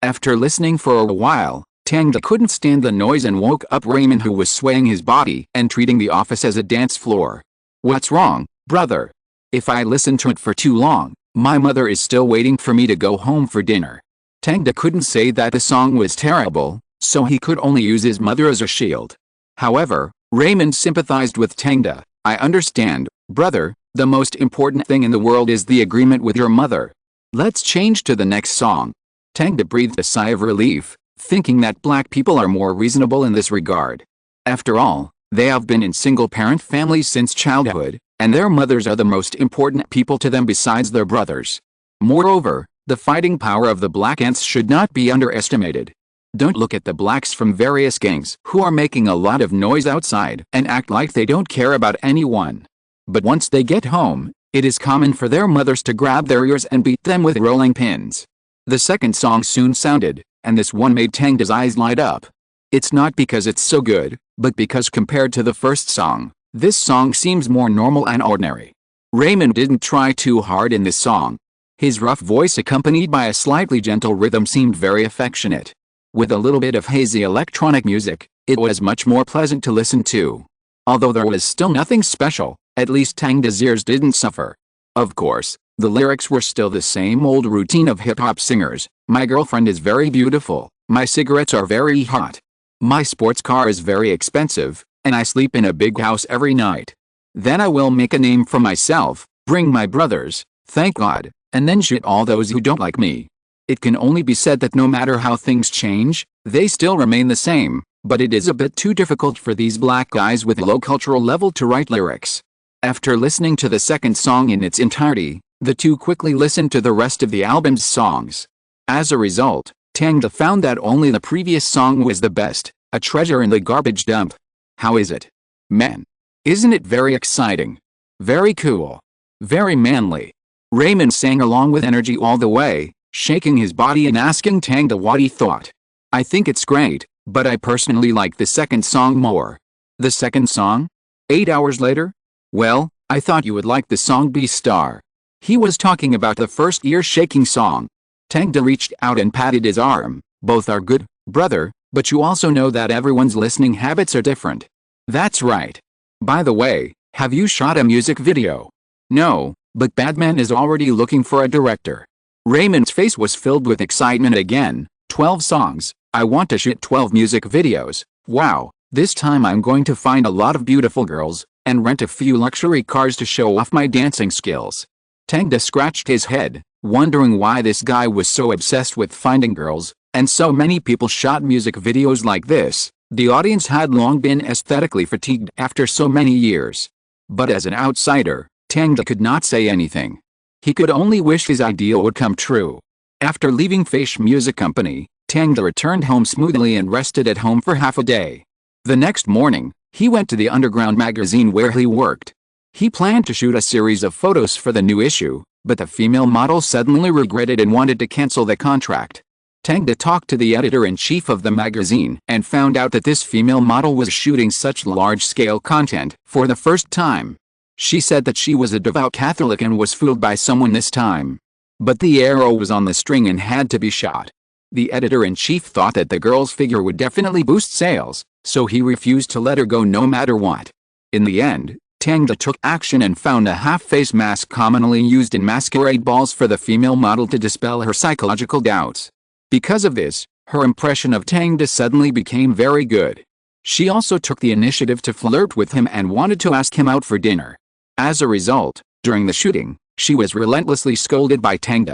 After listening for a while, Tang couldn't stand the noise and woke up Raymond, who was swaying his body and treating the office as a dance floor. "What's wrong, brother? If I listen to it for too long, my mother is still waiting for me to go home for dinner." Tang couldn't say that the song was terrible, so he could only use his mother as a shield. However, Raymond sympathized with Tang. "I understand, brother. The most important thing in the world is the agreement with your mother. Let's change to the next song." Tang breathed a sigh of relief, thinking that black people are more reasonable in this regard. After all, they have been in single-parent families since childhood, and their mothers are the most important people to them besides their brothers. Moreover, the fighting power of the black ants should not be underestimated. Don't look at the blacks from various gangs who are making a lot of noise outside and act like they don't care about anyone. But once they get home, it is common for their mothers to grab their ears and beat them with rolling pins. The second song soon sounded, and this one made Tang's eyes light up. It's not because it's so good, but because compared to the first song, this song seems more normal and ordinary. Raymond didn't try too hard in this song. His rough voice accompanied by a slightly gentle rhythm seemed very affectionate. With a little bit of hazy electronic music, it was much more pleasant to listen to. Although there was still nothing special, at least Tang's ears didn't suffer. Of course, the lyrics were still the same old routine of hip-hop singers. "My girlfriend is very beautiful, my cigarettes are very hot. My sports car is very expensive, and I sleep in a big house every night. Then I will make a name for myself, bring my brothers, thank God, and then shit all those who don't like me. It can only be said that no matter how things change, they still remain the same, but it is a bit too difficult for these black guys with a low cultural level to write lyrics. After listening to the second song in its entirety, the two quickly listened to the rest of the album's songs. As a result, Tang found that only the previous song was the best, a treasure in the garbage dump. How is it? Man. Isn't it very exciting? Very cool. Very manly. Raymond sang along with energy all the way, shaking his body and asking Tang what he thought. I think it's great, but I personally like the second song more. The second song? 8 hours later? Well, I thought you would like the song B-Star. He was talking about the first ear-shaking song. Tang reached out and patted his arm. Both are good, brother, but you also know that everyone's listening habits are different. That's right. By the way, have you shot a music video? No, but Batman is already looking for a director. Raymond's face was filled with excitement again. 12 songs. I want to shoot 12 music videos. Wow, this time I'm going to find a lot of beautiful girls, and rent a few luxury cars to show off my dancing skills. Tang scratched his head, wondering why this guy was so obsessed with finding girls, and so many people shot music videos like this. The audience had long been aesthetically fatigued after so many years. But as an outsider, Tang could not say anything. He could only wish his ideal would come true. After leaving Feish Music Company, Tang returned home smoothly and rested at home for half a day. The next morning, he went to the underground magazine where he worked. He planned to shoot a series of photos for the new issue, but the female model suddenly regretted and wanted to cancel the contract. Tang talked to the editor-in-chief of the magazine and found out that this female model was shooting such large-scale content for the first time. She said that she was a devout Catholic and was fooled by someone this time. But the arrow was on the string and had to be shot. The editor-in-chief thought that the girl's figure would definitely boost sales, so he refused to let her go no matter what. In the end, Tang took action and found a half-face mask commonly used in masquerade balls for the female model to dispel her psychological doubts. Because of this, her impression of Tang suddenly became very good. She also took the initiative to flirt with him and wanted to ask him out for dinner. As a result, during the shooting, she was relentlessly scolded by Tang.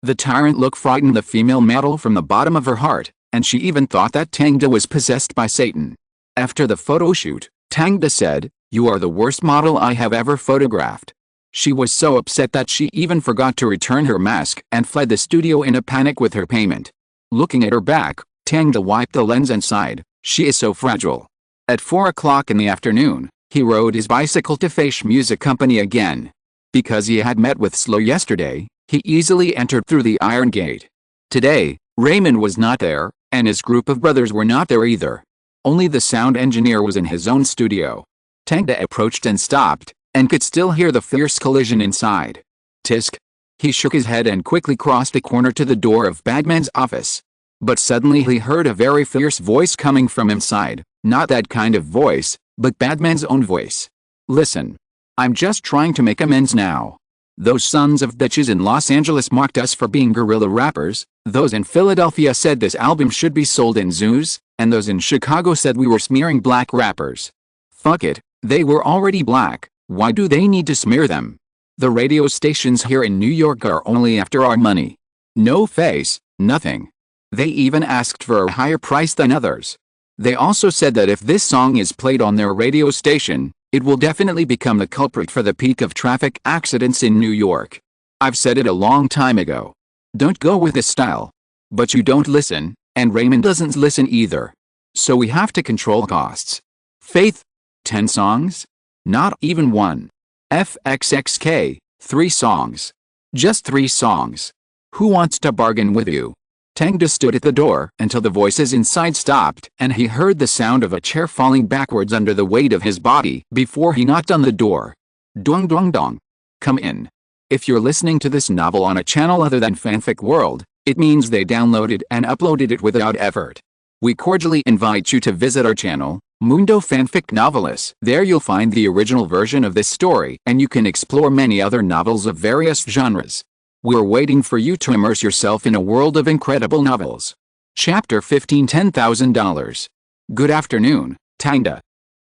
The tyrant look frightened the female model from the bottom of her heart, and she even thought that Tang was possessed by Satan. After the photo shoot, Tang said, "You are the worst model I have ever photographed." She was so upset that she even forgot to return her mask and fled the studio in a panic with her payment. Looking at her back, Tang wiped the lens and sighed, "She is so fragile." At 4 o'clock in the afternoon, he rode his bicycle to Feish Music Company again. Because he had met with Slow yesterday, he easily entered through the iron gate. Today, Raymond was not there, and his group of brothers were not there either. Only the sound engineer was in his own studio. Tang approached and stopped, and could still hear the fierce collision inside. Tisk. He shook his head and quickly crossed a corner to the door of Batman's office. But suddenly he heard a very fierce voice coming from inside. Not that kind of voice, but Batman's own voice. "Listen. I'm just trying to make amends now. Those sons of bitches in Los Angeles mocked us for being guerrilla rappers, those in Philadelphia said this album should be sold in zoos, and those in Chicago said we were smearing black rappers. Fuck it, they were already black, why do they need to smear them? The radio stations here in New York are only after our money. No face, nothing. They even asked for a higher price than others. They also said that if this song is played on their radio station, it will definitely become the culprit for the peak of traffic accidents in New York. I've said it a long time ago. Don't go with this style. But you don't listen, and Raymond doesn't listen either. So we have to control costs. Faith? 10 songs? Not even one. FXXK, 3 songs. Just 3 songs. Who wants to bargain with you? Tang stood at the door until the voices inside stopped and he heard the sound of a chair falling backwards under the weight of his body before he knocked on the door. Dong dong dong. Come in. If you're listening to this novel on a channel other than Fanfic World, it means they downloaded and uploaded it without effort. We cordially invite you to visit our channel, Mundo Fanfic Novelist. There you'll find the original version of this story and you can explore many other novels of various genres. We're waiting for you to immerse yourself in a world of incredible novels. Chapter 15, $10,000. Good afternoon, Tang.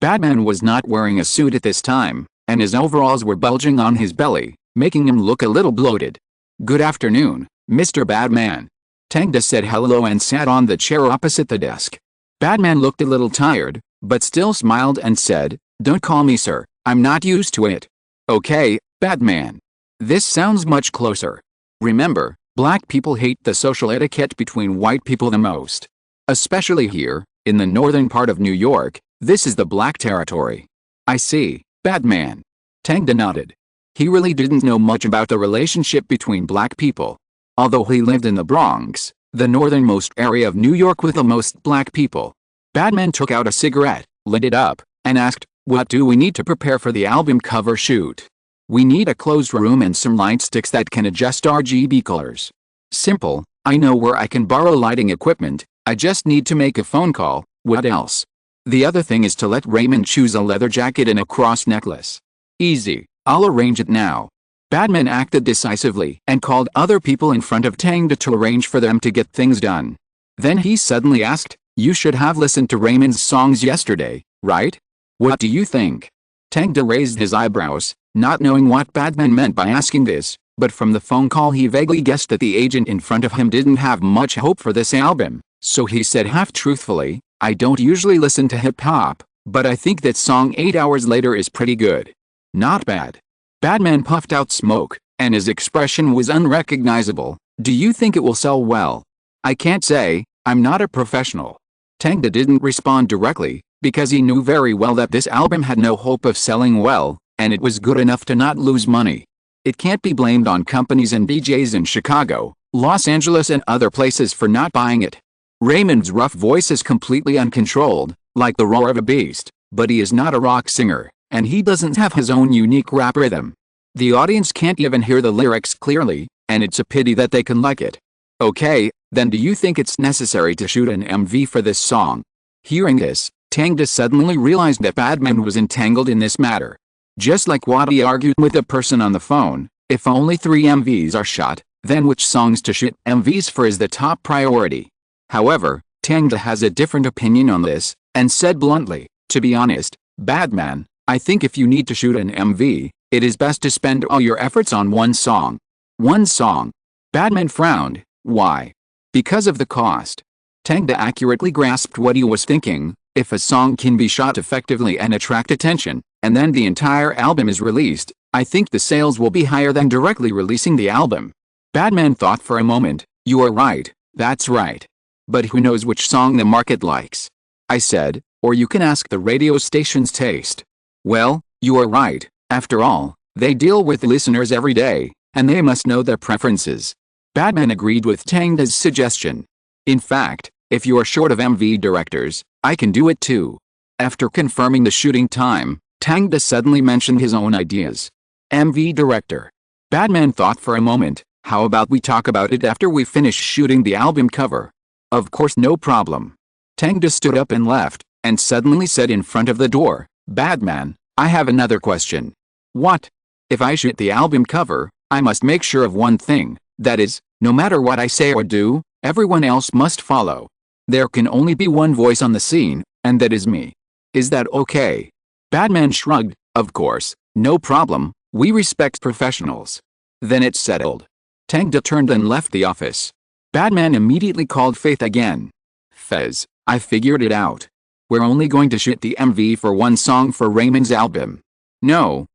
Batman was not wearing a suit at this time, and his overalls were bulging on his belly, making him look a little bloated. Good afternoon, Mr. Batman. Tang said hello and sat on the chair opposite the desk. Batman looked a little tired, but still smiled and said, "Don't call me sir, I'm not used to it." "Okay, Batman. This sounds much closer. Remember, black people hate the social etiquette between white people the most. Especially here, in the northern part of New York, this is the black territory." "I see, Batman." Tang nodded. He really didn't know much about the relationship between black people. Although he lived in the Bronx, the northernmost area of New York with the most black people. Batman took out a cigarette, lit it up, and asked, "What do we need to prepare for the album cover shoot?" "We need a closed room and some light sticks that can adjust RGB colors." "Simple, I know where I can borrow lighting equipment, I just need to make a phone call." "What else?" "The other thing is to let Raymond choose a leather jacket and a cross necklace." "Easy, I'll arrange it now." Batman acted decisively and called other people in front of Tang to arrange for them to get things done. Then he suddenly asked, "You should have listened to Raymond's songs yesterday, right? What do you think?" Tang raised his eyebrows, not knowing what Batman meant by asking this, but from the phone call he vaguely guessed that the agent in front of him didn't have much hope for this album, so he said half-truthfully, "I don't usually listen to hip-hop, but I think that song 8 Hours Later is pretty good." "Not bad." Batman puffed out smoke, and his expression was unrecognizable. "Do you think it will sell well?" "I can't say, I'm not a professional." Tang didn't respond directly, because he knew very well that this album had no hope of selling well, and it was good enough to not lose money. It can't be blamed on companies and DJs in Chicago, Los Angeles and other places for not buying it. Raymond's rough voice is completely uncontrolled, like the roar of a beast, but he is not a rock singer, and he doesn't have his own unique rap rhythm. The audience can't even hear the lyrics clearly, and it's a pity that they can like it. "Okay, then do you think it's necessary to shoot an MV for this song?" Hearing this, Tang suddenly realized that Batman was entangled in this matter. Just like what he argued with the person on the phone, if only 3 MVs are shot, then which songs to shoot MVs for is the top priority. However, Tang has a different opinion on this, and said bluntly, "To be honest, Batman, I think if you need to shoot an MV, it is best to spend all your efforts on one song." "One song?" Batman frowned. "Why?" "Because of the cost." Tang accurately grasped what he was thinking. If a song can be shot effectively and attract attention, and then the entire album is released, I think the sales will be higher than directly releasing the album. Batman thought for a moment. "You are right, that's right. But who knows which song the market likes?" I said, "Or you can ask the radio station's taste." "Well, you are right, after all, they deal with listeners every day, and they must know their preferences." Batman agreed with Tang's suggestion. "In fact, if you are short of MV directors, I can do it too." After confirming the shooting time, Tang suddenly mentioned his own ideas. "MV director." Batman thought for a moment. "How about we talk about it after we finish shooting the album cover?" "Of course, no problem." Tang stood up and left, and suddenly said in front of the door, "Batman, I have another question." "What?" "If I shoot the album cover, I must make sure of one thing, that is, no matter what I say or do, everyone else must follow. There can only be one voice on the scene, and that is me. Is that okay?" Batman shrugged. "Of course, no problem, we respect professionals." "Then it's settled." Tang turned and left the office. Batman immediately called Faith again. "Fez, I figured it out. We're only going to shoot the MV for one song for Raymond's album." No,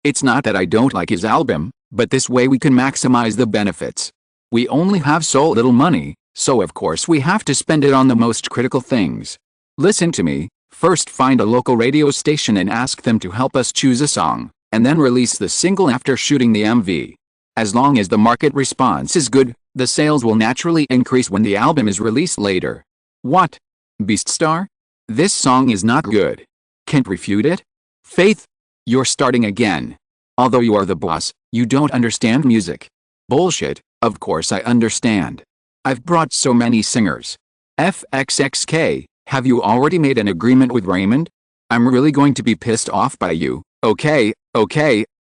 it's not that I don't like his album, but this way we can maximize the benefits. We only have so little money, so of course we have to spend it on the most critical things. Listen to me, first find a local radio station and ask them to help us choose a song, and then release the single after shooting the MV. As long as the market response is good, the sales will naturally increase when the album is released later. "What? Beaststar? This song is not good. Can't refute it?" "Faith, you're starting again. Although you are the boss, you don't understand music." "Bullshit, of course I understand. I've brought so many singers." "FXXK, have you already made an agreement with Raymond? I'm really going to be pissed off by you." Okay,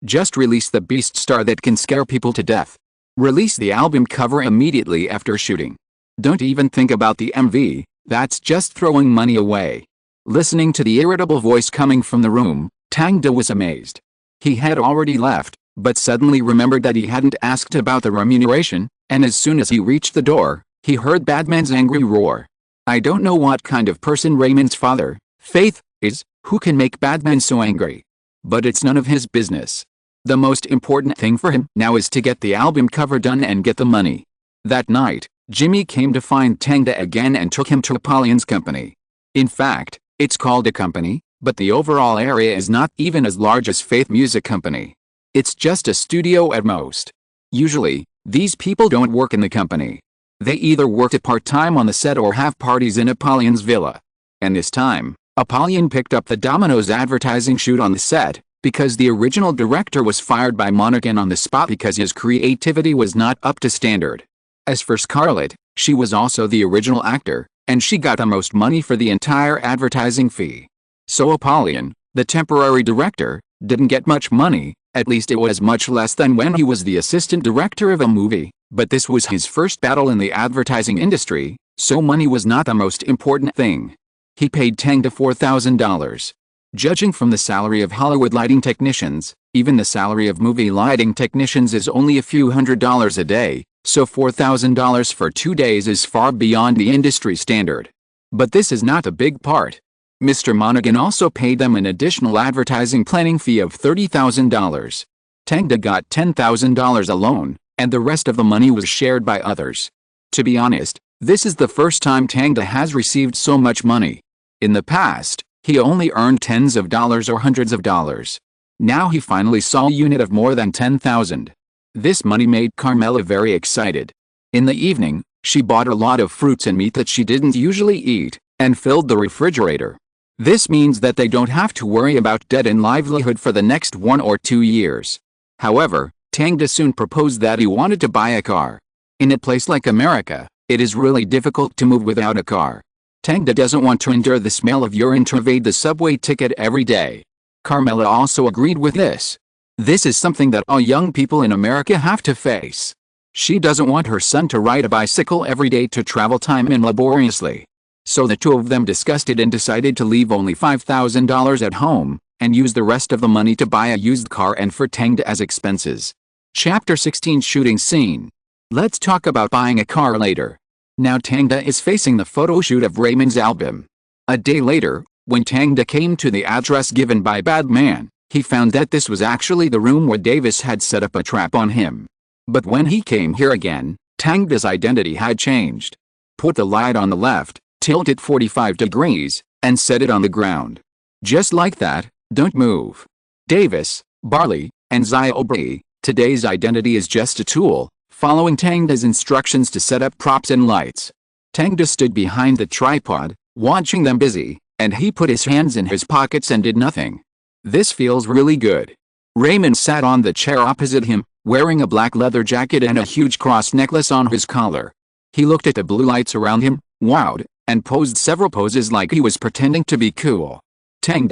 just release the Beaststar that can scare people to death. Release the album cover immediately after shooting. Don't even think about the MV, That's just throwing money away." Listening to the irritable voice coming from the room, Tang was amazed. He had already left, but suddenly remembered that he hadn't asked about the remuneration, and as soon as he reached the door, he heard Batman's angry roar. I don't know what kind of person Raymond's father, Faith, is, who can make Batman so angry. But it's none of his business. The most important thing for him now is to get the album cover done and get the money. That night, Jimmy came to find Tang again and took him to Apollyon's company. In fact, it's called a company, but the overall area is not even as large as Faith Music Company. It's just a studio at most. Usually, these people don't work in the company. They either work part-time on the set or have parties in Apollyon's villa. And this time, Apollyon picked up the Domino's advertising shoot on the set, because the original director was fired by Monaghan on the spot because his creativity was not up to standard. As for Scarlett, she was also the original actor, and she got the most money for the entire advertising fee. So Apollyon, the temporary director, didn't get much money, at least it was much less than when he was the assistant director of a movie, but this was his first battle in the advertising industry, so money was not the most important thing. He paid Tang $4,000. Judging from the salary of Hollywood lighting technicians, even the salary of movie lighting technicians is only a few $100s a day, so $4,000 for 2 days is far beyond the industry standard. But this is not a big part. Mr. Monaghan also paid them an additional advertising planning fee of $30,000. Tang got $10,000 alone, and the rest of the money was shared by others. To be honest, this is the first time Tang has received so much money. In the past, he only earned tens of dollars or hundreds of dollars. Now he finally saw a unit of more than 10,000. This money made Carmela very excited. In the evening, she bought a lot of fruits and meat that she didn't usually eat, and filled the refrigerator. This means that they don't have to worry about debt and livelihood for the next 1 or 2 years. However, Tang soon proposed that he wanted to buy a car. In a place like America, it is really difficult to move without a car. Tang doesn't want to endure the smell of urine to evade the subway ticket every day. Carmela also agreed with this. This is something that all young people in America have to face. She doesn't want her son to ride a bicycle every day to travel time and laboriously. So the two of them discussed it and decided to leave only $5,000 at home, and use the rest of the money to buy a used car and for Tang as expenses. Chapter 16 Shooting Scene. Let's talk about buying a car later. Now Tang is facing the photo shoot of Raymond's album. A day later, when Tang came to the address given by Batman, he found that this was actually the room where Davis had set up a trap on him. But when he came here again, Tang's identity had changed. Put the light on the left, tilt it 45 degrees, and set it on the ground. Just like that, don't move. Davis, Barley, and Ziobre, today's identity is just a tool, following Tang's instructions to set up props and lights. Tang stood behind the tripod, watching them busy, and he put his hands in his pockets and did nothing. This feels really good. Raymond sat on the chair opposite him, wearing a black leather jacket and a huge cross necklace on his collar. He looked at the blue lights around him, wowed, and posed several poses like he was pretending to be cool. Tang,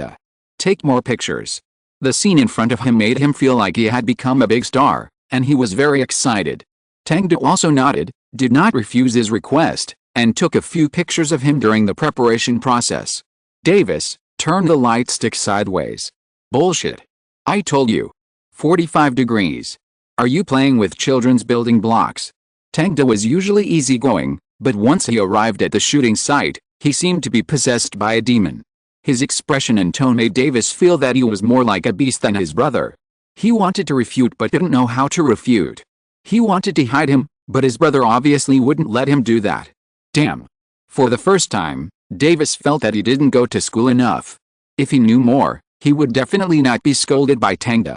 take more pictures. The scene in front of him made him feel like he had become a big star, and he was very excited. Tang also nodded, did not refuse his request, and took a few pictures of him during the preparation process. Davis, turn the light stick sideways. Bullshit. I told you. 45 degrees. Are you playing with children's building blocks? Tang was usually easygoing, but once he arrived at the shooting site, he seemed to be possessed by a demon. His expression and tone made Davis feel that he was more like a beast than his brother. He wanted to refute but didn't know how to refute. He wanted to hide him, but his brother obviously wouldn't let him do that. Damn. For the first time, Davis felt that he didn't go to school enough. If he knew more, he would definitely not be scolded by Tang.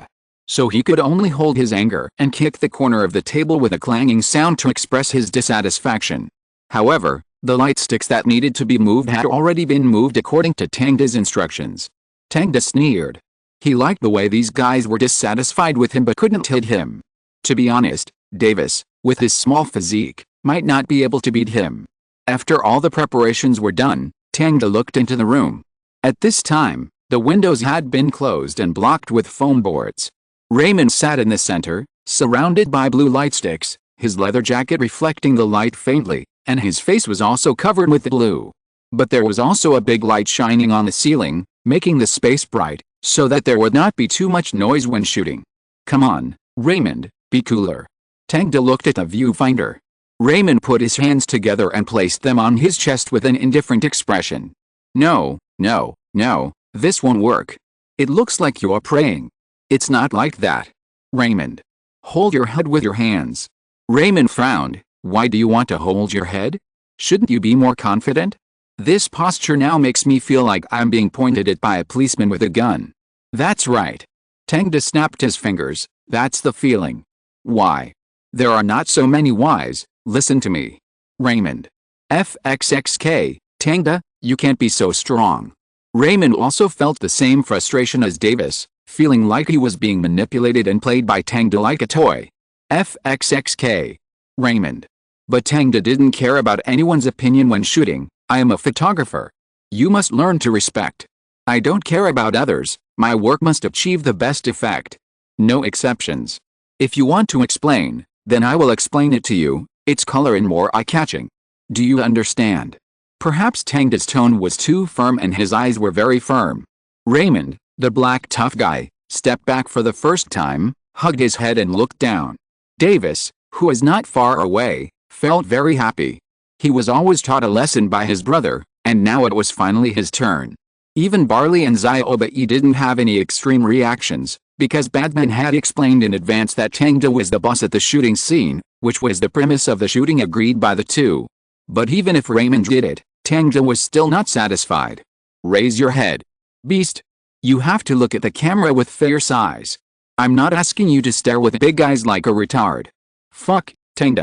So he could only hold his anger and kick the corner of the table with a clanging sound to express his dissatisfaction. However, the light sticks that needed to be moved had already been moved according to Tang's instructions. Tang sneered. He liked the way these guys were dissatisfied with him but couldn't hit him. To be honest, Davis, with his small physique, might not be able to beat him. After all the preparations were done, Tang looked into the room. At this time, the windows had been closed and blocked with foam boards. Raymond sat in the center, surrounded by blue light sticks, his leather jacket reflecting the light faintly, and his face was also covered with blue. But there was also a big light shining on the ceiling, making the space bright, so that there would not be too much noise when shooting. Come on, Raymond, be cooler. Tang looked at the viewfinder. Raymond put his hands together and placed them on his chest with an indifferent expression. No, no, no, this won't work. It looks like you're praying. It's not like that. Raymond. Hold your head with your hands. Raymond frowned. Why do you want to hold your head? Shouldn't you be more confident? This posture now makes me feel like I'm being pointed at by a policeman with a gun. That's right. Tang snapped his fingers. That's the feeling. Why? There are not so many whys. Listen to me. Raymond. FXXK, Tang, you can't be so strong. Raymond also felt the same frustration as Davis, feeling like he was being manipulated and played by Tang like a toy. FXXK. Raymond. But Tang didn't care about anyone's opinion when shooting. I am a photographer. You must learn to respect. I don't care about others, my work must achieve the best effect. No exceptions. If you want to explain, then I will explain it to you, it's color and more eye-catching. Do you understand? Perhaps Tang's tone was too firm and his eyes were very firm. Raymond, the black tough guy, stepped back for the first time, hugged his head and looked down. Davis, who was not far away, felt very happy. He was always taught a lesson by his brother, and now it was finally his turn. Even Barley and Ziobai didn't have any extreme reactions, because Batman had explained in advance that Tang was the boss at the shooting scene, which was the premise of the shooting agreed by the two. But even if Raymond did it, Tang was still not satisfied. Raise your head. Beast. You have to look at the camera with fierce eyes. I'm not asking you to stare with big eyes like a retard. Fuck, Tang.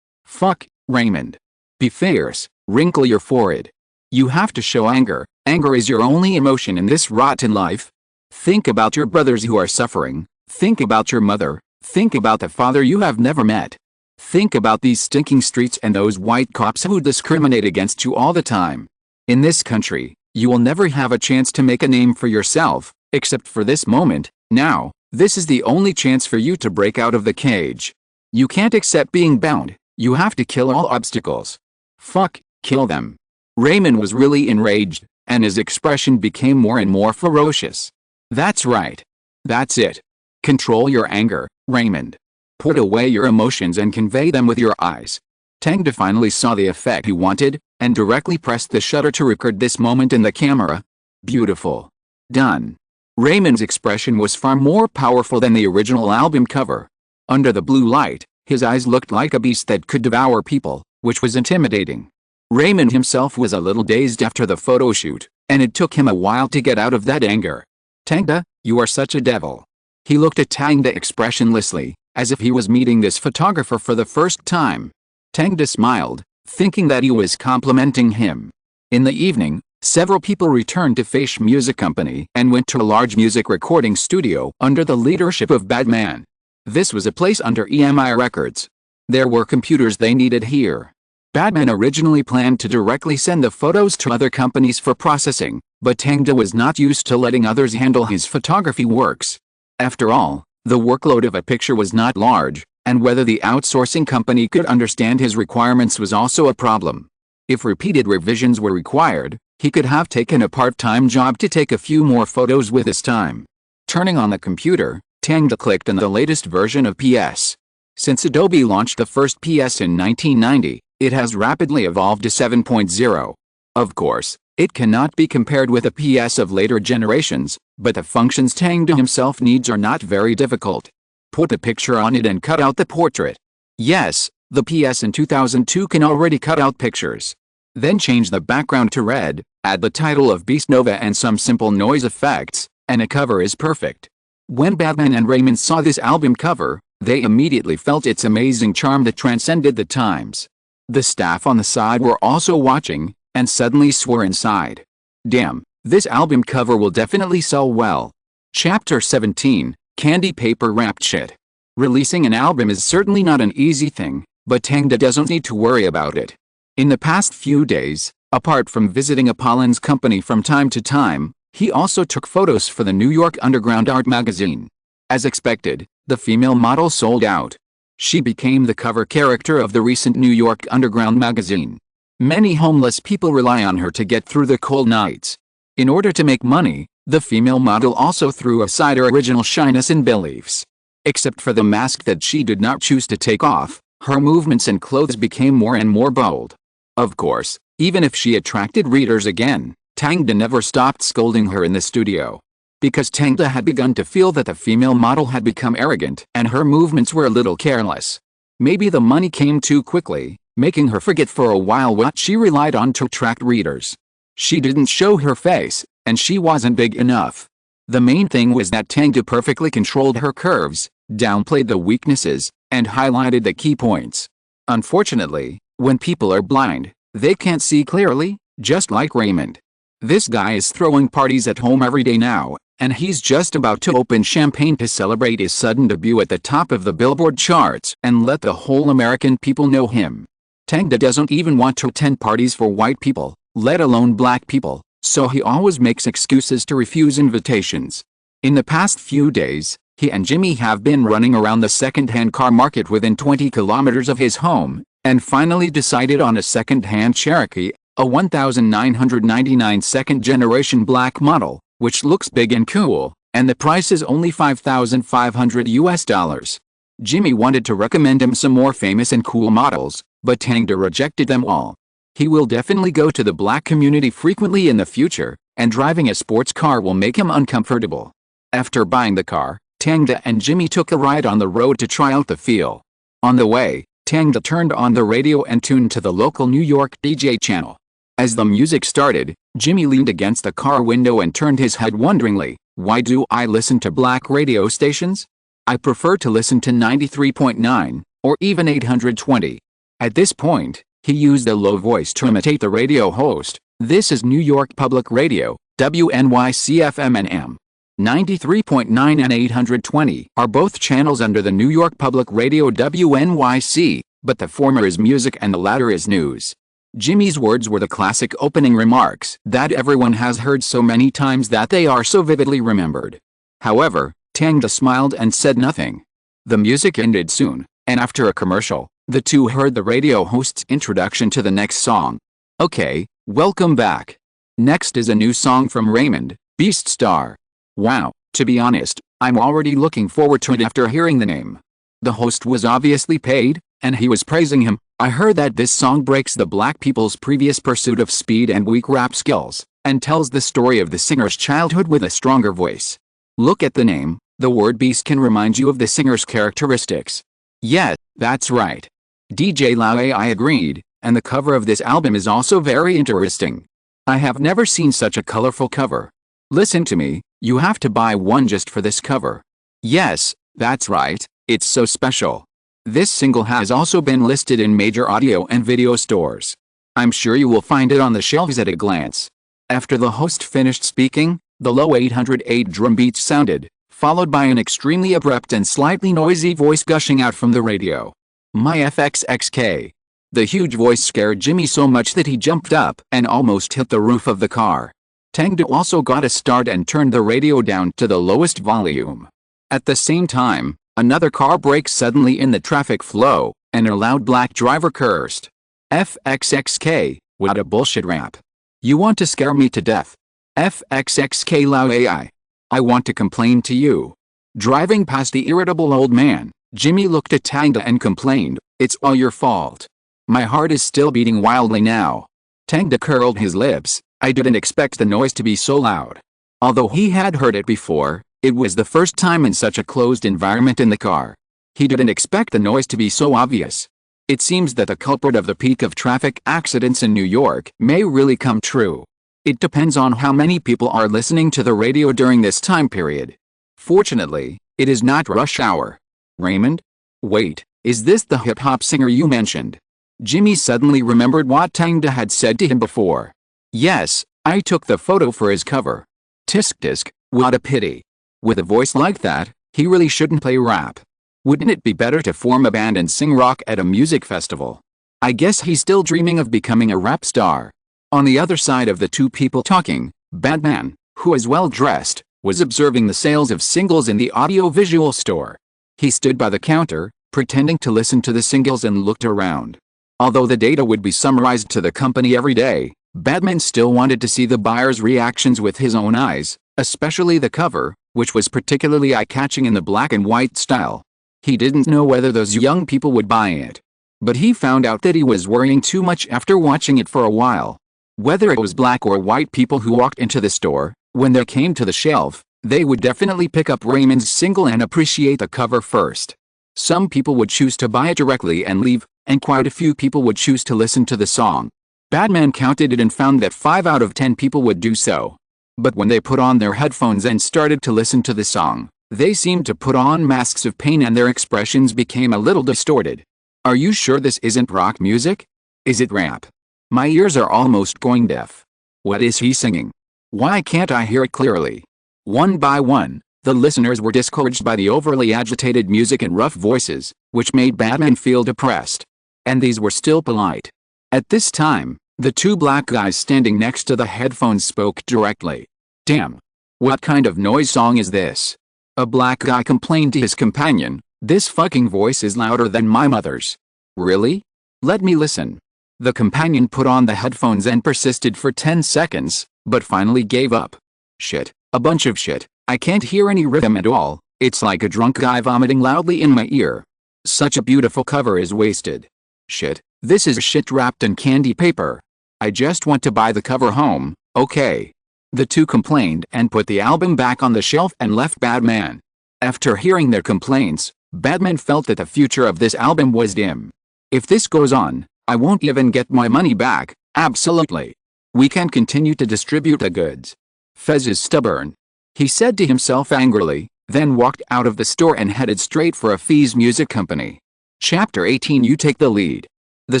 Fuck, Raymond. Be fierce, wrinkle your forehead. You have to show anger. Anger is your only emotion in this rotten life. Think about your brothers who are suffering. Think about your mother. Think about the father you have never met. Think about these stinking streets and those white cops who discriminate against you all the time. In this country, you will never have a chance to make a name for yourself, except for this moment. Now, this is the only chance for you to break out of the cage. You can't accept being bound. You have to kill all obstacles. Fuck, kill them. Raymond was really enraged, and his expression became more and more ferocious. That's right. That's it. Control your anger, Raymond. Put away your emotions and convey them with your eyes. Tang finally saw the effect he wanted, and directly pressed the shutter to record this moment in the camera. Beautiful. Done. Raymond's expression was far more powerful than the original album cover. Under the blue light, his eyes looked like a beast that could devour people, which was intimidating. Raymond himself was a little dazed after the photo shoot, and it took him a while to get out of that anger. Tang, you are such a devil. He looked at Tang expressionlessly, as if he was meeting this photographer for the first time. Tang smiled, thinking that he was complimenting him. In the evening, several people returned to Fish Music Company and went to a large music recording studio under the leadership of Batman. This was a place under EMI Records. There were computers they needed here. Batman originally planned to directly send the photos to other companies for processing, but Tang was not used to letting others handle his photography works. After all, the workload of a picture was not large, and whether the outsourcing company could understand his requirements was also a problem. If repeated revisions were required, he could have taken a part-time job to take a few more photos with his time. Turning on the computer, Tang clicked on the latest version of PS. Since Adobe launched the first PS in 1990, it has rapidly evolved to 7.0. Of course, it cannot be compared with the PS of later generations, but the functions Tang himself needs are not very difficult. Put a picture on it and cut out the portrait. Yes, the PS in 2002 can already cut out pictures. Then change the background to red, add the title of Beast Nova and some simple noise effects, and a cover is perfect. When Batman and Raymond saw this album cover, they immediately felt its amazing charm that transcended the times. The staff on the side were also watching, and suddenly swore inside. Damn, this album cover will definitely sell well. Chapter 17, Candy Paper Wrapped Shit. Releasing an album is certainly not an easy thing, but Tang doesn't need to worry about it. In the past few days, apart from visiting Apollin's company from time to time, he also took photos for the New York Underground art magazine. As expected, the female model sold out. She became the cover character of the recent New York Underground magazine. Many homeless people rely on her to get through the cold nights. In order to make money, the female model also threw aside her original shyness and beliefs. Except for the mask that she did not choose to take off, her movements and clothes became more and more bold. Of course, even if she attracted readers again, Tang never stopped scolding her in the studio. Because Tang had begun to feel that the female model had become arrogant and her movements were a little careless. Maybe the money came too quickly, making her forget for a while what she relied on to attract readers. She didn't show her face, and she wasn't big enough. The main thing was that Tang perfectly controlled her curves, downplayed the weaknesses, and highlighted the key points. Unfortunately, when people are blind, they can't see clearly, just like Raymond. This guy is throwing parties at home every day now, and he's just about to open champagne to celebrate his sudden debut at the top of the Billboard charts and let the whole American people know him. Tang doesn't even want to attend parties for white people, let alone black people, so he always makes excuses to refuse invitations. In the past few days, he and Jimmy have been running around the second-hand car market within 20 kilometers of his home, and finally decided on a second-hand Cherokee, a 1999 second-generation black model, which looks big and cool, and the price is only $5,500 US. Jimmy wanted to recommend him some more famous and cool models, but Tang rejected them all. He will definitely go to the black community frequently in the future, and driving a sports car will make him uncomfortable. After buying the car, Tang and Jimmy took a ride on the road to try out the feel. On the way, Tang turned on the radio and tuned to the local New York DJ channel. As the music started, Jimmy leaned against the car window and turned his head wonderingly. Why do I listen to black radio stations? I prefer to listen to 93.9, or even 820. At this point, he used a low voice to imitate the radio host. This is New York Public Radio, WNYC-FM and M. 93.9 and 820 are both channels under the New York Public Radio WNYC, but the former is music and the latter is news. Jimmy's words were the classic opening remarks that everyone has heard so many times that they are so vividly remembered. However, Tang smiled and said nothing. The music ended soon, and after a commercial, the two heard the radio host's introduction to the next song. Okay, welcome back. Next is a new song from Raymond, Beast Star. Wow, to be honest, I'm already looking forward to it after hearing the name. The host was obviously paid, and he was praising him. I heard that this song breaks the black people's previous pursuit of speed and weak rap skills, and tells the story of the singer's childhood with a stronger voice. Look at the name, the word beast can remind you of the singer's characteristics. Yeah, that's right. DJ Lau AI agreed, and the cover of this album is also very interesting. I have never seen such a colorful cover. Listen to me, you have to buy one just for this cover. Yes, that's right, it's so special. This single has also been listed in major audio and video stores. I'm sure you will find it on the shelves at a glance. After the host finished speaking, the low 808 drum beats sounded, followed by an extremely abrupt and slightly noisy voice gushing out from the radio. My FXXK. The huge voice scared Jimmy so much that he jumped up and almost hit the roof of the car. Tang also got a start and turned the radio down to the lowest volume. At the same time, another car braked suddenly in the traffic flow, and a loud black driver cursed. FXXK, what a bullshit rap. You want to scare me to death. FXXK Lau AI. I want to complain to you. Driving past the irritable old man, Jimmy looked at Tang and complained, it's all your fault. My heart is still beating wildly now. Tang curled his lips. I didn't expect the noise to be so loud. Although he had heard it before, it was the first time in such a closed environment in the car. He didn't expect the noise to be so obvious. It seems that the culprit of the peak of traffic accidents in New York may really come true. It depends on how many people are listening to the radio during this time period. Fortunately, it is not rush hour. Raymond? Wait, is this the hip-hop singer you mentioned? Jimmy suddenly remembered what Tang had said to him before. Yes, I took the photo for his cover. Tisk tisk, what a pity. With a voice like that, he really shouldn't play rap. Wouldn't it be better to form a band and sing rock at a music festival? I guess he's still dreaming of becoming a rap star. On the other side of the two people talking, Batman, who is well dressed, was observing the sales of singles in the audio-visual store. He stood by the counter, pretending to listen to the singles and looked around. Although the data would be summarized to the company every day, Batman still wanted to see the buyers' reactions with his own eyes, especially the cover, which was particularly eye-catching in the black and white style. He didn't know whether those young people would buy it. But he found out that he was worrying too much after watching it for a while. Whether it was black or white people who walked into the store, when they came to the shelf, they would definitely pick up Raymond's single and appreciate the cover first. Some people would choose to buy it directly and leave, and quite a few people would choose to listen to the song. Batman counted it and found that 5 out of 10 people would do so. But when they put on their headphones and started to listen to the song, they seemed to put on masks of pain and their expressions became a little distorted. Are you sure this isn't rock music? Is it rap? My ears are almost going deaf. What is he singing? Why can't I hear it clearly? One by one, the listeners were discouraged by the overly agitated music and rough voices, which made Batman feel depressed. And these were still polite. At this time, the 2 black guys standing next to the headphones spoke directly. Damn. What kind of noise song is this? A black guy complained to his companion, this fucking voice is louder than my mother's. Really? Let me listen. The companion put on the headphones and persisted for 10 seconds, but finally gave up. Shit, a bunch of shit. I can't hear any rhythm at all, it's like a drunk guy vomiting loudly in my ear. Such a beautiful cover is wasted. Shit, this is shit wrapped in candy paper. I just want to buy the cover home, okay. The 2 complained and put the album back on the shelf and left Batman. After hearing their complaints, Batman felt that the future of this album was dim. If this goes on, I won't even get my money back, absolutely. We can't continue to distribute the goods. Fez is stubborn. He said to himself angrily, then walked out of the store and headed straight for a Fez music company. Chapter 18 You Take the Lead. The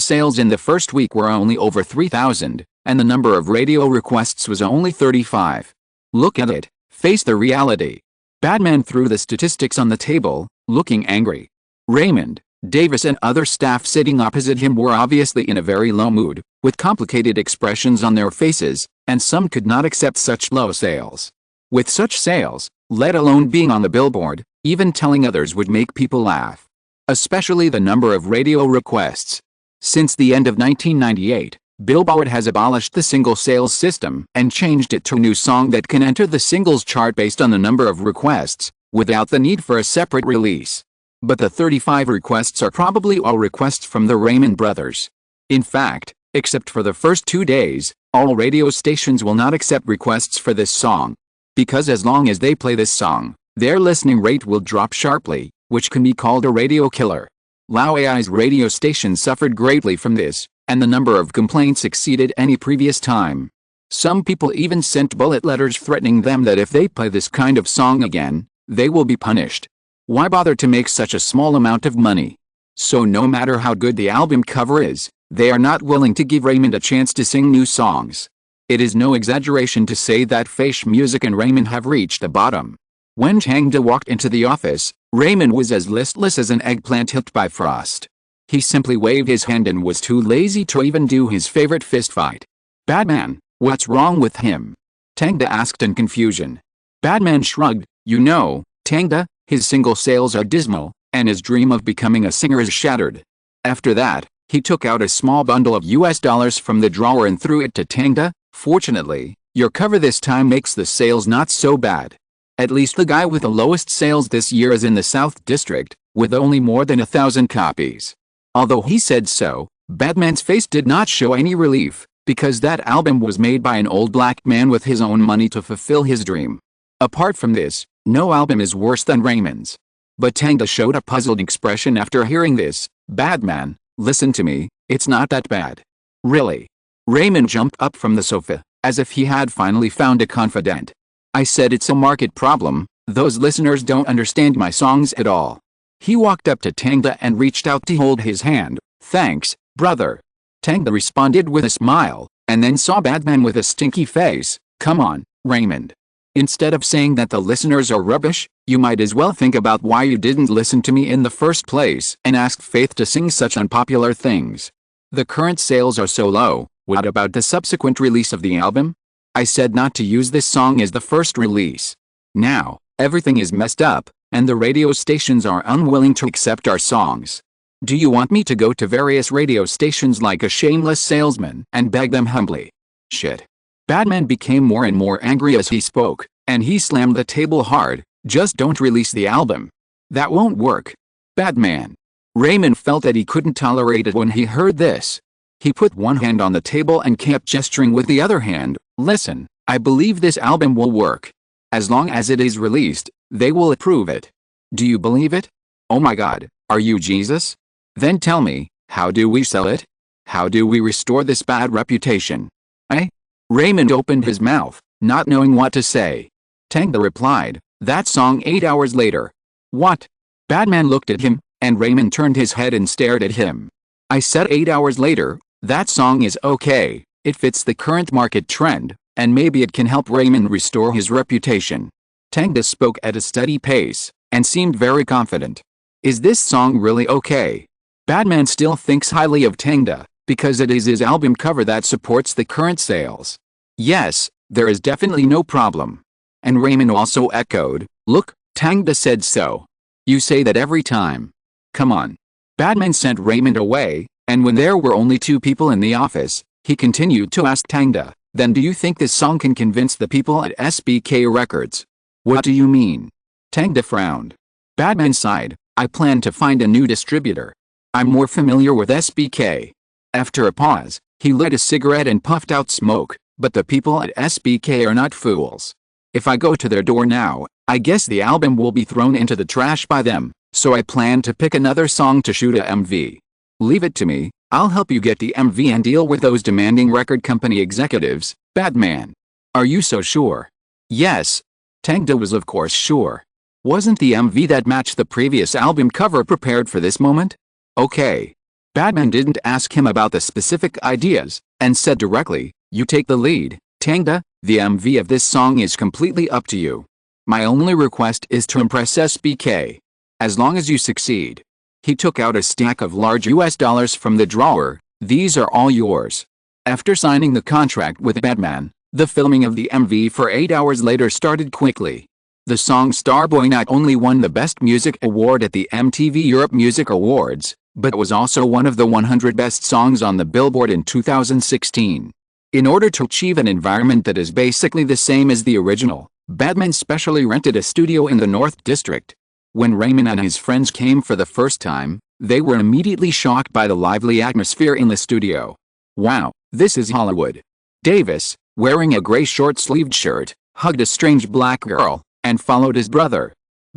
sales in the first week were only over 3,000, and the number of radio requests was only 35. Look at it, face the reality. Batman threw the statistics on the table, looking angry. Raymond, Davis and other staff sitting opposite him were obviously in a very low mood, with complicated expressions on their faces, and some could not accept such low sales. With such sales, let alone being on the billboard, even telling others would make people laugh. Especially the number of radio requests. Since the end of 1998, Billboard has abolished the single sales system and changed it to a new song that can enter the singles chart based on the number of requests, without the need for a separate release. But the 35 requests are probably all requests from the Raymond brothers. In fact, except for the first 2 days, all radio stations will not accept requests for this song. Because as long as they play this song, their listening rate will drop sharply, which can be called a radio killer. Lauai's radio station suffered greatly from this, and the number of complaints exceeded any previous time. Some people even sent bullet letters threatening them that if they play this kind of song again, they will be punished. Why bother to make such a small amount of money? So no matter how good the album cover is, they are not willing to give Raymond a chance to sing new songs. It is no exaggeration to say that Face Music and Raymond have reached the bottom. When Tang walked into the office, Raymond was as listless as an eggplant hit by frost. He simply waved his hand and was too lazy to even do his favorite fist fight. Batman, what's wrong with him? Tang asked in confusion. Batman shrugged, you know, Tang, his single sales are dismal, and his dream of becoming a singer is shattered. After that, he took out a small bundle of US dollars from the drawer and threw it to Tang. Fortunately, your cover this time makes the sales not so bad. At least the guy with the lowest sales this year is in the South District, with only more than 1,000 copies. Although he said so, Batman's face did not show any relief, because that album was made by an old black man with his own money to fulfill his dream. Apart from this, no album is worse than Raymond's. But Tang showed a puzzled expression after hearing this. Batman, listen to me, it's not that bad. Really? Raymond jumped up from the sofa, as if he had finally found a confidant. I said it's a market problem, those listeners don't understand my songs at all. He walked up to Tang and reached out to hold his hand. Thanks, brother. Tang responded with a smile, and then saw Batman with a stinky face. Come on, Raymond. Instead of saying that the listeners are rubbish, you might as well think about why you didn't listen to me in the first place and ask Faith to sing such unpopular things. The current sales are so low, what about the subsequent release of the album? I said not to use this song as the first release. Now, everything is messed up, and the radio stations are unwilling to accept our songs. Do you want me to go to various radio stations like a shameless salesman and beg them humbly? Shit. Batman became more and more angry as he spoke, and he slammed the table hard. Just don't release the album. That won't work. Batman. Raymond felt that he couldn't tolerate it when he heard this. He put one hand on the table and kept gesturing with the other hand. Listen, I believe this album will work. As long as it is released, they will approve it. Do you believe it? Oh my God, are you Jesus? Then tell me, how do we sell it? How do we restore this bad reputation? Eh? Raymond opened his mouth, not knowing what to say. Tang replied, that song 8 hours later. What? Batman looked at him, and Raymond turned his head and stared at him. I said 8 hours later. That song is okay, it fits the current market trend, and maybe it can help Raymond restore his reputation. Tang spoke at a steady pace, and seemed very confident. Is this song really okay? Batman still thinks highly of Tang, because it is his album cover that supports the current sales. Yes, there is definitely no problem. And Raymond also echoed, look, Tang said so. You say that every time. Come on. Batman sent Raymond away, and when there were only 2 people in the office, he continued to ask Tang, then do you think this song can convince the people at SBK Records? What do you mean? Tang frowned. Batman sighed, I plan to find a new distributor. I'm more familiar with SBK. After a pause, he lit a cigarette and puffed out smoke, but the people at SBK are not fools. If I go to their door now, I guess the album will be thrown into the trash by them, so I plan to pick another song to shoot a MV. Leave it to me, I'll help you get the MV and deal with those demanding record company executives, Batman. Are you so sure? Yes. Tang was of course sure. Wasn't the MV that matched the previous album cover prepared for this moment? Okay. Batman didn't ask him about the specific ideas, and said directly, you take the lead, Tang. The MV of this song is completely up to you. My only request is to impress SBK. As long as you succeed. He took out a stack of large US dollars from the drawer. These are all yours. After signing the contract with Batman, the filming of the MV for 8 hours later started quickly. The song Starboy not only won the Best Music Award at the MTV Europe Music Awards, but was also one of the 100 best songs on the Billboard in 2016. In order to achieve an environment that is basically the same as the original, Batman specially rented a studio in the North District. When Raymond and his friends came for the first time, they were immediately shocked by the lively atmosphere in the studio. Wow, this is Hollywood. Davis, wearing a gray short-sleeved shirt, hugged a strange black girl, and followed his brother.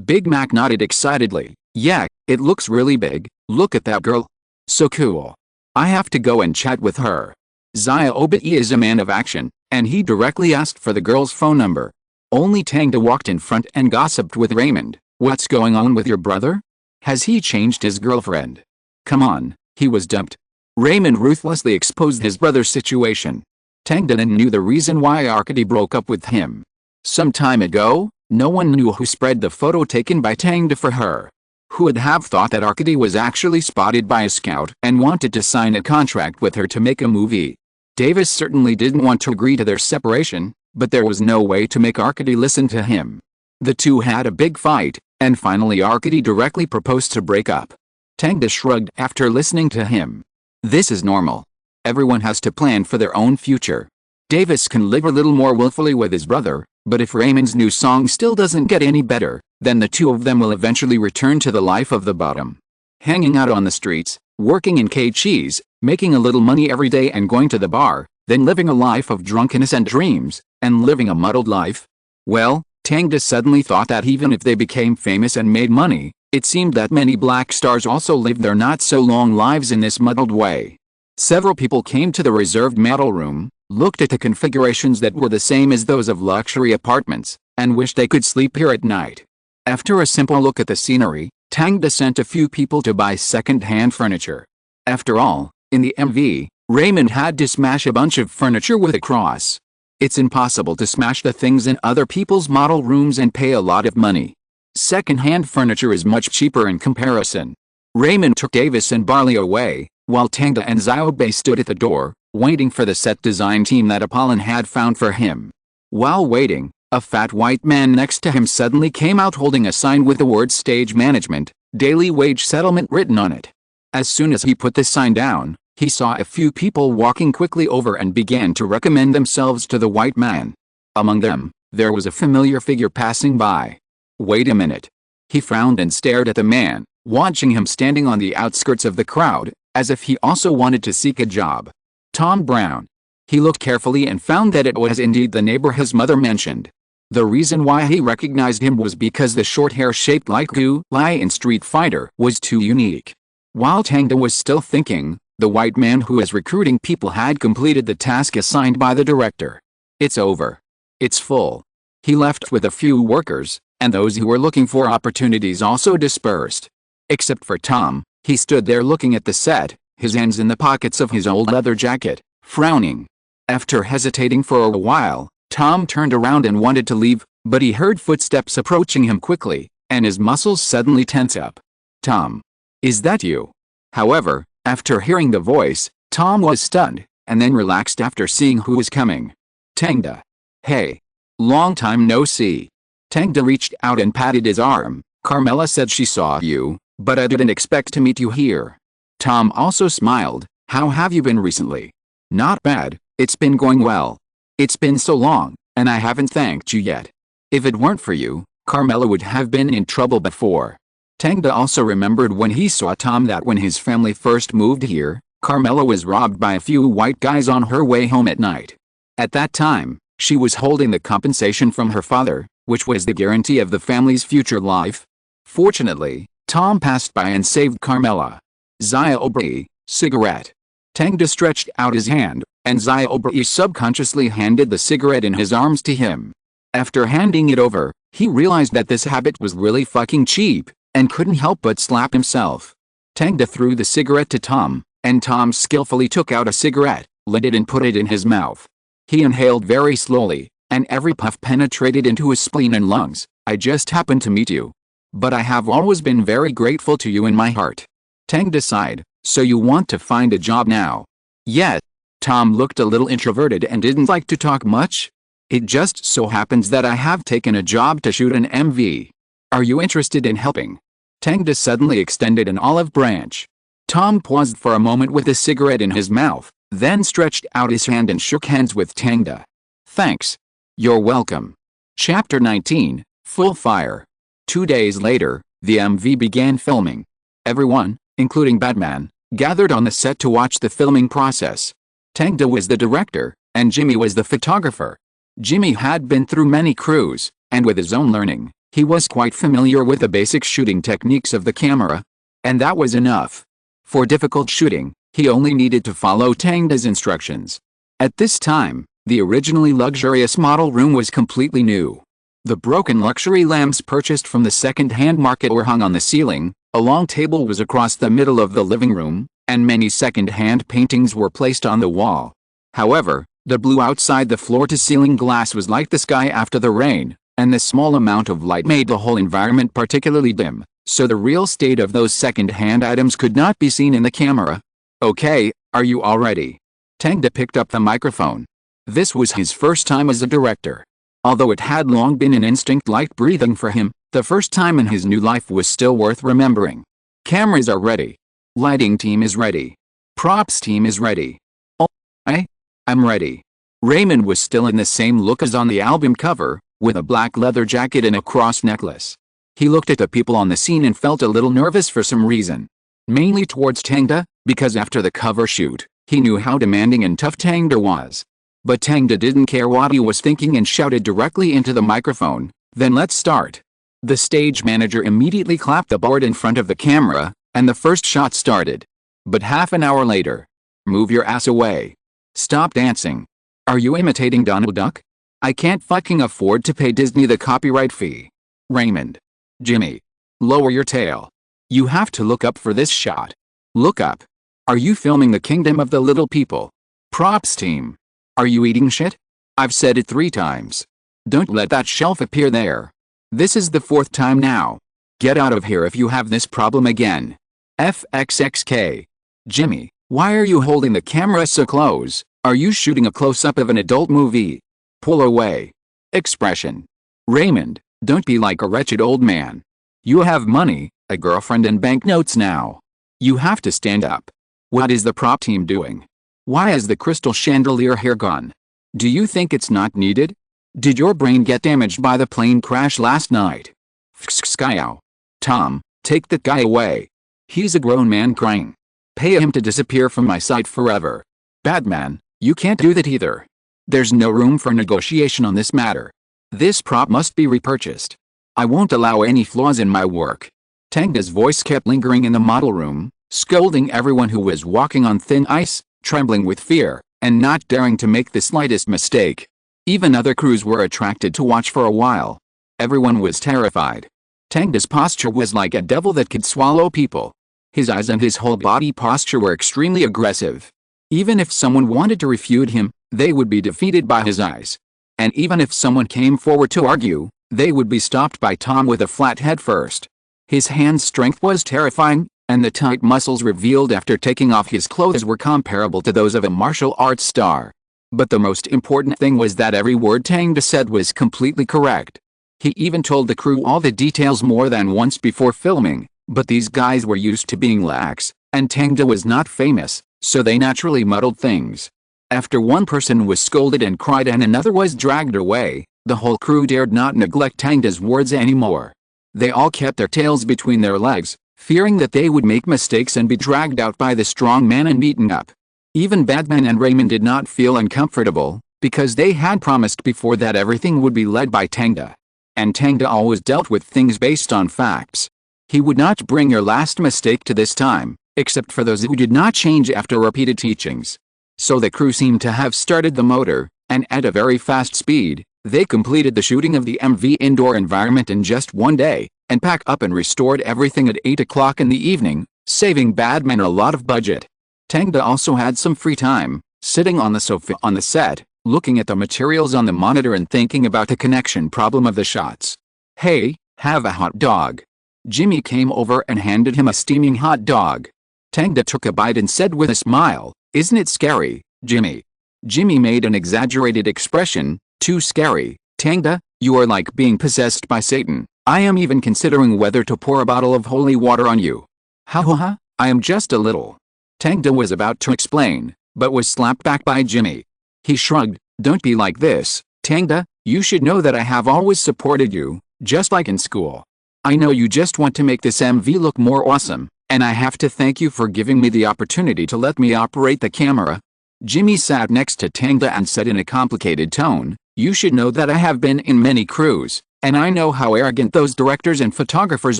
Big Mac nodded excitedly. Yeah, it looks really big, look at that girl. So cool. I have to go and chat with her. Zia Obi is a man of action, and he directly asked for the girl's phone number. Only Tang walked in front and gossiped with Raymond. What's going on with your brother? Has he changed his girlfriend? Come on, he was dumped. Raymond ruthlessly exposed his brother's situation. Tang knew the reason why Arcady broke up with him. Some time ago, no one knew who spread the photo taken by Tang for her. Who would have thought that Arcady was actually spotted by a scout and wanted to sign a contract with her to make a movie? Davis certainly didn't want to agree to their separation, but there was no way to make Arcady listen to him. The two had a big fight, and finally Arcady directly proposed to break up. Tang shrugged after listening to him. This is normal. Everyone has to plan for their own future. Davis can live a little more willfully with his brother, but if Raymond's new song still doesn't get any better, then the two of them will eventually return to the life of the bottom. Hanging out on the streets, working in K-Cheese, making a little money every day and going to the bar, then living a life of drunkenness and dreams, and living a muddled life? Well, Tang suddenly thought that even if they became famous and made money, it seemed that many black stars also lived their not-so-long lives in this muddled way. Several people came to the reserved model room, looked at the configurations that were the same as those of luxury apartments, and wished they could sleep here at night. After a simple look at the scenery, Tang sent a few people to buy second-hand furniture. After all, in the MV, Raymond had to smash a bunch of furniture with a cross. It's impossible to smash the things in other people's model rooms and pay a lot of money. Second-hand furniture is much cheaper in comparison. Raymond took Davis and Barley away, while Tang and Ziobe stood at the door, waiting for the set design team that Apollon had found for him. While waiting, a fat white man next to him suddenly came out holding a sign with the words Stage Management, Daily Wage Settlement written on it. As soon as he put the sign down, he saw a few people walking quickly over and began to recommend themselves to the white man. Among them, there was a familiar figure passing by. Wait a minute. He frowned and stared at the man, watching him standing on the outskirts of the crowd, as if he also wanted to seek a job. Tom Brown. He looked carefully and found that it was indeed the neighbor his mother mentioned. The reason why he recognized him was because the short hair shaped like Lai in Street Fighter was too unique. While Tang was still thinking, the white man who was recruiting people had completed the task assigned by the director. It's over. It's full. He left with a few workers, and those who were looking for opportunities also dispersed. Except for Tom, he stood there looking at the set, his hands in the pockets of his old leather jacket, frowning. After hesitating for a while, Tom turned around and wanted to leave, but he heard footsteps approaching him quickly, and his muscles suddenly tense up. Tom. Is that you? However, after hearing the voice, Tom was stunned, and then relaxed after seeing who was coming. Tangda. Hey. Long time no see. Tangda reached out and patted his arm. Carmela said she saw you, but I didn't expect to meet you here. Tom also smiled. How have you been recently? Not bad, it's been going well. It's been so long, and I haven't thanked you yet. If it weren't for you, Carmela would have been in trouble before. Tangda also remembered when he saw Tom that when his family first moved here, Carmela was robbed by a few white guys on her way home at night. At that time, she was holding the compensation from her father, which was the guarantee of the family's future life. Fortunately, Tom passed by and saved Carmela. Zia Obri, cigarette. Tangda stretched out his hand, and Zia Obri subconsciously handed the cigarette in his arms to him. After handing it over, he realized that this habit was really fucking cheap, and couldn't help but slap himself. Tangda threw the cigarette to Tom, and Tom skillfully took out a cigarette, lit it and put it in his mouth. He inhaled very slowly, and every puff penetrated into his spleen and lungs. I just happened to meet you. But I have always been very grateful to you in my heart. Tangda sighed. So you want to find a job now? Yet. Tom looked a little introverted and didn't like to talk much. It just so happens that I have taken a job to shoot an MV. Are you interested in helping? Tangda suddenly extended an olive branch. Tom paused for a moment with a cigarette in his mouth, then stretched out his hand and shook hands with Tangda. Thanks. You're welcome. Chapter 19, Full Fire. 2 days later, the MV began filming. Everyone, including Batman, gathered on the set to watch the filming process. Tangda was the director, and Jimmy was the photographer. Jimmy had been through many crews, and with his own learning, he was quite familiar with the basic shooting techniques of the camera. And that was enough. For difficult shooting, he only needed to follow Tangda's instructions. At this time, the originally luxurious model room was completely new. The broken luxury lamps purchased from the second-hand market were hung on the ceiling, a long table was across the middle of the living room, and many second-hand paintings were placed on the wall. However, the blue outside the floor-to-ceiling glass was like the sky after the rain, and the small amount of light made the whole environment particularly dim, so the real state of those second-hand items could not be seen in the camera. Okay, are you all ready? Tangda picked up the microphone. This was his first time as a director. Although it had long been an instinct like breathing for him, the first time in his new life was still worth remembering. Cameras are ready. Lighting team is ready. Props team is ready. Oh, I'm ready. Raymond was still in the same look as on the album cover, with a black leather jacket and a cross necklace. He looked at the people on the scene and felt a little nervous for some reason. Mainly towards Tangda, because after the cover shoot, he knew how demanding and tough Tangda was. But Tangda didn't care what he was thinking and shouted directly into the microphone, "Then let's start." The stage manager immediately clapped the board in front of the camera, and the first shot started. But half an hour later. Move your ass away. Stop dancing. Are you imitating Donald Duck? I can't fucking afford to pay Disney the copyright fee. Raymond. Jimmy. Lower your tail. You have to look up for this shot. Look up. Are you filming the kingdom of the little people? Props team. Are you eating shit? I've said it 3 times. Don't let that shelf appear there. This is the 4th time now. Get out of here if you have this problem again. FXXK. Jimmy, why are you holding the camera so close? Are you shooting a close-up of an adult movie? Pull away. Expression. Raymond, don't be like a wretched old man. You have money, a girlfriend and banknotes now. You have to stand up. What is the prop team doing? Why is the crystal chandelier here gone? Do you think it's not needed? Did your brain get damaged by the plane crash last night? Skyow. Tom, take that guy away. He's a grown man crying. Pay him to disappear from my sight forever. Batman, you can't do that either. There's no room for negotiation on this matter. This prop must be repurchased. I won't allow any flaws in my work. Tangda's voice kept lingering in the model room, scolding everyone who was walking on thin ice, trembling with fear, and not daring to make the slightest mistake. Even other crews were attracted to watch for a while. Everyone was terrified. Tangda's posture was like a devil that could swallow people. His eyes and his whole body posture were extremely aggressive. Even if someone wanted to refute him, they would be defeated by his eyes. And even if someone came forward to argue, they would be stopped by Tom with a flat head first. His hand strength was terrifying, and the tight muscles revealed after taking off his clothes were comparable to those of a martial arts star. But the most important thing was that every word Tangda said was completely correct. He even told the crew all the details more than once before filming, but these guys were used to being lax, and Tangda was not famous, so they naturally muddled things. After one person was scolded and cried and another was dragged away, the whole crew dared not neglect Tangda's words anymore. They all kept their tails between their legs, fearing that they would make mistakes and be dragged out by the strong man and beaten up. Even Batman and Raymond did not feel uncomfortable, because they had promised before that everything would be led by Tangda. And Tangda always dealt with things based on facts. He would not bring your last mistake to this time, except for those who did not change after repeated teachings. So the crew seemed to have started the motor, and at a very fast speed, they completed the shooting of the MV indoor environment in just one day, and packed up and restored everything at 8 o'clock in the evening, saving Batman a lot of budget. Tangda also had some free time, sitting on the sofa on the set, looking at the materials on the monitor and thinking about the connection problem of the shots. Hey, have a hot dog. Jimmy came over and handed him a steaming hot dog. Tangda took a bite and said with a smile, "Isn't it scary, Jimmy?" Jimmy made an exaggerated expression, "Too scary, Tangda, you are like being possessed by Satan. I am even considering whether to pour a bottle of holy water on you." "Ha ha ha, I am just a little." Tangda was about to explain, but was slapped back by Jimmy. He shrugged, "Don't be like this, Tangda, you should know that I have always supported you, just like in school. I know you just want to make this MV look more awesome, and I have to thank you for giving me the opportunity to let me operate the camera." Jimmy sat next to Tangda and said in a complicated tone, "You should know that I have been in many crews, and I know how arrogant those directors and photographers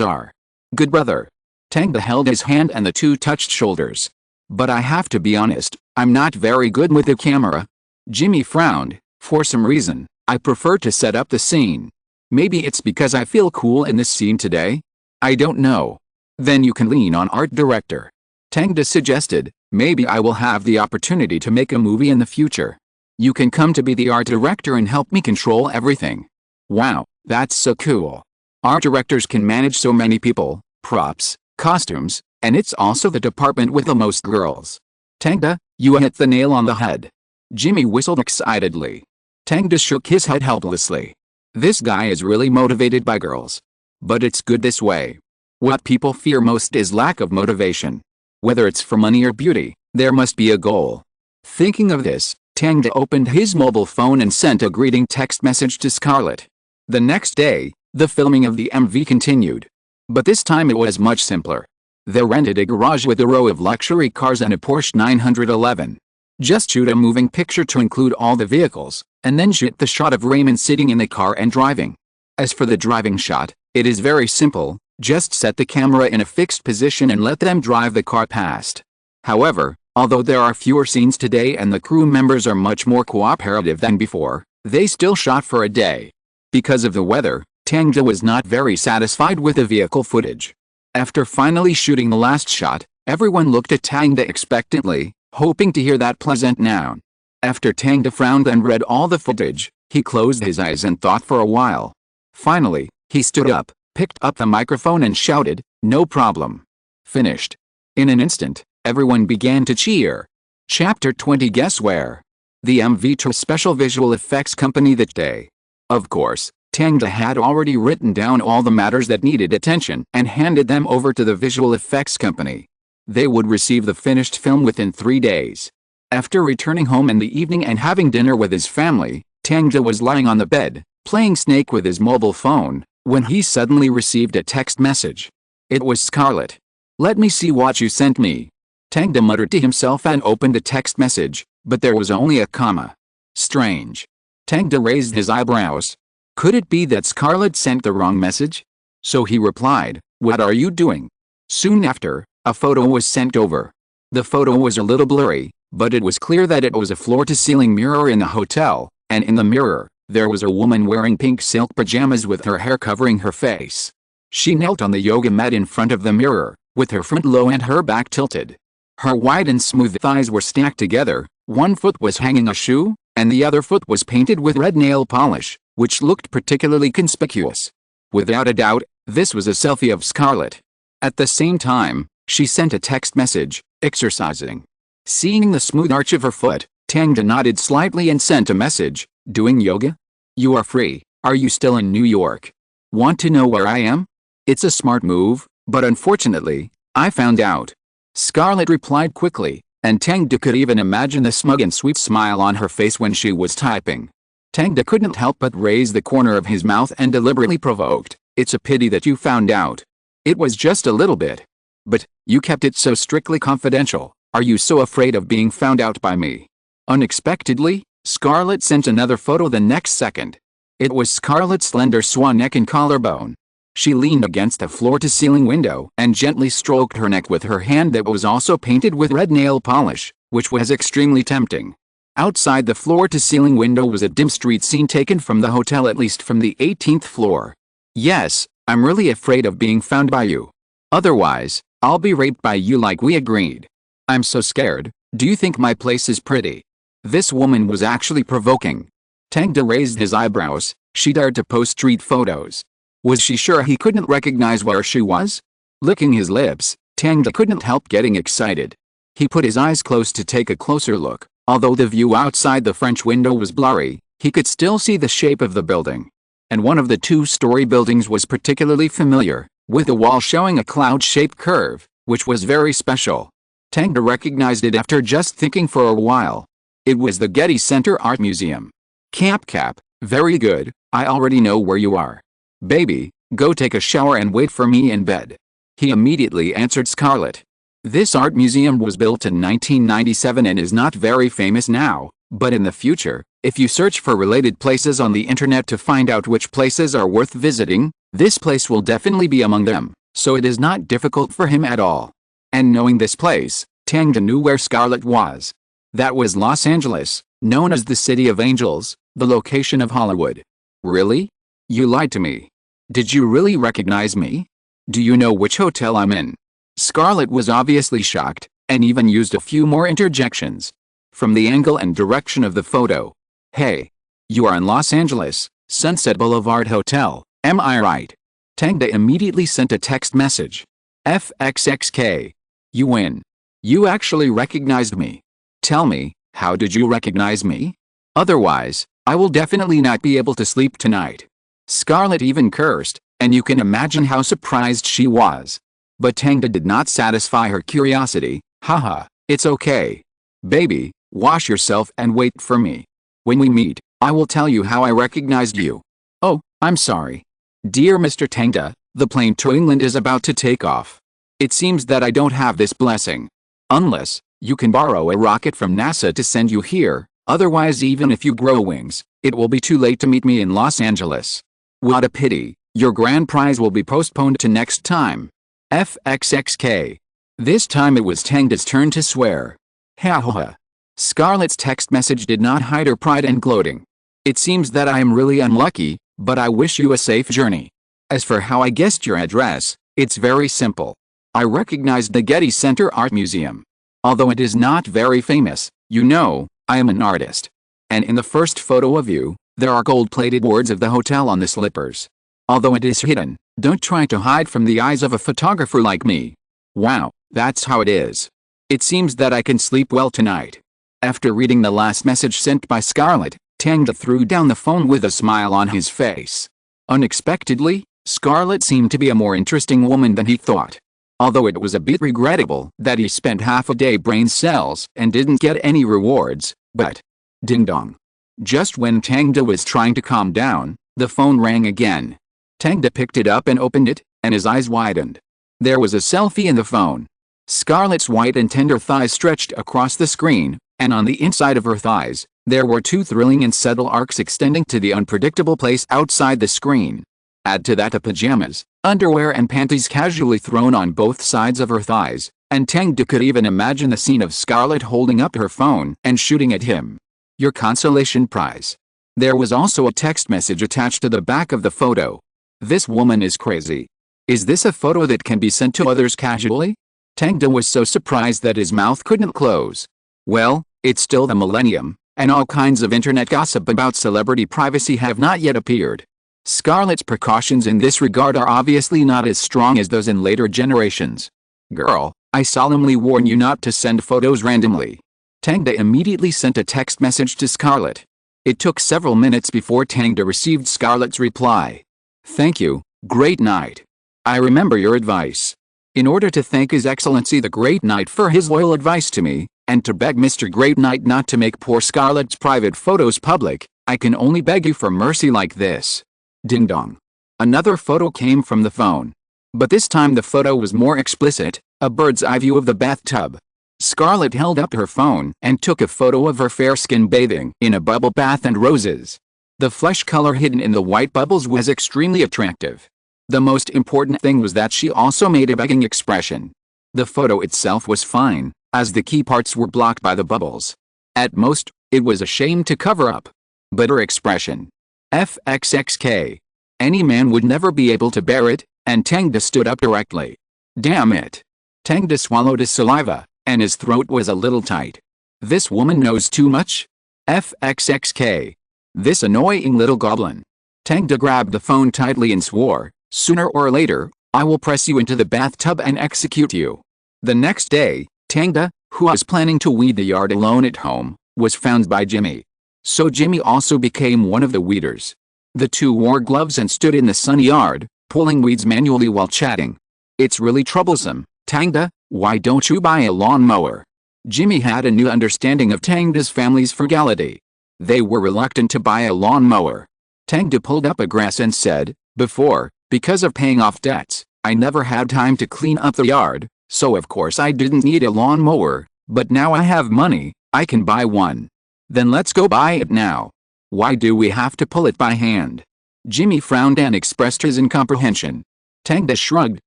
are. Good brother." Tangda held his hand and the two touched shoulders. "But I have to be honest, I'm not very good with the camera." Jimmy frowned. "For some reason, I prefer to set up the scene. Maybe it's because I feel cool in this scene today? I don't know." "Then you can lean on art director," Tangda suggested. "Maybe I will have the opportunity to make a movie in the future. You can come to be the art director and help me control everything." "Wow, that's so cool. Art directors can manage so many people, props, costumes, and it's also the department with the most girls." "Tangda, you hit the nail on the head." Jimmy whistled excitedly. Tangda shook his head helplessly. "This guy is really motivated by girls. But it's good this way. What people fear most is lack of motivation. Whether it's for money or beauty, there must be a goal." Thinking of this, Tangda opened his mobile phone and sent a greeting text message to Scarlett. The next day, the filming of the MV continued. But this time it was much simpler. They rented a garage with a row of luxury cars and a Porsche 911. Just shoot a moving picture to include all the vehicles, and then shoot the shot of Raymond sitting in the car and driving. As for the driving shot, it is very simple. Just set the camera in a fixed position and let them drive the car past. However, although there are fewer scenes today and the crew members are much more cooperative than before, they still shot for a day. Because of the weather, Tangda was not very satisfied with the vehicle footage. After finally shooting the last shot, everyone looked at Tangda expectantly, hoping to hear that pleasant noun. After Tangda frowned and read all the footage, he closed his eyes and thought for a while. Finally, he stood up, picked up the microphone and shouted, "No problem. Finished." In an instant, everyone began to cheer. Chapter 20. Guess where? The MV to a special visual effects company that day. Of course, Tangda had already written down all the matters that needed attention and handed them over to the visual effects company. They would receive the finished film within 3 days. After returning home in the evening and having dinner with his family, Tang was lying on the bed, playing Snake with his mobile phone, when he suddenly received a text message. It was Scarlett. "Let me see what you sent me." Tang muttered to himself and opened the text message, but there was only a comma. Strange. Tang raised his eyebrows. Could it be that Scarlett sent the wrong message? So he replied, "What are you doing?" Soon after, a photo was sent over. The photo was a little blurry, but it was clear that it was a floor-to-ceiling mirror in the hotel, and in the mirror, there was a woman wearing pink silk pajamas with her hair covering her face. She knelt on the yoga mat in front of the mirror, with her front low and her back tilted. Her wide and smooth thighs were stacked together, one foot was hanging a shoe, and the other foot was painted with red nail polish, which looked particularly conspicuous. Without a doubt, this was a selfie of Scarlett. At the same time, she sent a text message, "Exercising." Seeing the smooth arch of her foot, Tang nodded slightly and sent a message, "Doing yoga? You are free. Are you still in New York? Want to know where I am?" It's a smart move, but unfortunately, I found out. Scarlett replied quickly, and Tang could even imagine the smug and sweet smile on her face when she was typing. Tang couldn't help but raise the corner of his mouth and deliberately provoked, "It's a pity that you found out. It was just a little bit. But, you kept it so strictly confidential. Are you so afraid of being found out by me?" Unexpectedly, Scarlett sent another photo the next second. It was Scarlett's slender swan neck and collarbone. She leaned against a floor-to-ceiling window and gently stroked her neck with her hand that was also painted with red nail polish, which was extremely tempting. Outside the floor-to-ceiling window was a dim street scene taken from the hotel, at least from the 18th floor. "Yes, I'm really afraid of being found by you. Otherwise, I'll be raped by you like we agreed. I'm so scared. Do you think my place is pretty?" This woman was actually provoking. Tang raised his eyebrows. She dared to post street photos. Was she sure he couldn't recognize where she was? Licking his lips, Tang couldn't help getting excited. He put his eyes close to take a closer look. Although the view outside the French window was blurry, he could still see the shape of the building. And one of the two-story buildings was particularly familiar, with the wall showing a cloud-shaped curve, which was very special. Tang recognized it after just thinking for a while. It was the Getty Center Art Museum. Cap, very good, I already know where you are. Baby, go take a shower and wait for me in bed. He immediately answered Scarlett. This art museum was built in 1997 and is not very famous now, but in the future, if you search for related places on the internet to find out which places are worth visiting, this place will definitely be among them, so it is not difficult for him at all. And knowing this place, Tang knew where Scarlett was. That was Los Angeles, known as the City of Angels, the location of Hollywood. Really? You lied to me. Did you really recognize me? Do you know which hotel I'm in? Scarlett was obviously shocked, and even used a few more interjections. From the angle and direction of the photo. Hey. You are in Los Angeles, Sunset Boulevard Hotel, am I right? Tang immediately sent a text message. FXXK. You win. You actually recognized me. Tell me, how did you recognize me? Otherwise, I will definitely not be able to sleep tonight. Scarlett even cursed, and you can imagine how surprised she was. But Tang did not satisfy her curiosity. Haha, it's okay. Baby, wash yourself and wait for me. When we meet, I will tell you how I recognized you. Oh, I'm sorry. Dear Mr. Tang, the plane to England is about to take off. It seems that I don't have this blessing. Unless, you can borrow a rocket from NASA to send you here, otherwise even if you grow wings, it will be too late to meet me in Los Angeles. What a pity, your grand prize will be postponed to next time. FXXK. This time it was Tang's turn to swear. Ha ha ha. Scarlett's text message did not hide her pride and gloating. It seems that I am really unlucky, but I wish you a safe journey. As for how I guessed your address, it's very simple. I recognized the Getty Center Art Museum. Although it is not very famous, you know, I am an artist. And in the first photo of you, there are gold-plated words of the hotel on the slippers. Although it is hidden, don't try to hide from the eyes of a photographer like me. Wow, that's how it is. It seems that I can sleep well tonight. After reading the last message sent by Scarlett, Tang threw down the phone with a smile on his face. Unexpectedly, Scarlett seemed to be a more interesting woman than he thought. although it was a bit regrettable that he spent half a day brain cells and didn't get any rewards, but ding dong. Just when Tangda was trying to calm down, the phone rang again. Tangda picked it up and opened it, and his eyes widened. There was a selfie in the phone. Scarlett's white and tender thighs stretched across the screen, and on the inside of her thighs, there were two thrilling and subtle arcs extending to the unpredictable place outside the screen. Add to that the pajamas, underwear and panties casually thrown on both sides of her thighs, and Tangda could even imagine the scene of Scarlett holding up her phone and shooting at him. Your consolation prize. There was also a text message attached to the back of the photo. This woman is crazy. Is this a photo that can be sent to others casually? Tangda was so surprised that his mouth couldn't close. Well, it's still the millennium, and all kinds of internet gossip about celebrity privacy have not yet appeared. Scarlett's precautions in this regard are obviously not as strong as those in later generations. Girl, I solemnly warn you not to send photos randomly. Tangda immediately sent a text message to Scarlett. It took several minutes before Tangda received Scarlett's reply. Thank you, Great Knight. I remember your advice. In order to thank His Excellency the Great Knight for his loyal advice to me, and to beg Mr. Great Knight not to make poor Scarlett's private photos public, I can only beg you for mercy like this. Ding dong. Another photo came from the phone. But this time the photo was more explicit, a bird's eye view of the bathtub. Scarlett held up her phone and took a photo of her fair skin bathing in a bubble bath and roses. The flesh color hidden in the white bubbles was extremely attractive. The most important thing was that she also made a begging expression. The photo itself was fine, as the key parts were blocked by the bubbles. At most, it was a shame to cover up. But her expression. FXXK. Any man would never be able to bear it, and Tangda stood up directly. Damn it. Tangda swallowed his saliva, and his throat was a little tight. This woman knows too much? FXXK. This annoying little goblin. Tangda grabbed the phone tightly and swore, sooner or later, I will press you into the bathtub and execute you. The next day, Tangda, who was planning to weed the yard alone at home, was found by Jimmy. So Jimmy also became one of the weeders. The two wore gloves and stood in the sunny yard, pulling weeds manually while chatting. It's really troublesome, Tangda, why don't you buy a lawnmower? Jimmy had a new understanding of Tangda's family's frugality. They were reluctant to buy a lawnmower. Tangda pulled up a grass and said, before, because of paying off debts, I never had time to clean up the yard, so of course I didn't need a lawnmower, but now I have money, I can buy one. Then let's go buy it now. Why do we have to pull it by hand? Jimmy frowned and expressed his incomprehension. Tangda shrugged,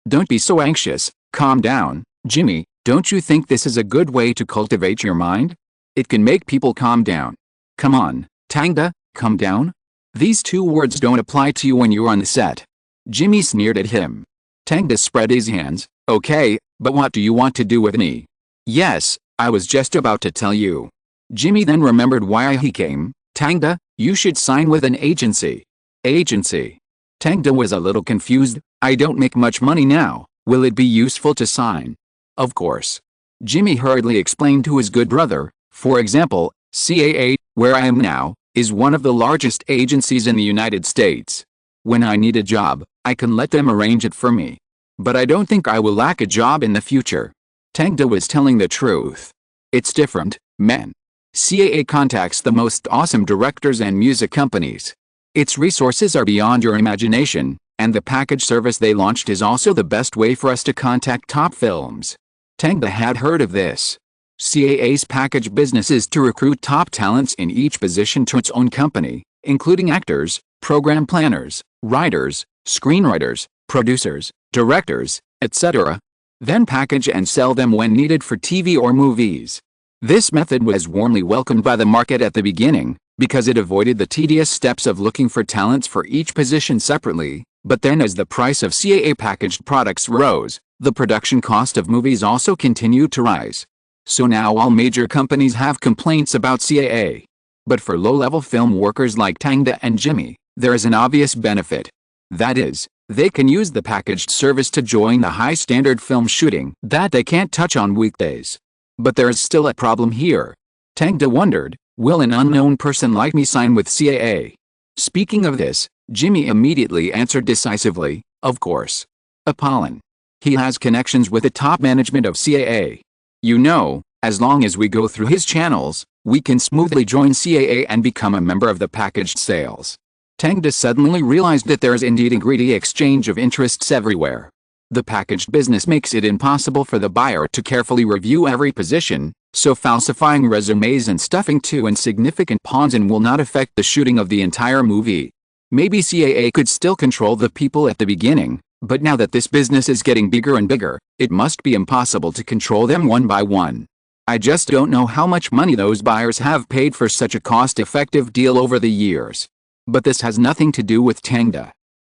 don't be so anxious, calm down, Jimmy, don't you think this is a good way to cultivate your mind? It can make people calm down. Come on, Tangda, calm down? These two words don't apply to you when you're on the set. Jimmy sneered at him. Tangda spread his hands, okay, but what do you want to do with me? Yes, I was just about to tell you. Jimmy then remembered why he came. Tangda, you should sign with an agency. Agency. Tangda was a little confused. I don't make much money now. Will it be useful to sign? Of course. Jimmy hurriedly explained to his good brother, for example, CAA, where I am now, is one of the largest agencies in the United States. When I need a job, I can let them arrange it for me. But I don't think I will lack a job in the future. Tangda was telling the truth. It's different, man. CAA contacts the most awesome directors and music companies. Its resources are beyond your imagination, and the package service they launched is also the best way for us to contact top films. Tangda had heard of this. CAA's package business is to recruit top talents in each position to its own company, including actors, program planners, writers, screenwriters, producers, directors, etc. Then package and sell them when needed for TV or movies. This method was warmly welcomed by the market at the beginning, because it avoided the tedious steps of looking for talents for each position separately, but then as the price of CAA packaged products rose, the production cost of movies also continued to rise. So now all major companies have complaints about CAA. But for low-level film workers like Tangda and Jimmy, there is an obvious benefit. That is, they can use the packaged service to join the high-standard film shooting that they can't touch on weekdays. But there is still a problem here. Tangda wondered, will an unknown person like me sign with CAA? Speaking of this, Jimmy immediately answered decisively, of course. Apollon. He has connections with the top management of CAA. You know, as long as we go through his channels, we can smoothly join CAA and become a member of the packaged sales. Tang suddenly realized that there is indeed a greedy exchange of interests everywhere. The packaged business makes it impossible for the buyer to carefully review every position, so falsifying resumes and stuffing two insignificant pawns in will not affect the shooting of the entire movie. Maybe CAA could still control the people at the beginning, but now that this business is getting bigger and bigger, it must be impossible to control them one by one. I just don't know how much money those buyers have paid for such a cost-effective deal over the years. But this has nothing to do with Tang.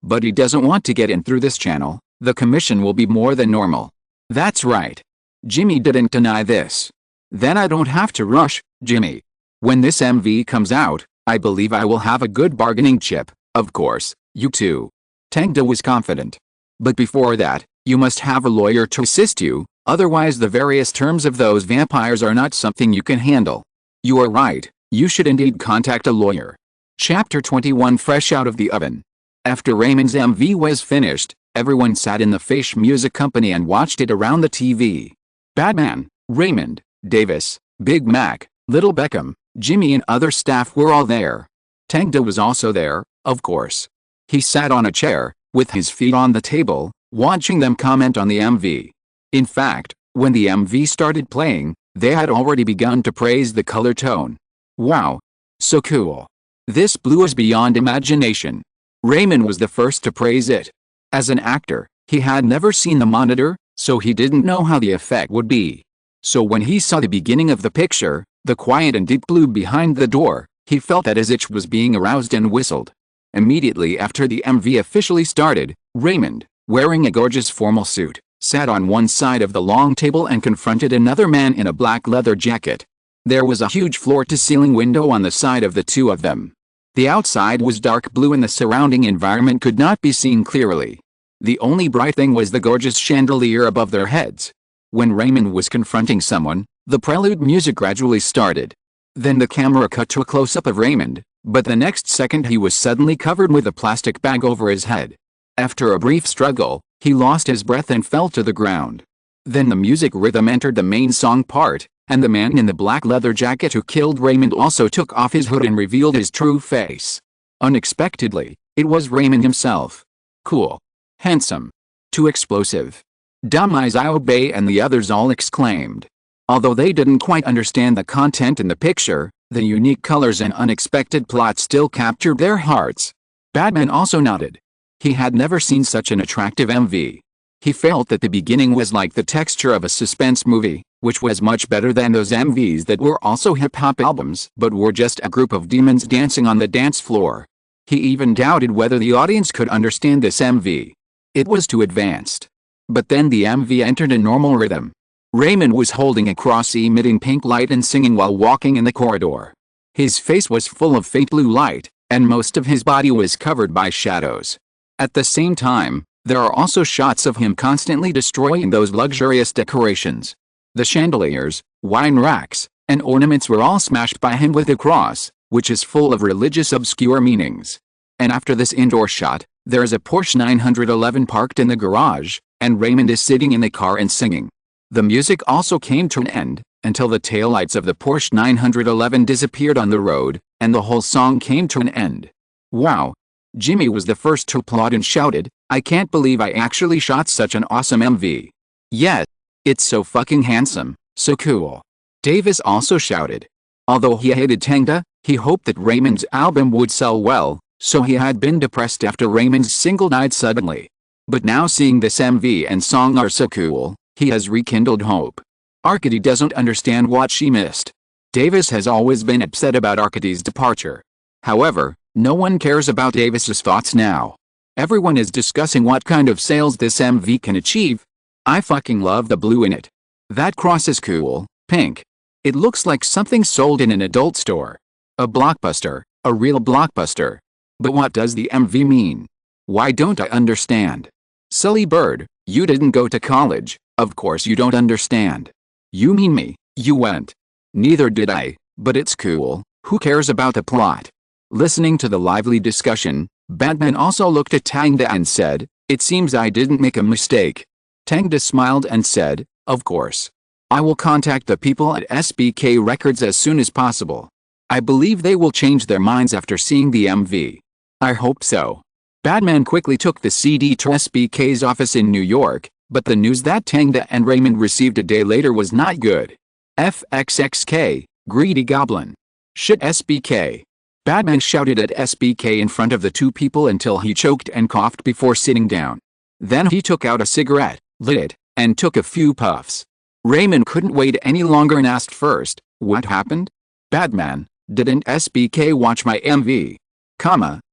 But he doesn't want to get in through this channel. The commission will be more than normal. That's right. Jimmy didn't deny this. Then I don't have to rush, Jimmy. When this MV comes out, I believe I will have a good bargaining chip, of course, you too. Tang was confident. But before that, you must have a lawyer to assist you, otherwise the various terms of those vampires are not something you can handle. You are right, you should indeed contact a lawyer. Chapter 21 Fresh out of the oven. After Raymond's MV was finished, everyone sat in the Fish Music Company and watched it around the TV. Batman, Raymond, Davis, Big Mac, Little Beckham, Jimmy and other staff were all there. Tang was also there, of course. He sat on a chair, with his feet on the table, watching them comment on the MV. In fact, when the MV started playing, they had already begun to praise the color tone. Wow! So cool. This blew us beyond imagination. Raymond was the first to praise it. As an actor, he had never seen the monitor, so he didn't know how the effect would be. So when he saw the beginning of the picture, the quiet and deep blue behind the door, he felt that his itch was being aroused and whistled. Immediately after the MV officially started, Raymond, wearing a gorgeous formal suit, sat on one side of the long table and confronted another man in a black leather jacket. There was a huge floor-to-ceiling window on the side of the two of them. The outside was dark blue and the surrounding environment could not be seen clearly. The only bright thing was the gorgeous chandelier above their heads. When Raymond was confronting someone, the prelude music gradually started. Then the camera cut to a close-up of Raymond, but the next second he was suddenly covered with a plastic bag over his head. After a brief struggle, he lost his breath and fell to the ground. Then the music rhythm entered the main song part, and the man in the black leather jacket who killed Raymond also took off his hood and revealed his true face. Unexpectedly, it was Raymond himself. Cool. Handsome. Too explosive. Dumb as I obey, and the others all exclaimed. Although they didn't quite understand the content in the picture, the unique colors and unexpected plot still captured their hearts. Batman also nodded. He had never seen such an attractive MV. He felt that the beginning was like the texture of a suspense movie, which was much better than those MVs that were also hip-hop albums but were just a group of demons dancing on the dance floor. He even doubted whether the audience could understand this MV. It was too advanced. But then the MV entered a normal rhythm. Raymond was holding a cross emitting pink light and singing while walking in the corridor. His face was full of faint blue light, and most of his body was covered by shadows. At the same time, there are also shots of him constantly destroying those luxurious decorations. The chandeliers, wine racks, and ornaments were all smashed by him with a cross, which is full of religious obscure meanings. And after this indoor shot, there is a Porsche 911 parked in the garage, and Raymond is sitting in the car and singing. The music also came to an end, until the taillights of the Porsche 911 disappeared on the road, and the whole song came to an end. Wow! Jimmy was the first to applaud and shouted, "I can't believe I actually shot such an awesome MV. Yet, it's so fucking handsome, so cool." Davis also shouted. Although he hated Tang, he hoped that Raymond's album would sell well, so he had been depressed after Raymond's single died suddenly. But now seeing this MV and song are so cool, he has rekindled hope. Arcady doesn't understand what she missed. Davis has always been upset about Arcady's departure. However, no one cares about Davis's thoughts now. Everyone is discussing what kind of sales this MV can achieve. I fucking love the blue in it. That cross is cool, pink. It looks like something sold in an adult store. A blockbuster, a real blockbuster. But what does the MV mean? Why don't I understand? Silly bird, you didn't go to college, of course you don't understand. You mean me, you went. Neither did I, but it's cool, who cares about the plot? Listening to the lively discussion, Batman also looked at Tang and said, "It seems I didn't make a mistake. Tang smiled and said, "Of course. I will contact the people at SBK Records as soon as possible. I believe they will change their minds after seeing the MV. I hope so." Batman quickly took the CD to SBK's office in New York, but the news that Tang and Raymond received a day later was not good. "FXXK, greedy goblin. Shit SBK." Batman shouted at SBK in front of the two people until he choked and coughed before sitting down. Then he took out a cigarette, lit it, and took a few puffs. Raymond couldn't wait any longer and asked first, "What happened?" "Batman, didn't SBK watch my MV?"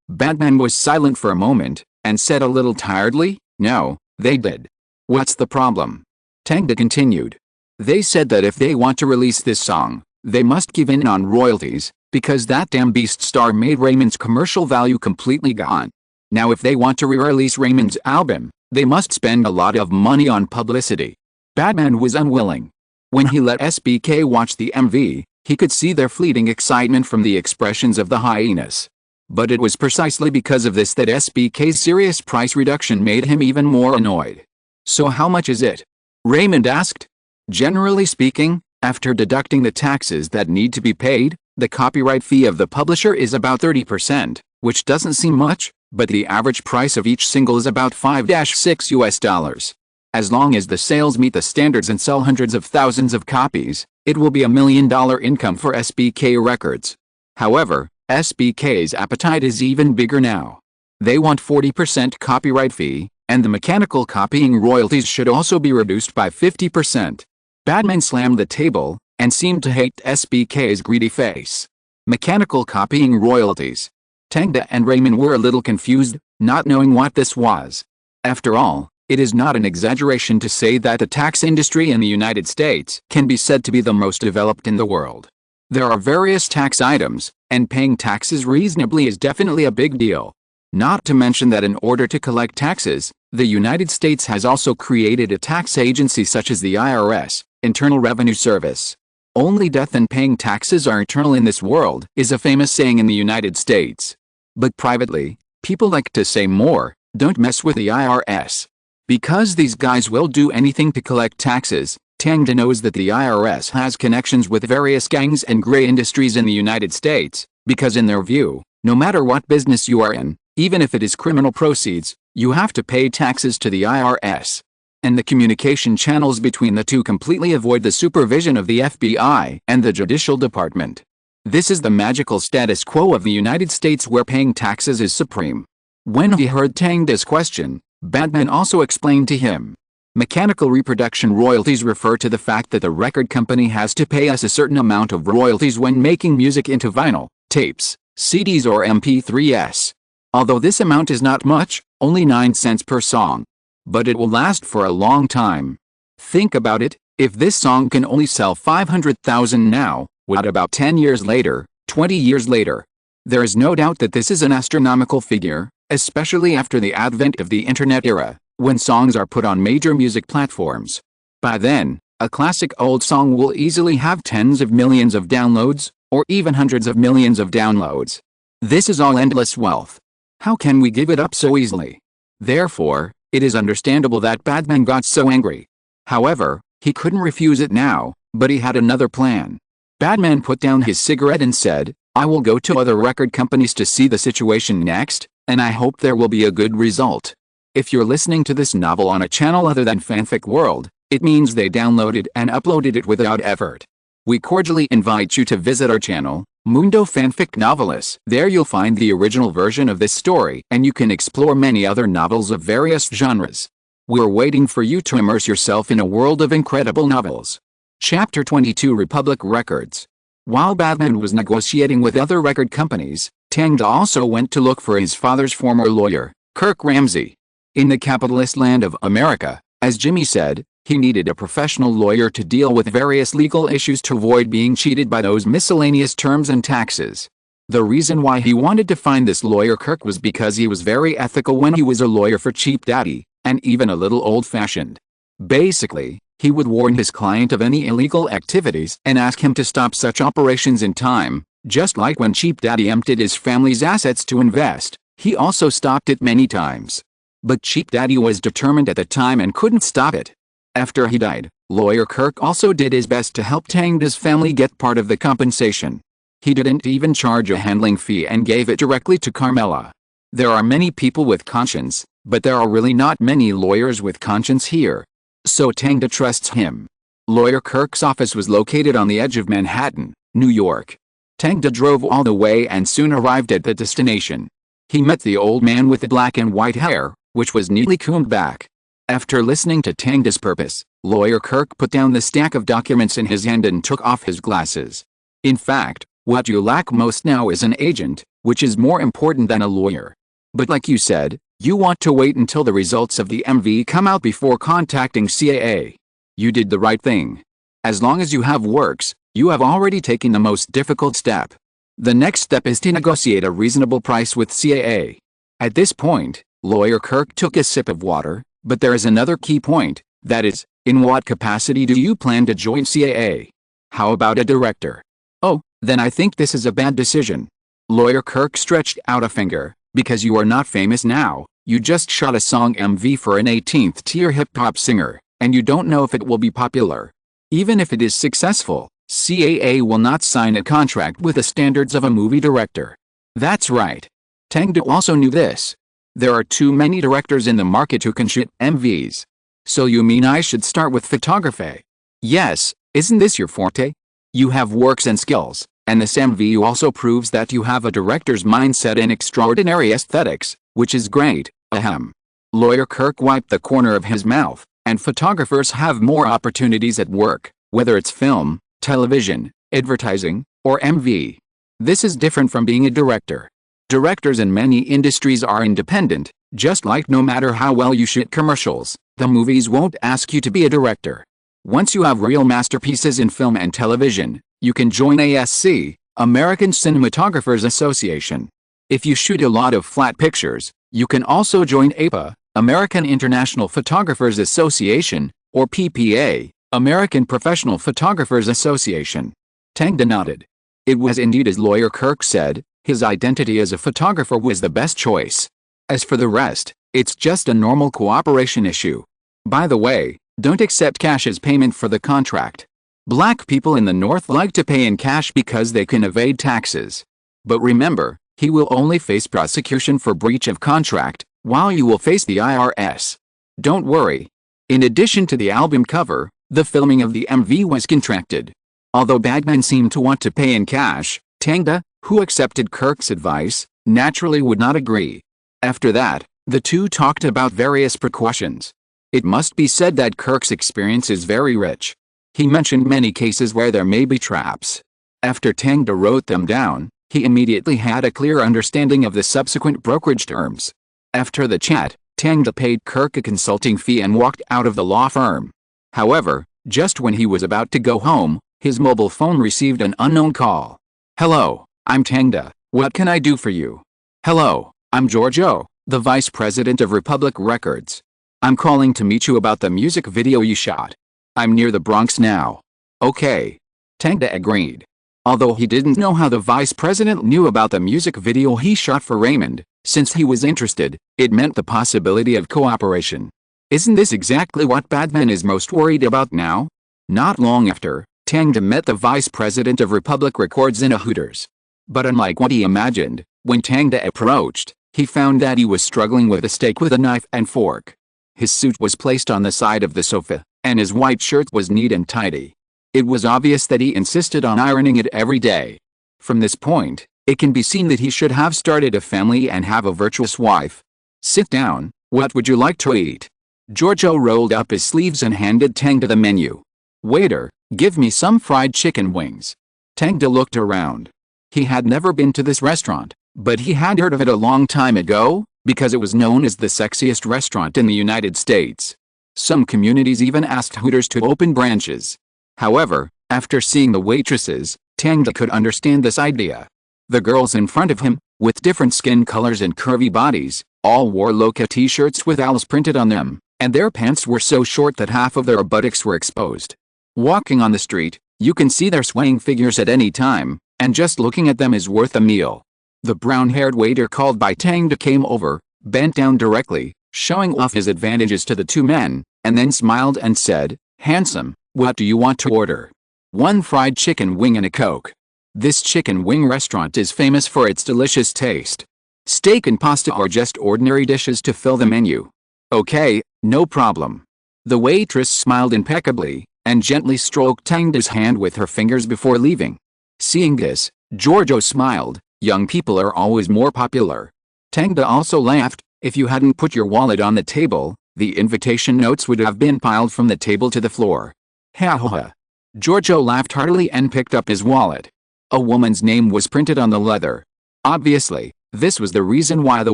Batman was silent for a moment, and said a little tiredly, "No, they did." "What's the problem?" Tang continued. "They said that if they want to release this song, they must give in on royalties, because that damn beast star made Raymond's commercial value completely gone. Now if they want to re-release Raymond's album, they must spend a lot of money on publicity." Batman was unwilling. When he let SBK watch the MV, he could see their fleeting excitement from the expressions of the hyenas. But it was precisely because of this that SBK's serious price reduction made him even more annoyed. "So how much is it?" Raymond asked. "Generally speaking, after deducting the taxes that need to be paid, the copyright fee of the publisher is about 30%, which doesn't seem much, but the average price of each single is about $5-6. As long as the sales meet the standards and sell hundreds of thousands of copies, it will be $1 million income for SBK Records. However, SBK's appetite is even bigger now. They want 40% copyright fee, and the mechanical copying royalties should also be reduced by 50%. Batman slammed the table, and seemed to hate SBK's greedy face. Mechanical copying royalties. Tang and Raymond were a little confused, not knowing what this was. After all, it is not an exaggeration to say that the tax industry in the United States can be said to be the most developed in the world. There are various tax items, and paying taxes reasonably is definitely a big deal. Not to mention that in order to collect taxes, the United States has also created a tax agency such as the IRS, Internal Revenue Service. "Only death and paying taxes are eternal in this world," is a famous saying in the United States. But privately, people like to say more, "Don't mess with the IRS." Because these guys will do anything to collect taxes, Tang knows that the IRS has connections with various gangs and gray industries in the United States, because in their view, no matter what business you are in, even if it is criminal proceeds, you have to pay taxes to the IRS. And the communication channels between the two completely avoid the supervision of the FBI and the Judicial Department. This is the magical status quo of the United States where paying taxes is supreme. When he heard Tang's question, Batman also explained to him. Mechanical reproduction royalties refer to the fact that the record company has to pay us a certain amount of royalties when making music into vinyl, tapes, CDs or MP3s. Although this amount is not much, only 9 cents per song. But it will last for a long time. Think about it, if this song can only sell 500,000 now, what about 10 years later, 20 years later? There is no doubt that this is an astronomical figure, especially after the advent of the internet era, when songs are put on major music platforms. By then, a classic old song will easily have tens of millions of downloads, or even hundreds of millions of downloads. This is all endless wealth. How can we give it up so easily? Therefore, it is understandable that Batman got so angry. However, he couldn't refuse it now, but he had another plan. Batman put down his cigarette and said, "I will go to other record companies to see the situation next, and I hope there will be a good result." If you're listening to this novel on a channel other than Fanfic World, it means they downloaded and uploaded it without effort. We cordially invite you to visit our channel, Mundo Fanfic Novelis. There you'll find the original version of this story, and you can explore many other novels of various genres. We're waiting for you to immerse yourself in a world of incredible novels. Chapter 22 Republic Records. While Batman was negotiating with other record companies, Tang also went to look for his father's former lawyer, Kirk Ramsey. In the capitalist land of America, as Jimmy said, he needed a professional lawyer to deal with various legal issues to avoid being cheated by those miscellaneous terms and taxes. The reason why he wanted to find this lawyer Kirk was because he was very ethical when he was a lawyer for Cheap Daddy, and even a little old-fashioned. Basically, he would warn his client of any illegal activities and ask him to stop such operations in time, just like when Cheap Daddy emptied his family's assets to invest, he also stopped it many times. But Cheap Daddy was determined at the time and couldn't stop it. After he died, lawyer Kirk also did his best to help Tang's family get part of the compensation. He didn't even charge a handling fee and gave it directly to Carmela. There are many people with conscience, but there are really not many lawyers with conscience here. So Tang trusts him. Lawyer Kirk's office was located on the edge of Manhattan, New York. Tang drove all the way and soon arrived at the destination. He met the old man with the black and white hair, which was neatly combed back. After listening to Tang's purpose, lawyer Kirk put down the stack of documents in his hand and took off his glasses. In fact, what you lack most now is an agent, which is more important than a lawyer. But like you said, you want to wait until the results of the MV come out before contacting CAA. You did the right thing. As long as you have works, you have already taken the most difficult step. The next step is to negotiate a reasonable price with CAA. At this point, lawyer Kirk took a sip of water, but there is another key point, that is, in what capacity do you plan to join CAA? How about a director? Oh, then I think this is a bad decision. Lawyer Kirk stretched out a finger. Because you are not famous now, you just shot a song MV for an 18th-tier hip-hop singer, and you don't know if it will be popular. Even if it is successful, CAA will not sign a contract with the standards of a movie director. That's right. Tang also knew this. There are too many directors in the market who can shoot MVs. So you mean I should start with photography? Yes, isn't this your forte? You have works and skills. And this MV also proves that you have a director's mindset and extraordinary aesthetics, which is great, ahem. Lawyer Kirk wiped the corner of his mouth, and photographers have more opportunities at work, whether it's film, television, advertising, or MV. This is different from being a director. Directors in many industries are independent, just like no matter how well you shoot commercials, the movies won't ask you to be a director. Once you have real masterpieces in film and television, you can join ASC, American Cinematographers Association. If you shoot a lot of flat pictures, you can also join APA, American International Photographers Association, or PPA, American Professional Photographers Association. Tang nodded. It was indeed as lawyer Kirk said, his identity as a photographer was the best choice. As for the rest, it's just a normal cooperation issue. By the way, don't accept cash as payment for the contract. Black people in the North like to pay in cash because they can evade taxes. But remember, he will only face prosecution for breach of contract, while you will face the IRS. Don't worry. In addition to the album cover, the filming of the MV was contracted. Although Bagman seemed to want to pay in cash, Tang, who accepted Kirk's advice, naturally would not agree. After that, the two talked about various precautions. It must be said that Kirk's experience is very rich. He mentioned many cases where there may be traps. After Tang wrote them down, he immediately had a clear understanding of the subsequent brokerage terms. After the chat, Tang paid Kirk a consulting fee and walked out of the law firm. However, just when he was about to go home, his mobile phone received an unknown call. Hello, I'm Tang. What can I do for you? Hello, I'm Giorgio, the Vice President of Republic Records. I'm calling to meet you about the music video you shot. I'm near the Bronx now. Okay. Tang agreed. Although he didn't know how the vice president knew about the music video he shot for Raymond, since he was interested, it meant the possibility of cooperation. Isn't this exactly what Batman is most worried about now? Not long after, Tang met the vice president of Republic Records in a Hooters. But unlike what he imagined, when Tang approached, he found that he was struggling with a steak with a knife and fork. His suit was placed on the side of the sofa, and his white shirt was neat and tidy. It was obvious that he insisted on ironing it every day. From this point, it can be seen that he should have started a family and have a virtuous wife. Sit down, what would you like to eat? Giorgio rolled up his sleeves and handed Tang the menu. Waiter, give me some fried chicken wings. Tang looked around. He had never been to this restaurant, but he had heard of it a long time ago, because it was known as the sexiest restaurant in the United States. Some communities even asked Hooters to open branches. However, after seeing the waitresses, Tang could understand this idea. The girls in front of him, with different skin colors and curvy bodies, all wore Loca t-shirts with owls printed on them, and their pants were so short that half of their buttocks were exposed. Walking on the street, you can see their swaying figures at any time, and just looking at them is worth a meal. The brown-haired waiter called by Tang came over, bent down directly, showing off his advantages to the two men, and then smiled and said, "Handsome, what do you want to order?" "One fried chicken wing and a Coke." This chicken wing restaurant is famous for its delicious taste. Steak and pasta are just ordinary dishes to fill the menu. "Okay, no problem." The waitress smiled impeccably, and gently stroked Tangda's hand with her fingers before leaving. Seeing this, Giorgio smiled. Young people are always more popular. Tangda also laughed. If you hadn't put your wallet on the table, the invitation notes would have been piled from the table to the floor. Ha ha ha. Giorgio laughed heartily and picked up his wallet. A woman's name was printed on the leather. Obviously, this was the reason why the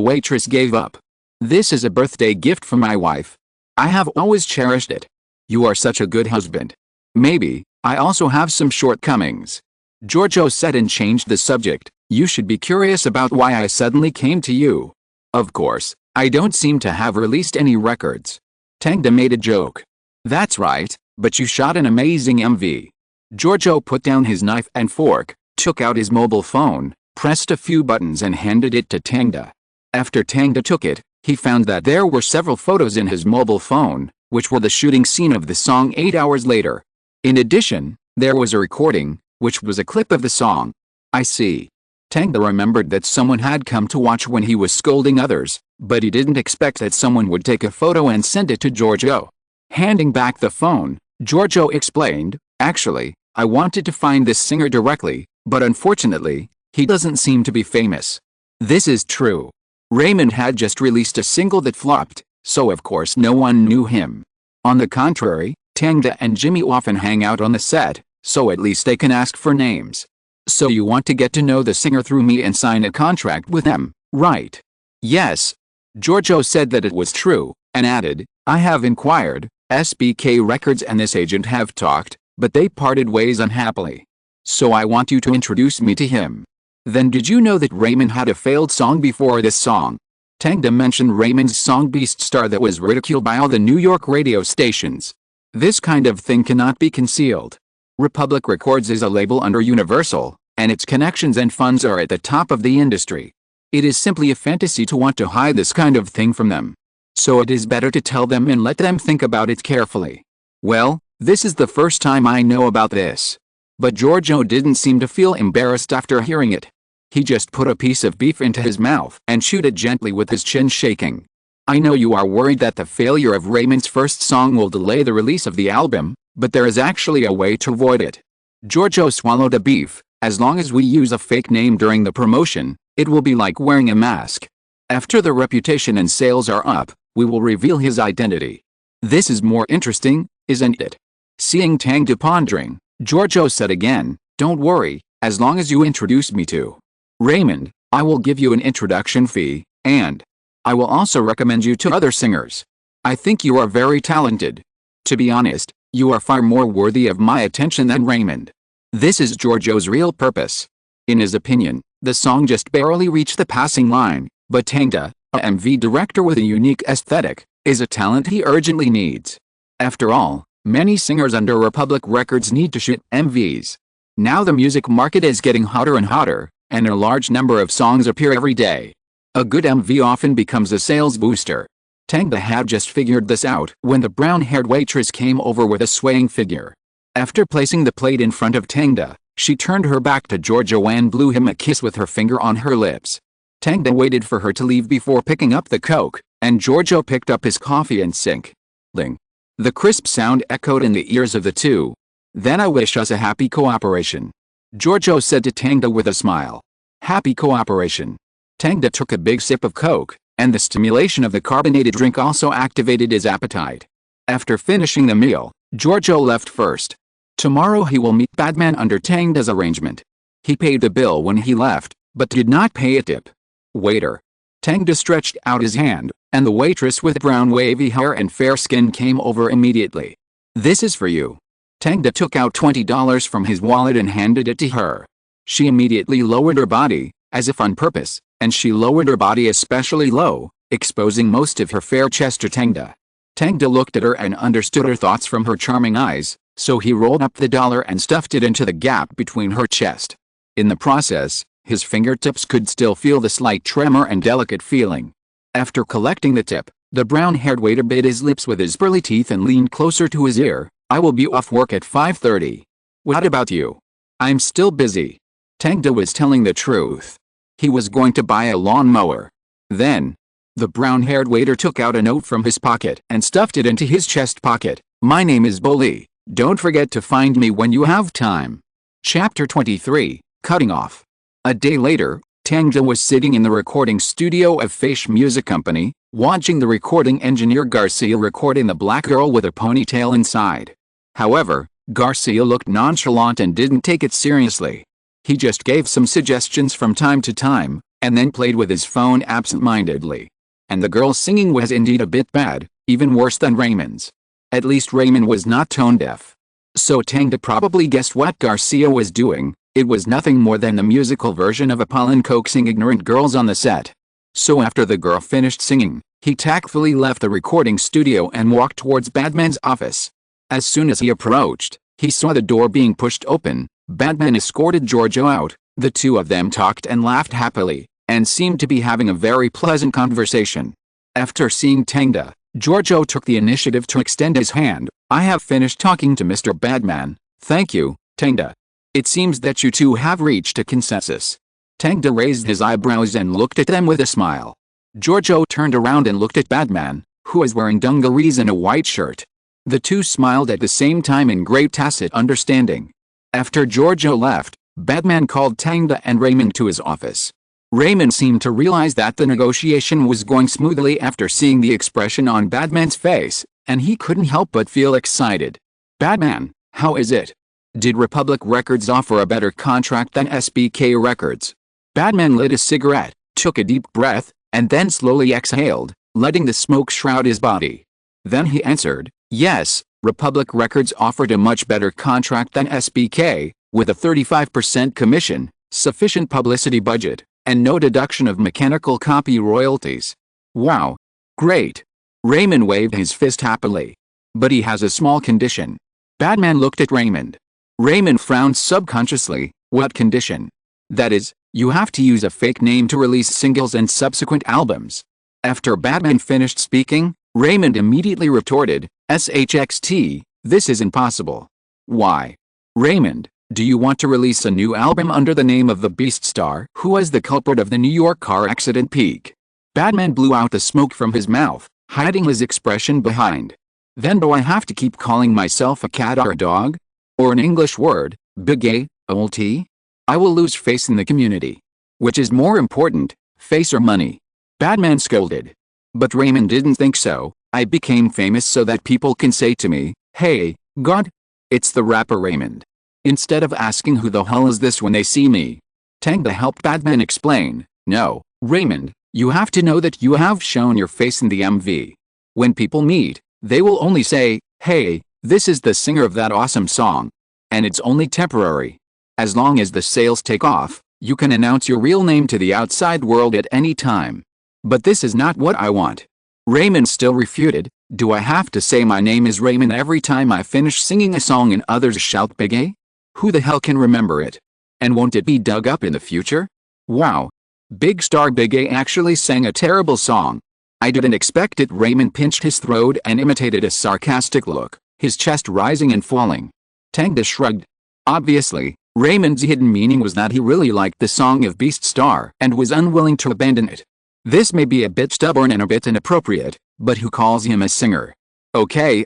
waitress gave up. "This is a birthday gift from my wife. I have always cherished it. You are such a good husband. Maybe, I also have some shortcomings," Giorgio said and changed the subject. "You should be curious about why I suddenly came to you. Of course, I don't seem to have released any records." Tangda made a joke. "That's right, but you shot an amazing MV." Giorgio put down his knife and fork, took out his mobile phone, pressed a few buttons and handed it to Tangda. After Tangda took it, he found that there were several photos in his mobile phone, which were the shooting scene of the song 8 hours later. In addition, there was a recording, which was a clip of the song. "I see." Tangda remembered that someone had come to watch when he was scolding others, but he didn't expect that someone would take a photo and send it to Giorgio. Handing back the phone, Giorgio explained, "Actually, I wanted to find this singer directly, but unfortunately, he doesn't seem to be famous." This is true. Raymond had just released a single that flopped, so of course no one knew him. On the contrary, Tangda and Jimmy often hang out on the set, so at least they can ask for names. "So you want to get to know the singer through me and sign a contract with them, right?" "Yes." Giorgio said that it was true, and added, "I have inquired, SBK Records and this agent have talked, but they parted ways unhappily. So I want you to introduce me to him." "Then did you know that Raymond had a failed song before this song?" Tangda mentioned Raymond's song Beast Star that was ridiculed by all the New York radio stations. This kind of thing cannot be concealed. Republic Records is a label under Universal, and its connections and funds are at the top of the industry. It is simply a fantasy to want to hide this kind of thing from them. So it is better to tell them and let them think about it carefully. "Well, this is the first time I know about this." But Giorgio didn't seem to feel embarrassed after hearing it. He just put a piece of beef into his mouth and chewed it gently with his chin shaking. "I know you are worried that the failure of Raymond's first song will delay the release of the album, but there is actually a way to avoid it." Giorgio swallowed a beef. "As long as we use a fake name during the promotion, it will be like wearing a mask. After the reputation and sales are up, we will reveal his identity. This is more interesting, isn't it?" Seeing Tangda pondering, Giorgio said again, "Don't worry, as long as you introduce me to Raymond, I will give you an introduction fee, and I will also recommend you to other singers. I think you are very talented. To be honest, you are far more worthy of my attention than Raymond." This is Giorgio's real purpose. In his opinion, the song just barely reached the passing line, but Tangda, a MV director with a unique aesthetic, is a talent he urgently needs. After all, many singers under Republic Records need to shoot MVs. Now the music market is getting hotter and hotter, and a large number of songs appear every day. A good MV often becomes a sales booster. Tangda had just figured this out when the brown-haired waitress came over with a swaying figure. After placing the plate in front of Tangda, she turned her back to Giorgio and blew him a kiss with her finger on her lips. Tangda waited for her to leave before picking up the Coke, and Giorgio picked up his coffee and sink. Ling. The crisp sound echoed in the ears of the two. "Then I wish us a happy cooperation," Giorgio said to Tangda with a smile. "Happy cooperation." Tangda took a big sip of Coke, and the stimulation of the carbonated drink also activated his appetite. After finishing the meal, Giorgio left first. Tomorrow he will meet Batman under Tangda's arrangement. He paid the bill when he left, but did not pay a tip. "Waiter." Tangda stretched out his hand, and the waitress with brown wavy hair and fair skin came over immediately. "This is for you." Tangda took out $20 from his wallet and handed it to her. She immediately lowered her body, as if on purpose, and she lowered her body especially low, exposing most of her fair chest to Tangda. Tangda looked at her and understood her thoughts from her charming eyes, so he rolled up the dollar and stuffed it into the gap between her chest. In the process, his fingertips could still feel the slight tremor and delicate feeling. After collecting the tip, The brown-haired waiter bit his lips with his pearly teeth and leaned closer to his ear. I will be off work at 5:30. What about you? I'm still busy. Tangda was telling the truth. He was going to buy a lawnmower. Then, the brown-haired waiter took out a note from his pocket and stuffed it into his chest pocket. My name is Bully. Don't forget to find me when you have time. Chapter 23, Cutting Off. A day later, Tangda was sitting in the recording studio of Feish Music Company, watching the recording engineer Garcia recording the black girl with a ponytail inside. However, Garcia looked nonchalant and didn't take it seriously. He just gave some suggestions from time to time, and then played with his phone absent-mindedly. And the girl's singing was indeed a bit bad, even worse than Raymond's. At least Raymond was not tone-deaf. So Tangda probably guessed what Garcia was doing. It was nothing more than the musical version of Apollon coaxing ignorant girls on the set. So after the girl finished singing, he tactfully left the recording studio and walked towards Batman's office. As soon as he approached, he saw the door being pushed open. Batman escorted Giorgio out. The two of them talked and laughed happily, and seemed to be having a very pleasant conversation. After seeing Tangda, Giorgio took the initiative to extend his hand. I have finished talking to Mr. Batman. Thank you, Tangda. It seems that you two have reached a consensus. Tangda raised his eyebrows and looked at them with a smile. Giorgio turned around and looked at Batman, who was wearing dungarees and a white shirt. The two smiled at the same time in great tacit understanding. After Giorgio left, Batman called Tangda and Raymond to his office. Raymond seemed to realize that the negotiation was going smoothly after seeing the expression on Batman's face, and he couldn't help but feel excited. Batman, how is it? Did Republic Records offer a better contract than SBK Records? Batman lit a cigarette, took a deep breath, and then slowly exhaled, letting the smoke shroud his body. Then he answered, yes, Republic Records offered a much better contract than SBK, with a 35% commission, sufficient publicity budget, and no deduction of mechanical copy royalties. Wow. Great. Raymond waved his fist happily. But he has a small condition. Batman looked at Raymond. Raymond frowned subconsciously. What condition? That is, you have to use a fake name to release singles and subsequent albums. After Batman finished speaking, Raymond immediately retorted, SHXT, this is impossible. Why? Raymond, do you want to release a new album under the name of the Beast Star who was the culprit of the New York car accident peak? Batman blew out the smoke from his mouth, hiding his expression behind. Then do I have to keep calling myself a cat or a dog? Or an English word, big A, old T? I will lose face in the community. Which is more important, face or money? Batman scolded. But Raymond didn't think so. I became famous so that people can say to me, hey, God, it's the rapper Raymond. Instead of asking who the hell is this when they see me. Tangda helped Batman explain, no, Raymond, you have to know that you have shown your face in the MV. When people meet, they will only say, hey, this is the singer of that awesome song. And it's only temporary. As long as the sales take off, you can announce your real name to the outside world at any time. But this is not what I want. Raymond still refuted, do I have to say my name is Raymond every time I finish singing a song and others shout Big A? Who the hell can remember it? And won't it be dug up in the future? Wow. Big Star Big A actually sang a terrible song. I didn't expect it. Raymond pinched his throat and imitated a sarcastic look, his chest rising and falling. Tangda shrugged. Obviously, Raymond's hidden meaning was that he really liked the song of Beast Star and was unwilling to abandon it. This may be a bit stubborn and a bit inappropriate, but who calls him a singer? Okay,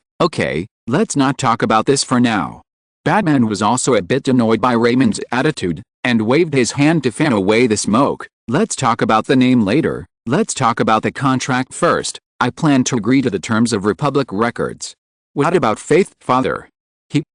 let's not talk about this for now. Batman was also a bit annoyed by Raymond's attitude, and waved his hand to fan away the smoke. Let's talk about the name later, let's talk about the contract first. I plan to agree to the terms of Republic Records. What about Faith, Father?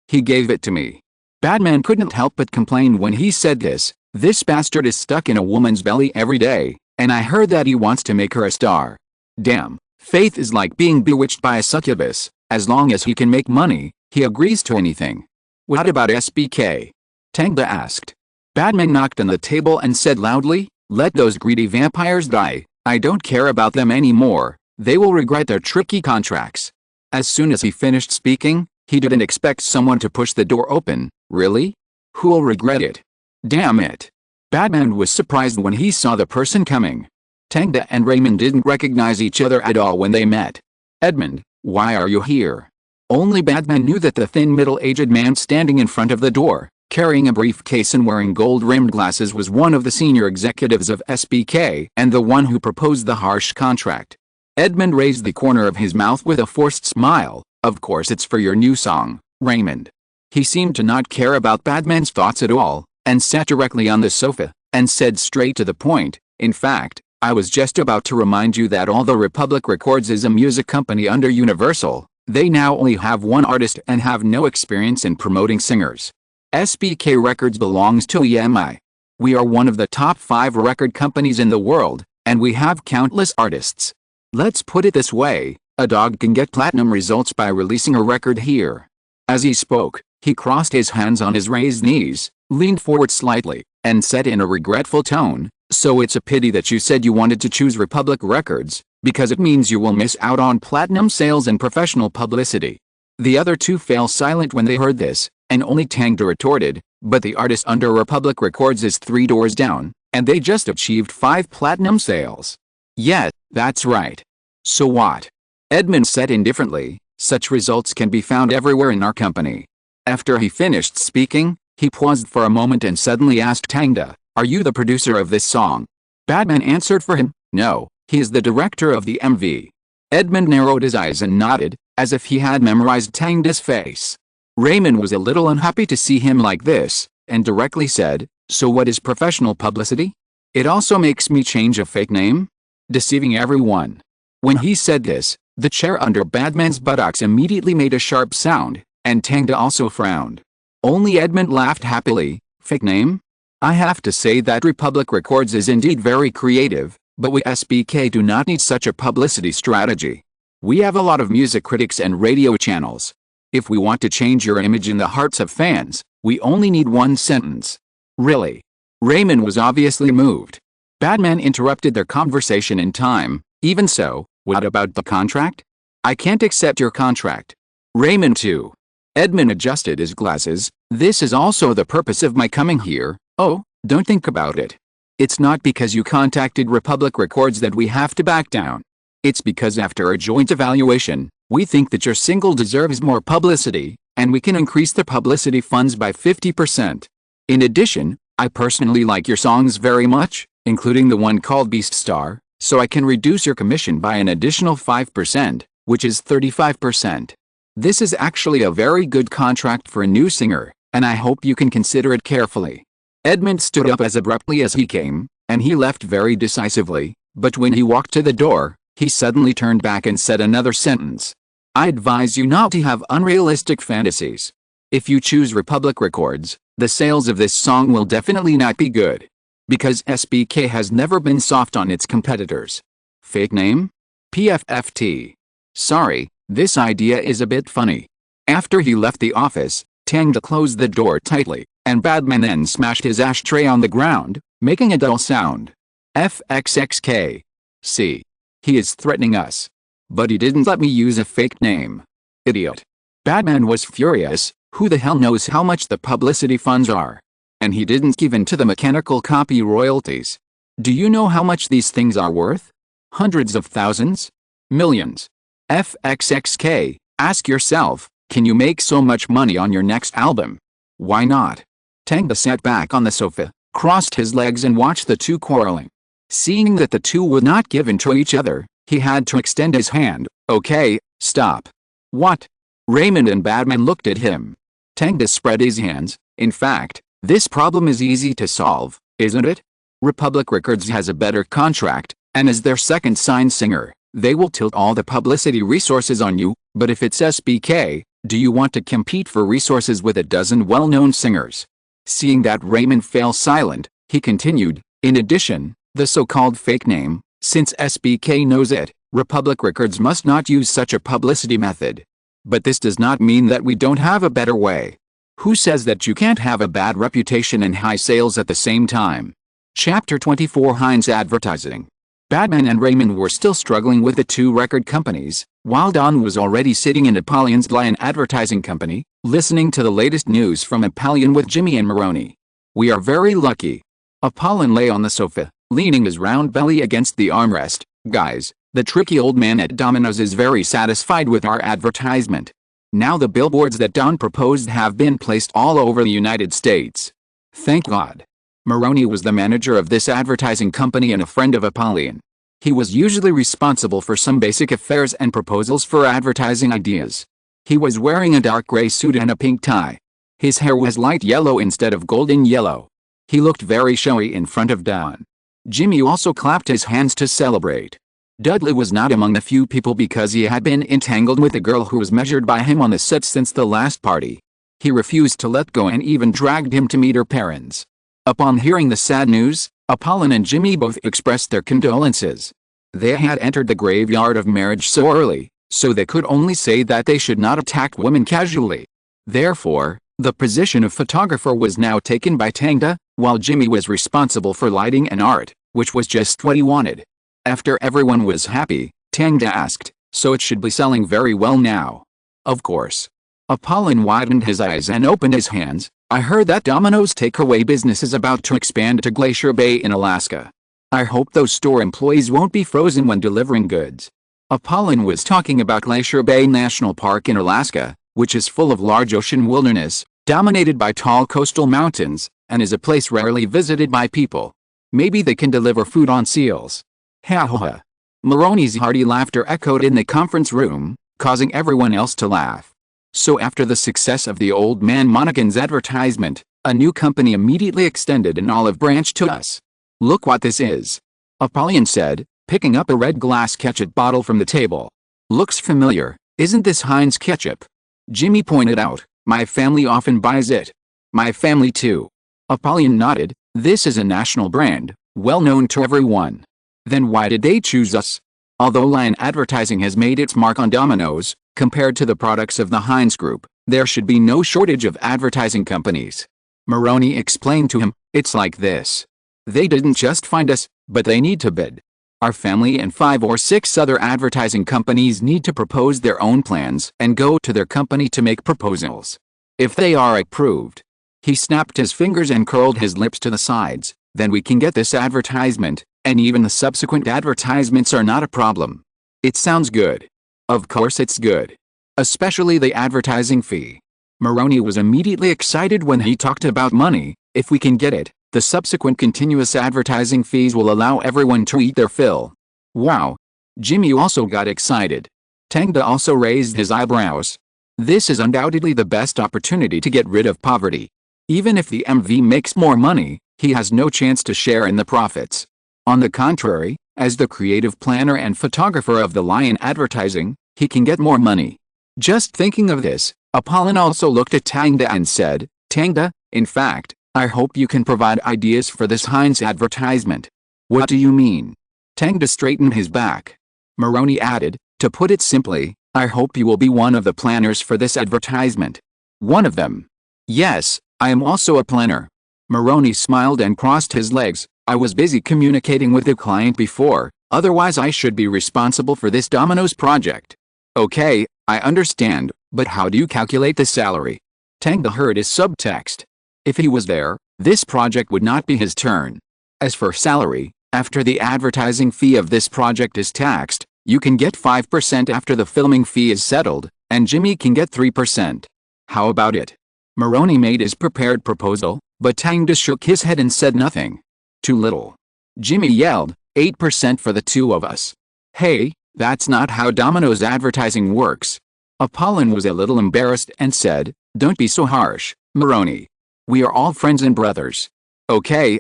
He gave it to me. Batman couldn't help but complain when he said this bastard is stuck in a woman's belly every day, and I heard that he wants to make her a star. Damn, Faith is like being bewitched by a succubus. As long as he can make money, he agrees to anything. What about SBK? Tangda asked. Batman knocked on the table and said loudly, let those greedy vampires die. I don't care about them anymore. They will regret their tricky contracts. As soon as he finished speaking, he didn't expect someone to push the door open. Really? Who'll regret it? Damn it. Batman was surprised when he saw the person coming. Tang and Raymond didn't recognize each other at all when they met. "Edmund, why are you here?" Only Batman knew that the thin middle-aged man standing in front of the door, carrying a briefcase and wearing gold-rimmed glasses, was one of the senior executives of SBK and the one who proposed the harsh contract. Edmund raised the corner of his mouth with a forced smile. "Of course it's for your new song, Raymond." He seemed to not care about Batman's thoughts at all, and sat directly on the sofa, and said straight to the point, "In fact, I was just about to remind you that although Republic Records is a music company under Universal, they now only have one artist and have no experience in promoting singers. SBK Records belongs to EMI. We are one of the top 5 record companies in the world, and we have countless artists. Let's put it this way, a dog can get platinum results by releasing a record here." As he spoke, he crossed his hands on his raised knees, leaned forward slightly, and said in a regretful tone, "So it's a pity that you said you wanted to choose Republic Records, because it means you will miss out on platinum sales and professional publicity." The other two fell silent when they heard this, and only Tang retorted, "But the artist under Republic Records is 3 doors down, and they just achieved 5 platinum sales." "Yeah, that's right. So what?" Edmund said indifferently, "Such results can be found everywhere in our company." After he finished speaking, he paused for a moment and suddenly asked Tang, "Are you the producer of this song?" Batman answered for him, "No, he is the director of the MV." Edmund narrowed his eyes and nodded, as if he had memorized Tang's face. Raymond was a little unhappy to see him like this, and directly said, "So what is professional publicity? It also makes me change a fake name? Deceiving everyone." When he said this, the chair under Batman's buttocks immediately made a sharp sound, and Tang also frowned. Only Edmund laughed happily. "Fake name? I have to say that Republic Records is indeed very creative, but we SBK do not need such a publicity strategy. We have a lot of music critics and radio channels. If we want to change your image in the hearts of fans, we only need one sentence." "Really?" Raymond was obviously moved. Batman interrupted their conversation in time. "Even so, what about the contract? I can't accept your contract." Raymond too. Edmund adjusted his glasses. "This is also the purpose of my coming here." "Oh, don't think about it. It's not because you contacted Republic Records that we have to back down. It's because after a joint evaluation, we think that your single deserves more publicity, and we can increase the publicity funds by 50%. In addition, I personally like your songs very much, including the one called Beast Star, so I can reduce your commission by an additional 5%, which is 35%. This is actually a very good contract for a new singer, and I hope you can consider it carefully." Edmund stood up as abruptly as he came, and he left very decisively, but when he walked to the door, he suddenly turned back and said another sentence. "I advise you not to have unrealistic fantasies. If you choose Republic Records, the sales of this song will definitely not be good. Because SBK has never been soft on its competitors." "Fake name? PFFT. Sorry, this idea is a bit funny." After he left the office, Tang closed the door tightly, and Batman then smashed his ashtray on the ground, making a dull sound. "FXXK. See? He is threatening us. But he didn't let me use a fake name. Idiot." Batman was furious. Who the hell knows how much the publicity funds are? And he didn't give in to the mechanical copy royalties. Do you know how much these things are worth? Hundreds of thousands? Millions. FXXK, ask yourself, can you make so much money on your next album? Why not? Tang sat back on the sofa, crossed his legs and watched the two quarreling. Seeing that the two would not give in to each other, he had to extend his hand. "Okay, stop." "What?" Raymond and Batman looked at him. Tang spread his hands. "In fact, this problem is easy to solve, isn't it? Republic Records has a better contract, and as their second signed singer, they will tilt all the publicity resources on you, but if it's SBK, do you want to compete for resources with a dozen well-known singers?" Seeing that Raymond fell silent, he continued, "In addition, the so-called fake name, since SBK knows it, Republic Records must not use such a publicity method. But this does not mean that we don't have a better way. Who says that you can't have a bad reputation and high sales at the same time?" Chapter 24 Heinz Advertising. Batman and Raymond were still struggling with the two record companies, while Don was already sitting in Apollyon's Lion Advertising Company, listening to the latest news from Apollyon with Jimmy and Maroney. "We are very lucky." Apollyon lay on the sofa, leaning his round belly against the armrest. "Guys, the tricky old man at Domino's is very satisfied with our advertisement. Now the billboards that Don proposed have been placed all over the United States. Thank God." Maroney was the manager of this advertising company and a friend of Apollyon. He was usually responsible for some basic affairs and proposals for advertising ideas. He was wearing a dark gray suit and a pink tie. His hair was light yellow instead of golden yellow. He looked very showy in front of Don. Jimmy also clapped his hands to celebrate. Dudley was not among the few people because he had been entangled with a girl who was measured by him on the set since the last party. He refused to let go and even dragged him to meet her parents. Upon hearing the sad news, Apollyon and Jimmy both expressed their condolences. They had entered the graveyard of marriage so early, so they could only say that they should not attack women casually. Therefore, the position of photographer was now taken by Tang, while Jimmy was responsible for lighting and art, which was just what he wanted. After everyone was happy, Tang asked, "So it should be selling very well now?" "Of course." Apollyon widened his eyes and opened his hands. "I heard that Domino's takeaway business is about to expand to Glacier Bay in Alaska. I hope those store employees won't be frozen when delivering goods." Apollyon was talking about Glacier Bay National Park in Alaska, which is full of large ocean wilderness, dominated by tall coastal mountains, and is a place rarely visited by people. Maybe they can deliver food on seals. Ha ha ha. Maroney's hearty laughter echoed in the conference room, causing everyone else to laugh. So after the success of the Old Man Monaghan's advertisement, a new company immediately extended an olive branch to us. "Look what this is," Apollyon said, picking up a red glass ketchup bottle from the table. "Looks familiar, isn't this Heinz ketchup?" Jimmy pointed out, "My family often buys it." "My family too." Apollyon nodded. "This is a national brand, well known to everyone." "Then why did they choose us?" Although Lion Advertising has made its mark on Domino's, compared to the products of the Heinz Group, there should be no shortage of advertising companies. Maroney explained to him, "It's like this. They didn't just find us, but they need to bid. Our family and 5 or 6 other advertising companies need to propose their own plans and go to their company to make proposals. If they are approved." He snapped his fingers and curled his lips to the sides. "Then we can get this advertisement, and even the subsequent advertisements are not a problem." "It sounds good." "Of course it's good. Especially the advertising fee." Maroney was immediately excited when he talked about money. "If we can get it, the subsequent continuous advertising fees will allow everyone to eat their fill." "Wow." Jimmy also got excited. Tang also raised his eyebrows. "This is undoubtedly the best opportunity to get rid of poverty. Even if the MV makes more money, he has no chance to share in the profits. On the contrary, as the creative planner and photographer of the Lion Advertising, he can get more money." Just thinking of this, Apollyon also looked at Tang and said, "Tang, in fact, I hope you can provide ideas for this Heinz advertisement." "What do you mean?" Tang straightened his back. Maroney added, "To put it simply, I hope you will be one of the planners for this advertisement." "One of them?" "Yes, I am also a planner." Maroney smiled and crossed his legs. "I was busy communicating with the client before, otherwise I should be responsible for this Domino's project." "Okay, I understand, but how do you calculate the salary?" Tang heard his subtext. If he was there, this project would not be his turn. "As for salary, after the advertising fee of this project is taxed, you can get 5% after the filming fee is settled, and Jimmy can get 3%. How about it?" Maroney made his prepared proposal, but Tang shook his head and said nothing. "Too little." Jimmy yelled, 8% for the two of us." "Hey, that's not how Domino's advertising works." Apollyon was a little embarrassed and said, "Don't be so harsh, Maroney. We are all friends and brothers." Okay.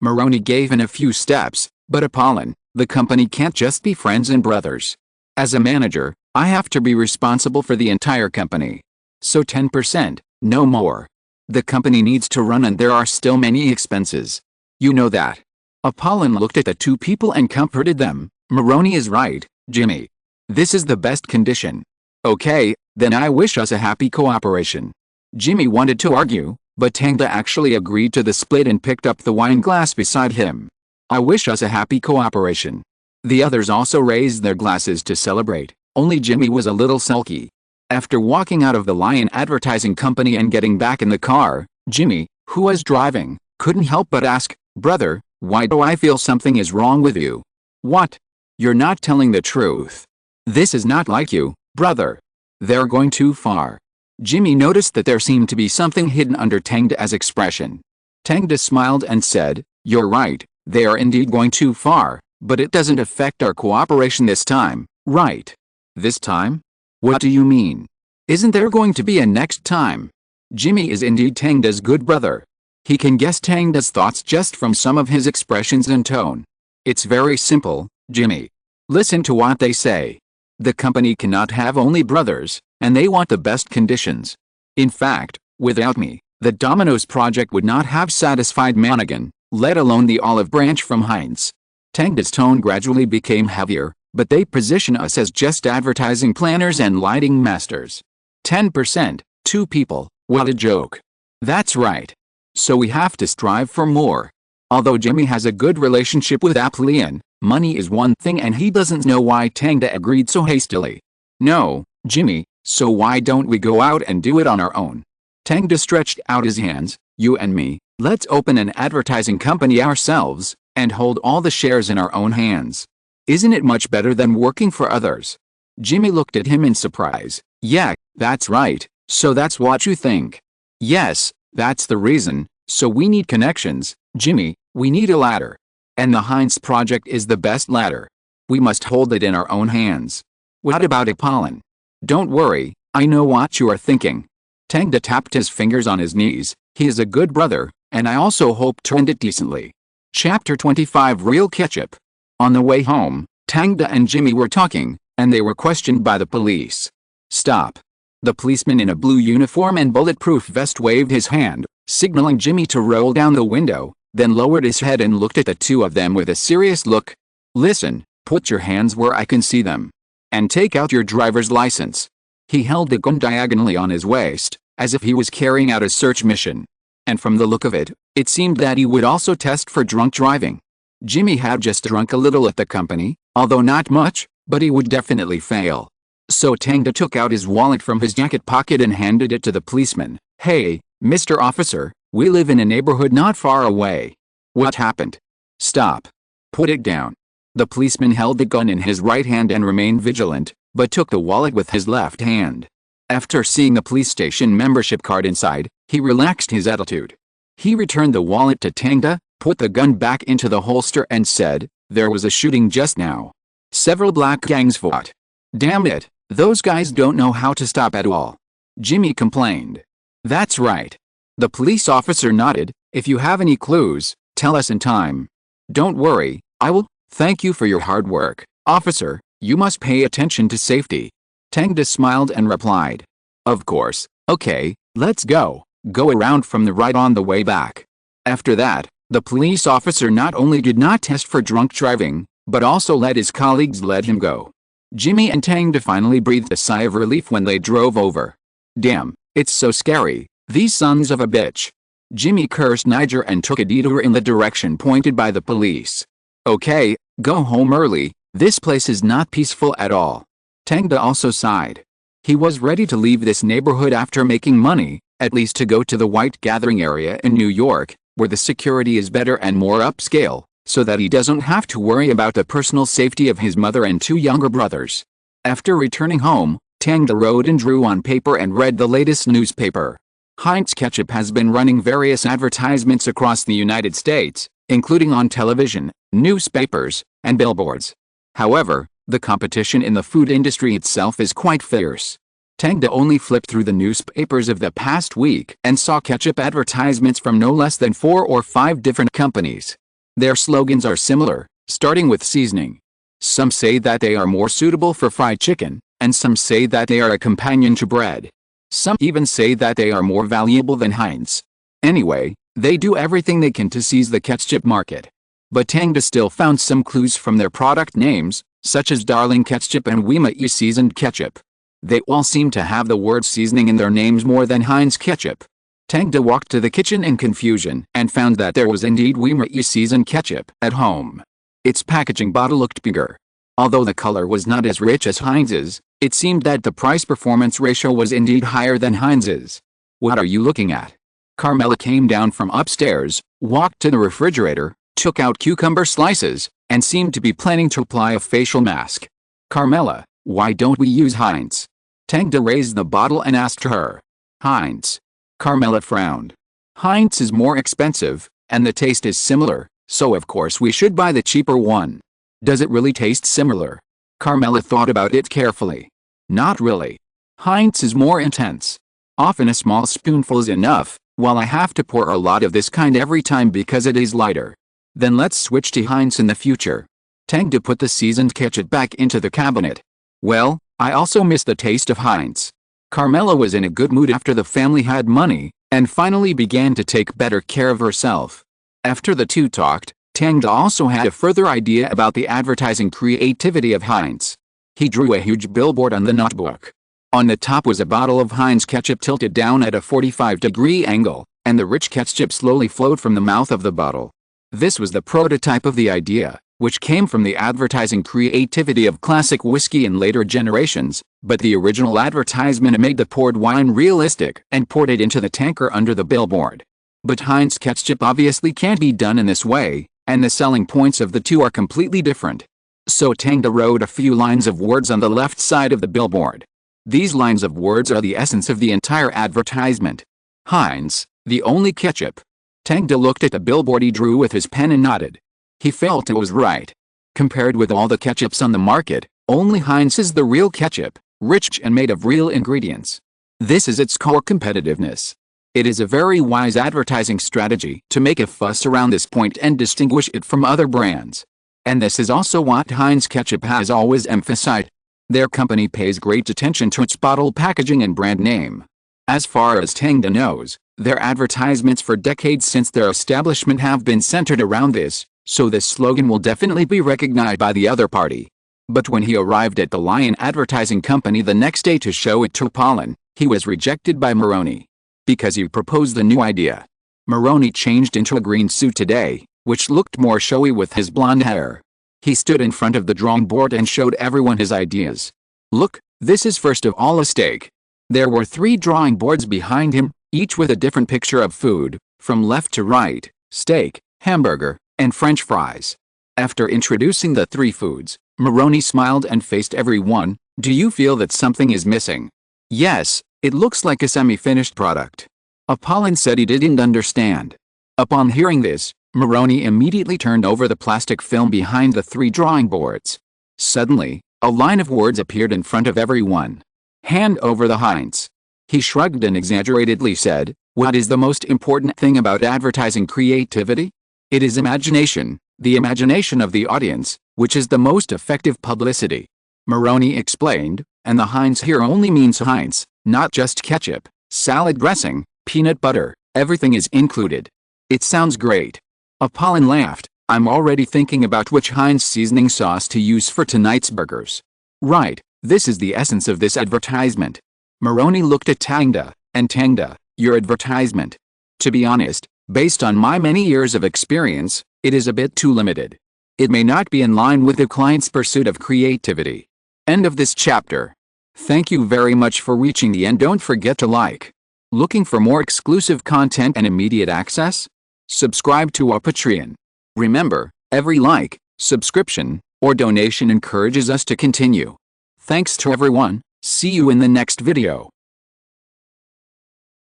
Maroney gave in a few steps, "But Apollyon, the company can't just be friends and brothers. As a manager, I have to be responsible for the entire company. So 10%, no more. The company needs to run and there are still many expenses. You know that." Apollyon looked at the two people and comforted them. "Maroney is right, Jimmy. This is the best condition." "Okay, then I wish us a happy cooperation." Jimmy wanted to argue, but Tang actually agreed to the split and picked up the wine glass beside him. "I wish us a happy cooperation." The others also raised their glasses to celebrate, only Jimmy was a little sulky. After walking out of the Lion Advertising Company and getting back in the car, Jimmy, who was driving, couldn't help but ask, "Brother, Why do I feel something is wrong with you? What? You're not telling the truth. This is not like you, brother. They're going too far. Jimmy noticed that there seemed to be something hidden under Tangda's expression. Tangda smiled and said, "You're right, they are indeed going too far, but it doesn't affect our cooperation this time, right?" "This time? What do you mean? Isn't there going to be a next time?" Jimmy is indeed Tangda's good brother. He can guess Tangda's thoughts just from some of his expressions and tone. It's very simple, Jimmy. Listen to what they say. The company cannot have only brothers, and they want the best conditions. In fact, without me, the Domino's project would not have satisfied Monaghan, let alone the olive branch from Heinz. Tangda's tone gradually became heavier, but they position us as just advertising planners and lighting masters. 10%, 2 people, what a joke. That's right. So we have to strive for more. Although Jimmy has a good relationship with Chameleon, money is one thing and he doesn't know why Tangda agreed so hastily. "No, Jimmy, so why don't we go out and do it on our own?" Tangda stretched out his hands. "You and me, let's open an advertising company ourselves, and hold all the shares in our own hands. Isn't it much better than working for others?" Jimmy looked at him in surprise. "Yeah, that's right, so that's what you think." "Yes, that's the reason, so we need connections, Jimmy, we need a ladder. And the Heinz project is the best ladder. We must hold it in our own hands. What about Apollon? Don't worry, I know what you are thinking." Tangda tapped his fingers on his knees. "He is a good brother, and I also hope to end it decently." Chapter 25 Real Ketchup. On the way home, Tangda and Jimmy were talking, and they were questioned by the police. "Stop." The policeman in a blue uniform and bulletproof vest waved his hand, signaling Jimmy to roll down the window, then lowered his head and looked at the two of them with a serious look. "Listen, put your hands where I can see them. And take out your driver's license." He held the gun diagonally on his waist, as if he was carrying out a search mission. And from the look of it, it seemed that he would also test for drunk driving. Jimmy had just drunk a little at the company, although not much, but he would definitely fail. So Tangda took out his wallet from his jacket pocket and handed it to the policeman. "Hey, Mr. Officer, we live in a neighborhood not far away." "What happened?" "Stop. Put it down." The policeman held the gun in his right hand and remained vigilant, but took the wallet with his left hand. After seeing the police station membership card inside, he relaxed his attitude. He returned the wallet to Tangda, put the gun back into the holster and said, "There was a shooting just now. Several black gangs fought. Damn it, those guys don't know how to stop at all." Jimmy complained. "That's right." The police officer nodded. "If you have any clues, tell us in time." "Don't worry, I will. Thank you for your hard work, officer. You must pay attention to safety." Tangda smiled and replied, "Of course, okay, let's go. Go around from the right on the way back." After that, the police officer not only did not test for drunk driving, but also let his colleagues let him go. Jimmy and Tangda finally breathed a sigh of relief when they drove over. "Damn, it's so scary, these sons of a bitch." Jimmy cursed Niger and took a detour in the direction pointed by the police. "Okay, go home early, this place is not peaceful at all." Tangda also sighed. He was ready to leave this neighborhood after making money, at least to go to the white gathering area in New York, where the security is better and more upscale, so that he doesn't have to worry about the personal safety of his mother and 2 younger brothers. After returning home, Tangda wrote and drew on paper and read the latest newspaper. Heinz Ketchup has been running various advertisements across the United States, including on television, newspapers, and billboards. However, the competition in the food industry itself is quite fierce. Tangda only flipped through the newspapers of the past week and saw ketchup advertisements from no less than 4 or 5 different companies. Their slogans are similar, starting with seasoning. Some say that they are more suitable for fried chicken, and some say that they are a companion to bread. Some even say that they are more valuable than Heinz. Anyway, they do everything they can to seize the ketchup market. But Tangda still found some clues from their product names, such as Darling Ketchup and Wima Seasoned Ketchup. They all seem to have the word seasoning in their names more than Heinz Ketchup. Tangda walked to the kitchen in confusion and found that there was indeed Wima Seasoned Ketchup at home. Its packaging bottle looked bigger. Although the color was not as rich as Heinz's, it seemed that the price-performance ratio was indeed higher than Heinz's. "What are you looking at?" Carmela came down from upstairs, walked to the refrigerator, took out cucumber slices, and seemed to be planning to apply a facial mask. "Carmela, why don't we use Heinz?" Tang raised the bottle and asked her. "Heinz?" Carmela frowned. "Heinz is more expensive, and the taste is similar, so of course we should buy the cheaper one." "Does it really taste similar?" Carmela thought about it carefully. "Not really. Heinz is more intense. Often a small spoonful is enough, while I have to pour a lot of this kind every time because it is lighter." "Then let's switch to Heinz in the future." Tang put the seasoned ketchup back into the cabinet. "Well, I also miss the taste of Heinz." Carmela was in a good mood after the family had money, and finally began to take better care of herself. After the two talked, Tang also had a further idea about the advertising creativity of Heinz. He drew a huge billboard on the notebook. On the top was a bottle of Heinz ketchup tilted down at a 45-degree angle, and the rich ketchup slowly flowed from the mouth of the bottle. This was the prototype of the idea, which came from the advertising creativity of classic whiskey in later generations, but the original advertisement made the poured wine realistic and poured it into the tanker under the billboard. But Heinz ketchup obviously can't be done in this way, and the selling points of the two are completely different. So Tang wrote a few lines of words on the left side of the billboard. These lines of words are the essence of the entire advertisement. Heinz, the only ketchup. Tang looked at the billboard he drew with his pen and nodded. He felt it was right. Compared with all the ketchups on the market, only Heinz is the real ketchup, rich and made of real ingredients. This is its core competitiveness. It is a very wise advertising strategy to make a fuss around this point and distinguish it from other brands. And this is also what Heinz ketchup has always emphasized. Their company pays great attention to its bottle packaging and brand name. As far as Tang knows, their advertisements for decades since their establishment have been centered around this, so this slogan will definitely be recognized by the other party. But when he arrived at the Lion Advertising Company the next day to show it to Apollon, he was rejected by Maroney. Because he proposed the new idea. Maroney changed into a green suit today, which looked more showy with his blonde hair. He stood in front of the drawing board and showed everyone his ideas. "Look, this is first of all a steak." There were 3 drawing boards behind him, each with a different picture of food, from left to right: steak, hamburger, and French fries. After introducing the 3 foods, Maroney smiled and faced everyone. "Do you feel that something is missing?" "Yes, it looks like a semi-finished product." Apollon said he didn't understand. Upon hearing this, Maroney immediately turned over the plastic film behind the 3 drawing boards. Suddenly, a line of words appeared in front of everyone. "Hand over the Heinz." He shrugged and exaggeratedly said, "What is the most important thing about advertising creativity? It is imagination, the imagination of the audience, which is the most effective publicity." Maroney explained, "And the Heinz here only means Heinz, not just ketchup, salad dressing, peanut butter, everything is included." "It sounds great." Apollon laughed. "I'm already thinking about which Heinz seasoning sauce to use for tonight's burgers." "Right, this is the essence of this advertisement." Maroney looked at Tangda, and Tangda, "Your advertisement. To be honest, based on my many years of experience, it is a bit too limited. It may not be in line with the client's pursuit of creativity." End of this chapter. Thank you very much for reaching the end. Don't forget to like. Looking for more exclusive content and immediate access? Subscribe to our Patreon. Remember, every like, subscription, or donation encourages us to continue. Thanks to everyone. See you in the next video.